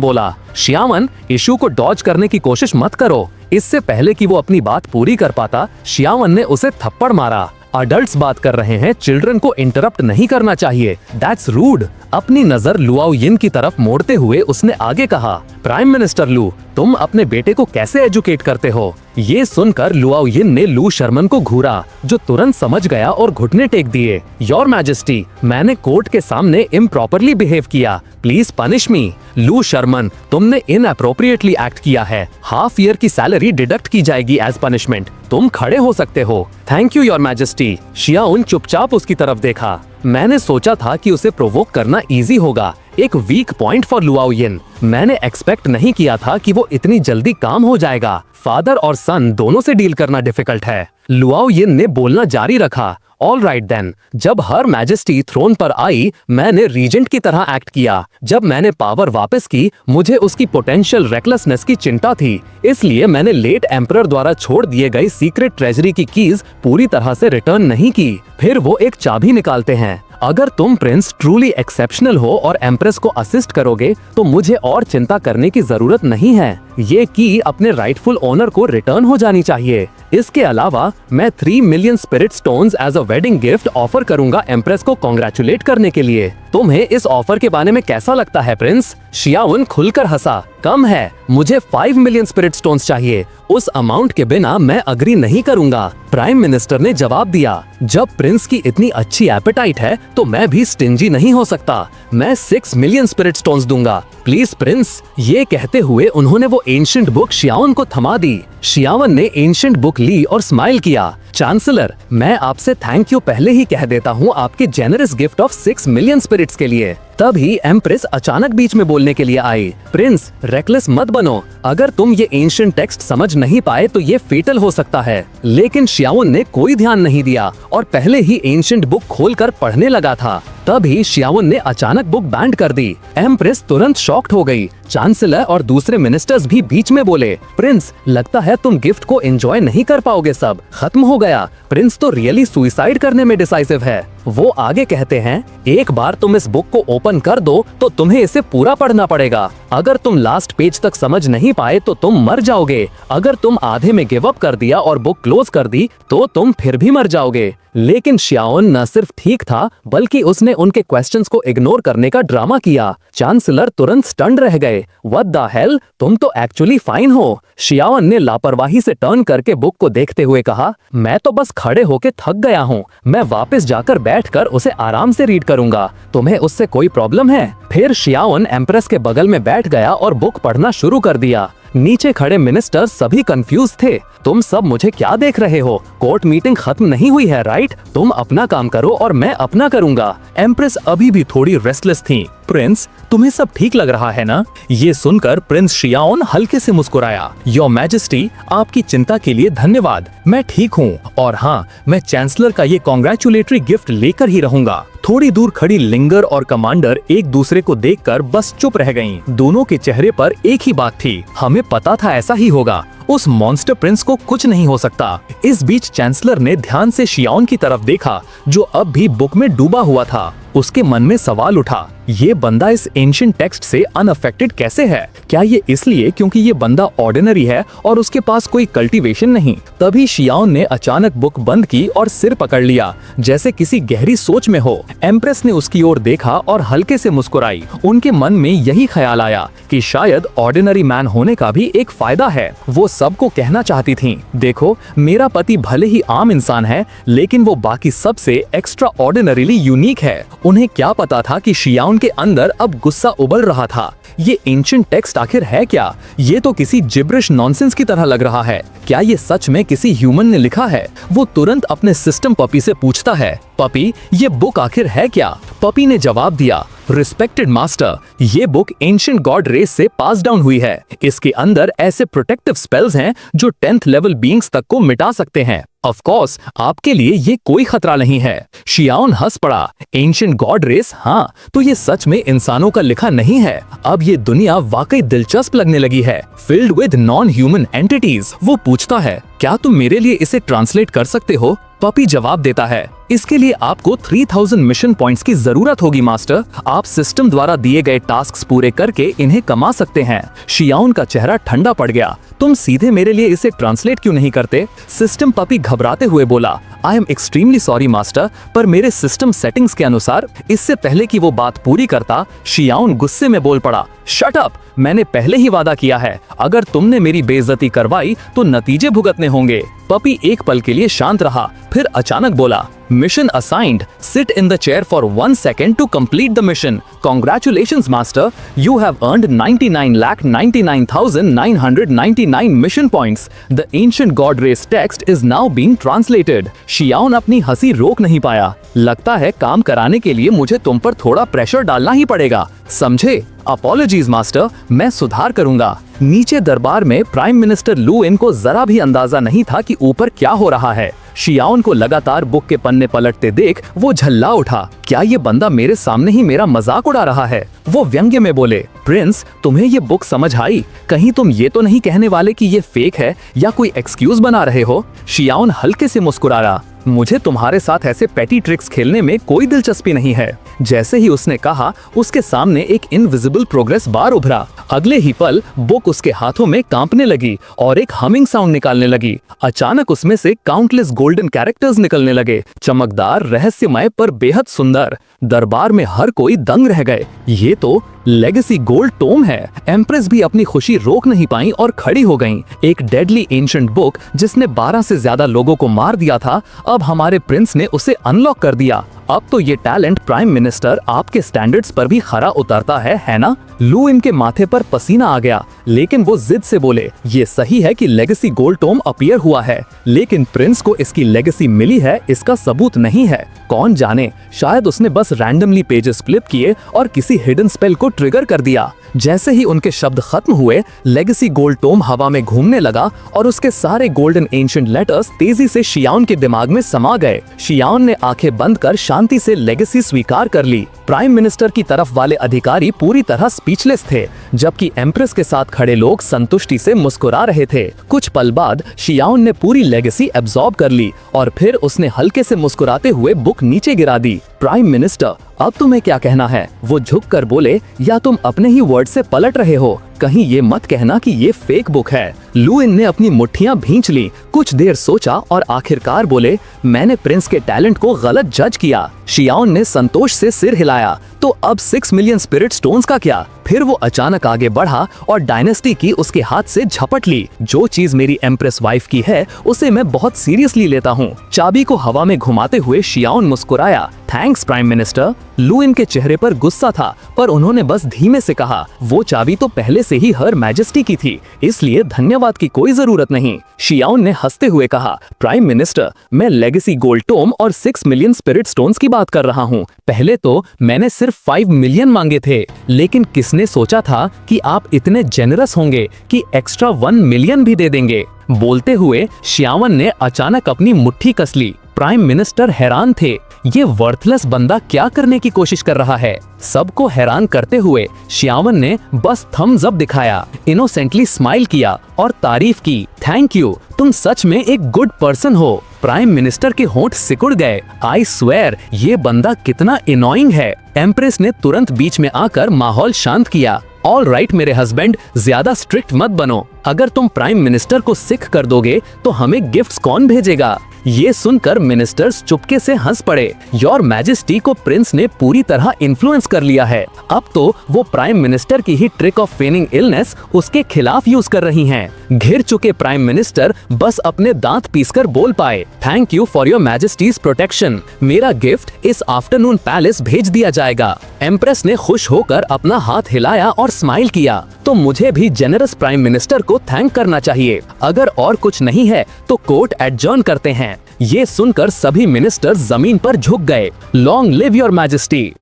बोला, शियावन, इशू को डॉज करने की कोशिश मत करो। इससे पहले कि वो अपनी बात पूरी कर पाता, शियावन ने उसे थप्पड़ मारा। अडल्ट्स बात कर रहे हैं, चिल्ड्रन को इंटरप्ट नहीं करना चाहिए, दैट्स रूड। अपनी नजर लुआओ यिन की तरफ मोड़ते हुए उसने आगे कहा, प्राइम मिनिस्टर लू, तुम अपने बेटे को कैसे एजुकेट करते हो? ये सुनकर लुआओ यिन ने लू शर्मन को घूरा, जो तुरंत समझ गया और घुटने टेक दिए। योर मैजेस्टी, मैंने कोर्ट के सामने इम्प्रॉपरली बिहेव किया, प्लीज पनिश मी। लू शर्मन, तुमने इनअप्रोप्रिएटली एक्ट किया है, हाफ ईयर की सैलरी डिडक्ट की जाएगी एज पनिशमेंट। तुम खड़े हो सकते हो। Thank you your majesty. शियाओन चुपचाप उसकी तरफ देखा। मैंने सोचा था कि उसे प्रोवोक करना इजी होगा, एक वीक पॉइंट फॉर लुआओ यिन। मैंने एक्सपेक्ट नहीं किया था कि वो इतनी जल्दी काम हो जाएगा। फादर और सन दोनों से डील करना डिफिकल्ट है। लुआओ यिन ने बोलना जारी रखा, ऑल राइट देन, जब हर मैजेस्टी थ्रोन पर आई मैंने रीजेंट की तरह एक्ट किया। जब मैंने पावर वापस की मुझे उसकी पोटेंशियल रेकलेसनेस की चिंता थी, इसलिए मैंने लेट एम्परर द्वारा छोड़ दिए गए सीक्रेट ट्रेजरी की कीज पूरी तरह से रिटर्न नहीं की। फिर वो एक चाबी निकालते हैं। अगर तुम प्रिंस ट्रूली एक्सेप्शनल हो और एम्प्रेस को असिस्ट करोगे तो मुझे और चिंता करने की जरूरत नहीं है। ये की अपने राइटफुल ओनर को रिटर्न हो जानी चाहिए। इसके अलावा मैं 3 million spirit stones as a wedding gift offer करूंगा एम्प्रेस को कांग्रेचुलेट करने के लिए। तुम्हें इस ऑफर के बारे में कैसा लगता है प्रिंस? शियाओन खुलकर हंसा, कम है, मुझे 5 मिलियन स्पिरिट स्टोन्स चाहिए। उस अमाउंट के बिना मैं अग्री नहीं करूंगा। प्राइम मिनिस्टर ने जवाब दिया, जब प्रिंस की इतनी अच्छी एपेटाइट है तो मैं भी स्टिंजी नहीं हो सकता। मैं 6 मिलियन स्पिरिट स्टोन्स दूंगा, प्लीज प्रिंस। ये कहते हुए उन्होंने वो एंशिएंट बुक शियाओन को थमा दी। शियावन ने एंशिएंट बुक ली और स्माइल किया, चांसलर, मैं आपसे थैंक यू पहले ही कह देता हूँ आपके generous gift of 6 million spirits के लिए। तभी एम्प्रेस अचानक बीच में बोलने के लिए आई, प्रिंस रेकलेस मत बनो, अगर तुम ये एंशिएंट टेक्स्ट समझ नहीं पाए तो ये फेटल हो सकता है। लेकिन शियाओन ने कोई ध्यान नहीं दिया और पहले ही एंशिएंट बुक खोलकर पढ़ने लगा था। तभी शियाओन ने अचानक बुक बैंड कर दी। एम्प्रेस तुरंत शॉक्ड हो गई। चांसलर और दूसरे मिनिस्टर्स भी बीच में बोले, प्रिंस लगता है तुम गिफ्ट को एंजॉय नहीं कर पाओगे, सब खत्म हो गया। प्रिंस तो रियली सुसाइड करने में डिसाइसिव है। वो आगे कहते हैं, एक बार तुम इस बुक को ओपन कर दो तो तुम्हें इसे पूरा पढ़ना पड़ेगा। अगर तुम लास्ट पेज तक समझ नहीं पाए तो तुम मर जाओगे। अगर तुम आधे में गिव अप कर दिया और बुक क्लोज कर दी तो तुम फिर भी मर जाओगे। लेकिन शियाओन न सिर्फ ठीक था बल्कि उसने उनके क्वेश्चंस को इग्नोर करने का ड्रामा किया। चांसलर तुरंत स्टन्ड रह गए। व्हाट द हेल, तुम तो एक्चुअली फाइन हो। शियाओन ने लापरवाही से टर्न करके बुक को देखते हुए कहा, मैं तो बस खड़े होके थक गया हूँ, मैं वापस जाकर बैठकर उसे आराम से रीड करूंगा। तुम्हें उससे कोई प्रॉब्लम है? फिर शियाओन एम्प्रेस के बगल में बैठ गया और बुक पढ़ना शुरू कर दिया। नीचे खड़े मिनिस्टर सभी कंफ्यूज थे। तुम सब मुझे क्या देख रहे हो? कोर्ट मीटिंग खत्म नहीं हुई है, राइट? तुम अपना काम करो और मैं अपना करूंगा। एम्प्रेस अभी भी थोड़ी रेस्टलेस थी। प्रिंस, तुम्हें सब ठीक लग रहा है ना? ये सुनकर प्रिंस शियाओन हल्के से मुस्कुराया। योर मैजेस्टी, आपकी चिंता के लिए धन्यवाद। मैं ठीक हूँ और हाँ, मैं चांसलर का ये कॉन्ग्रेचुलेटरी गिफ्ट लेकर ही रहूंगा। थोड़ी दूर खड़ी लिंगर और कमांडर एक दूसरे को देखकर बस चुप रह गईं। दोनों के चेहरे पर एक ही बात थी, हमें पता था ऐसा ही होगा। उस मॉन्स्टर प्रिंस को कुछ नहीं हो सकता। इस बीच चांसलर ने ध्यान से शियाओन की तरफ देखा, जो अब भी बुक में डूबा हुआ था। उसके मन में सवाल उठा, ये बंदा इस एंशिएंट टेक्स्ट से अनअफेक्टेड कैसे है? क्या ये इसलिए क्योंकि ये बंदा ऑर्डिनरी है और उसके पास कोई कल्टीवेशन नहीं? तभी शियाओन ने अचानक बुक बंद की और सिर पकड़ लिया, जैसे किसी गहरी सोच में हो। एम्प्रेस ने उसकी ओर देखा और हल्के से मुस्कुराई। उनके मन में यही ख्याल आया कि शायद ऑर्डिनरी मैन होने का भी एक फायदा है। वो सबको कहना चाहती थीं, देखो, मेरा पति भले ही आम इंसान है, लेकिन वो बाकी सबसे एक्स्ट्रा ऑर्डिनरीली यूनिक है। उन्हें क्या पता था कि शियाओन के अंदर अब गुस्सा उबल रहा था। ये एंशिएंट टेक्स्ट आखिर है क्या? ये तो किसी जिब्रिश नॉनसेंस की तरह लग रहा है। क्या ये सच में किसी ह्यूमन ने लिखा है? वो तुरंत अपने सिस्टम पपी से पूछता है, पपी, ये बुक आखिर है क्या? पपी ने जवाब दिया, रिस्पेक्टेड मास्टर, ये बुक एंशिएंट गॉड रेस से पास डाउन हुई है। इसके अंदर ऐसे प्रोटेक्टिव स्पेल्स हैं जो 10th लेवल बीइंग्स तक को मिटा सकते हैं। ऑफ कोर्स, आपके लिए ये कोई खतरा नहीं है। शियाओन हंस पड़ा। एंशिएंट गॉड रेस, हाँ, तो ये सच में इंसानों का लिखा नहीं है। अब ये दुनिया वाकई दिलचस्प लगने लगी है, filled with non human entities. वो पूछता है, क्या तुम मेरे लिए इसे ट्रांसलेट कर सकते हो? पपी जवाब देता है, इसके लिए आपको 3000 मिशन पॉइंट्स की जरूरत होगी मास्टर। आप सिस्टम द्वारा दिए गए टास्क्स पूरे करके इन्हें कमा सकते हैं। शियाओन का चेहरा ठंडा पड़ गया। तुम सीधे मेरे लिए इसे ट्रांसलेट क्यों नहीं करते? सिस्टम पपी घबराते हुए बोला, I am extremely sorry master, पर मेरे सिस्टम सेटिंग्स के अनुसार। इससे पहले कि वो बात पूरी करता, शियाओन गुस्से में बोल पड़ा, शट अप, मैंने पहले ही वादा किया है, अगर तुमने मेरी बेइज्जती करवाई तो नतीजे भुगतने होंगे। पपी एक पल के लिए शांत रहा, फिर अचानक बोला, mission assigned, sit in the chair for 1 second to complete the mission. Congratulations master, you have earned 99,99,999 mission points. The ancient god race text is now being translated. शियाओन अपनी हंसी रोक नहीं पाया। लगता है काम कराने के लिए मुझे तुम पर थोड़ा प्रेशर डालना ही पड़ेगा, समझे? अपॉलॉजीज मास्टर, मैं सुधार करूंगा। नीचे दरबार में प्राइम मिनिस्टर लू इन को जरा भी अंदाजा नहीं था कि ऊपर क्या हो रहा है। शियाओन को लगातार बुक के पन्ने पलटते देख वो झल्ला उठा। क्या ये बंदा मेरे सामने ही मेरा मजाक उड़ा रहा है? वो व्यंग्य में बोले, प्रिंस, तुम्हें ये बुक समझ आई? कहीं तुम ये तो नहीं कहने वाले कि ये फेक है या कोई एक्सक्यूज बना रहे हो? शियाओन हल्के से मुस्कुराया, मुझे तुम्हारे साथ ऐसे पैटी ट्रिक्स खेलने में कोई दिलचस्पी नहीं है। जैसे ही उसने कहा, उसके सामने एक इनविजिबल प्रोग्रेस बार उभरा। अगले ही पल बुक उसके हाथों में कांपने लगी और एक हमिंग साउंड निकालने लगी। अचानक उसमें से काउंटलेस गोल्डन कैरेक्टर्स निकलने लगे, चमकदार, रहस्यमय पर बेहद सुंदर। दरबार में हर कोई दंग रह गए। ये तो लेगेसी गोल्ड टोम है। एम्प्रेस भी अपनी खुशी रोक नहीं पाई और खड़ी हो गईं। एक डेडली एंशिएंट बुक जिसने 12 से ज्यादा लोगों को मार दिया था, अब हमारे प्रिंस ने उसे अनलॉक कर दिया। अब तो ये टैलेंट प्राइम मिनिस्टर आपके स्टैंडर्ड्स पर भी खरा उतरता है ना? लू इनके माथे पर पसीना आ गया, लेकिन वो जिद से बोले, ये सही है कि लेगेसी गोल्ड टोम अपीयर हुआ है, लेकिन प्रिंस को इसकी लेगेसी मिली है, इसका सबूत नहीं है। कौन जाने, शायद उसने बस रैंडमली पेजेस फ्लिप किए और किसी हिडन स्पेल को ट्रिगर कर दिया। जैसे ही उनके शब्द खत्म हुए, लेगेसी गोल्ड टोम हवा में घूमने लगा और उसके सारे गोल्डन एंशिएंट लेटर्स तेजी से शियाओन के दिमाग में समा गए। शियाओन ने आंखें बंद कर शांति से लेगेसी स्वीकार कर ली। प्राइम मिनिस्टर की तरफ वाले अधिकारी पूरी तरह स्पीचलेस थे, जबकि एम्प्रेस के साथ खड़े लोग संतुष्टि से मुस्कुरा रहे थे। कुछ पल बाद शियाओन ने पूरी लेगेसी एब्जॉर्ब कर ली और फिर उसने हल्के से मुस्कुराते हुए बुक नीचे गिरा दी। प्राइम मिनिस्टर, अब तुम्हें क्या कहना है? वो झुककर बोले, या तुम अपने ही वर्ड से पलट रहे हो? कहीं ये मत कहना कि ये फेक बुक है। लुइन ने अपनी मुट्ठियां भींच ली, कुछ देर सोचा और आखिरकार बोले, मैंने प्रिंस के टैलेंट को गलत जज किया। शियाओन ने संतोष से सिर हिलाया। तो अब 6 मिलियन स्पिरिट स्टोन्स का क्या? फिर वो अचानक आगे बढ़ा और डायनेस्टी की उसके हाथ से झपट ली। जो चीज मेरी एम्प्रेस वाइफ की है उसे मैं बहुत सीरियसली लेता हूँ। चाबी को हवा में घुमाते हुए शियाओन मुस्कुराया। Thanks prime minister. लुइन के चेहरे पर गुस्सा था, पर उन्होंने बस धीमे से कहा, वो चाबी तो पहले से ही हर मैजेस्टी की थी, इसलिए धन्यवाद की कोई जरूरत नहीं। शियाओन ने हंसते हुए कहा, प्राइम मिनिस्टर, मैं लेगेसी गोल्ड टोम और 6 मिलियन स्पिरिट स्टोन्स की बात कर रहा हूँ। पहले तो मैंने सिर्फ 5 मिलियन मांगे थे, लेकिन किसने सोचा था कि आप इतने जेनरस होंगे कि एक्स्ट्रा 1 मिलियन भी दे देंगे। बोलते हुए शियावन ने अचानक अपनी मुट्ठी कस ली। प्राइम मिनिस्टर हैरान थे, ये वर्थलेस बंदा क्या करने की कोशिश कर रहा है। सबको हैरान करते हुए शियावन ने बस थम्स अप दिखाया, इनोसेंटली स्माइल किया और तारीफ की। थैंक यू, तुम सच में एक गुड पर्सन हो। प्राइम मिनिस्टर के होंठ सिकुड़ गए। आई स्वेयर, ये बंदा कितना इनोइंग है। एम्प्रेस ने तुरंत बीच में आकर माहौल शांत किया। ऑल राइट मेरे हस्बैंड, ज्यादा स्ट्रिक्ट मत बनो। अगर तुम प्राइम मिनिस्टर को सिक कर दोगे तो हमें गिफ्ट्स कौन भेजेगा? ये सुनकर मिनिस्टर्स चुपके से हंस पड़े। योर मैजेस्टी को प्रिंस ने पूरी तरह इन्फ्लुएंस कर लिया है। अब तो वो प्राइम मिनिस्टर की ही ट्रिक ऑफ फेनिंग इलनेस उसके खिलाफ यूज कर रही हैं। घिर चुके प्राइम मिनिस्टर बस अपने दांत पीसकर बोल पाए, thank you for your Majesty's protection. मेरा गिफ्ट इस आफ्टरनून पैलेस भेज दिया जाएगा। एम्प्रेस ने खुश होकर अपना हाथ हिलाया और स्माइल किया। तो मुझे भी जेनरस प्राइम मिनिस्टर को थैंक करना चाहिए। अगर और कुछ नहीं है तो कोर्ट एडजर्न करते हैं। ये सुनकर सभी मिनिस्टर जमीन पर झुक गए। Long live your majesty.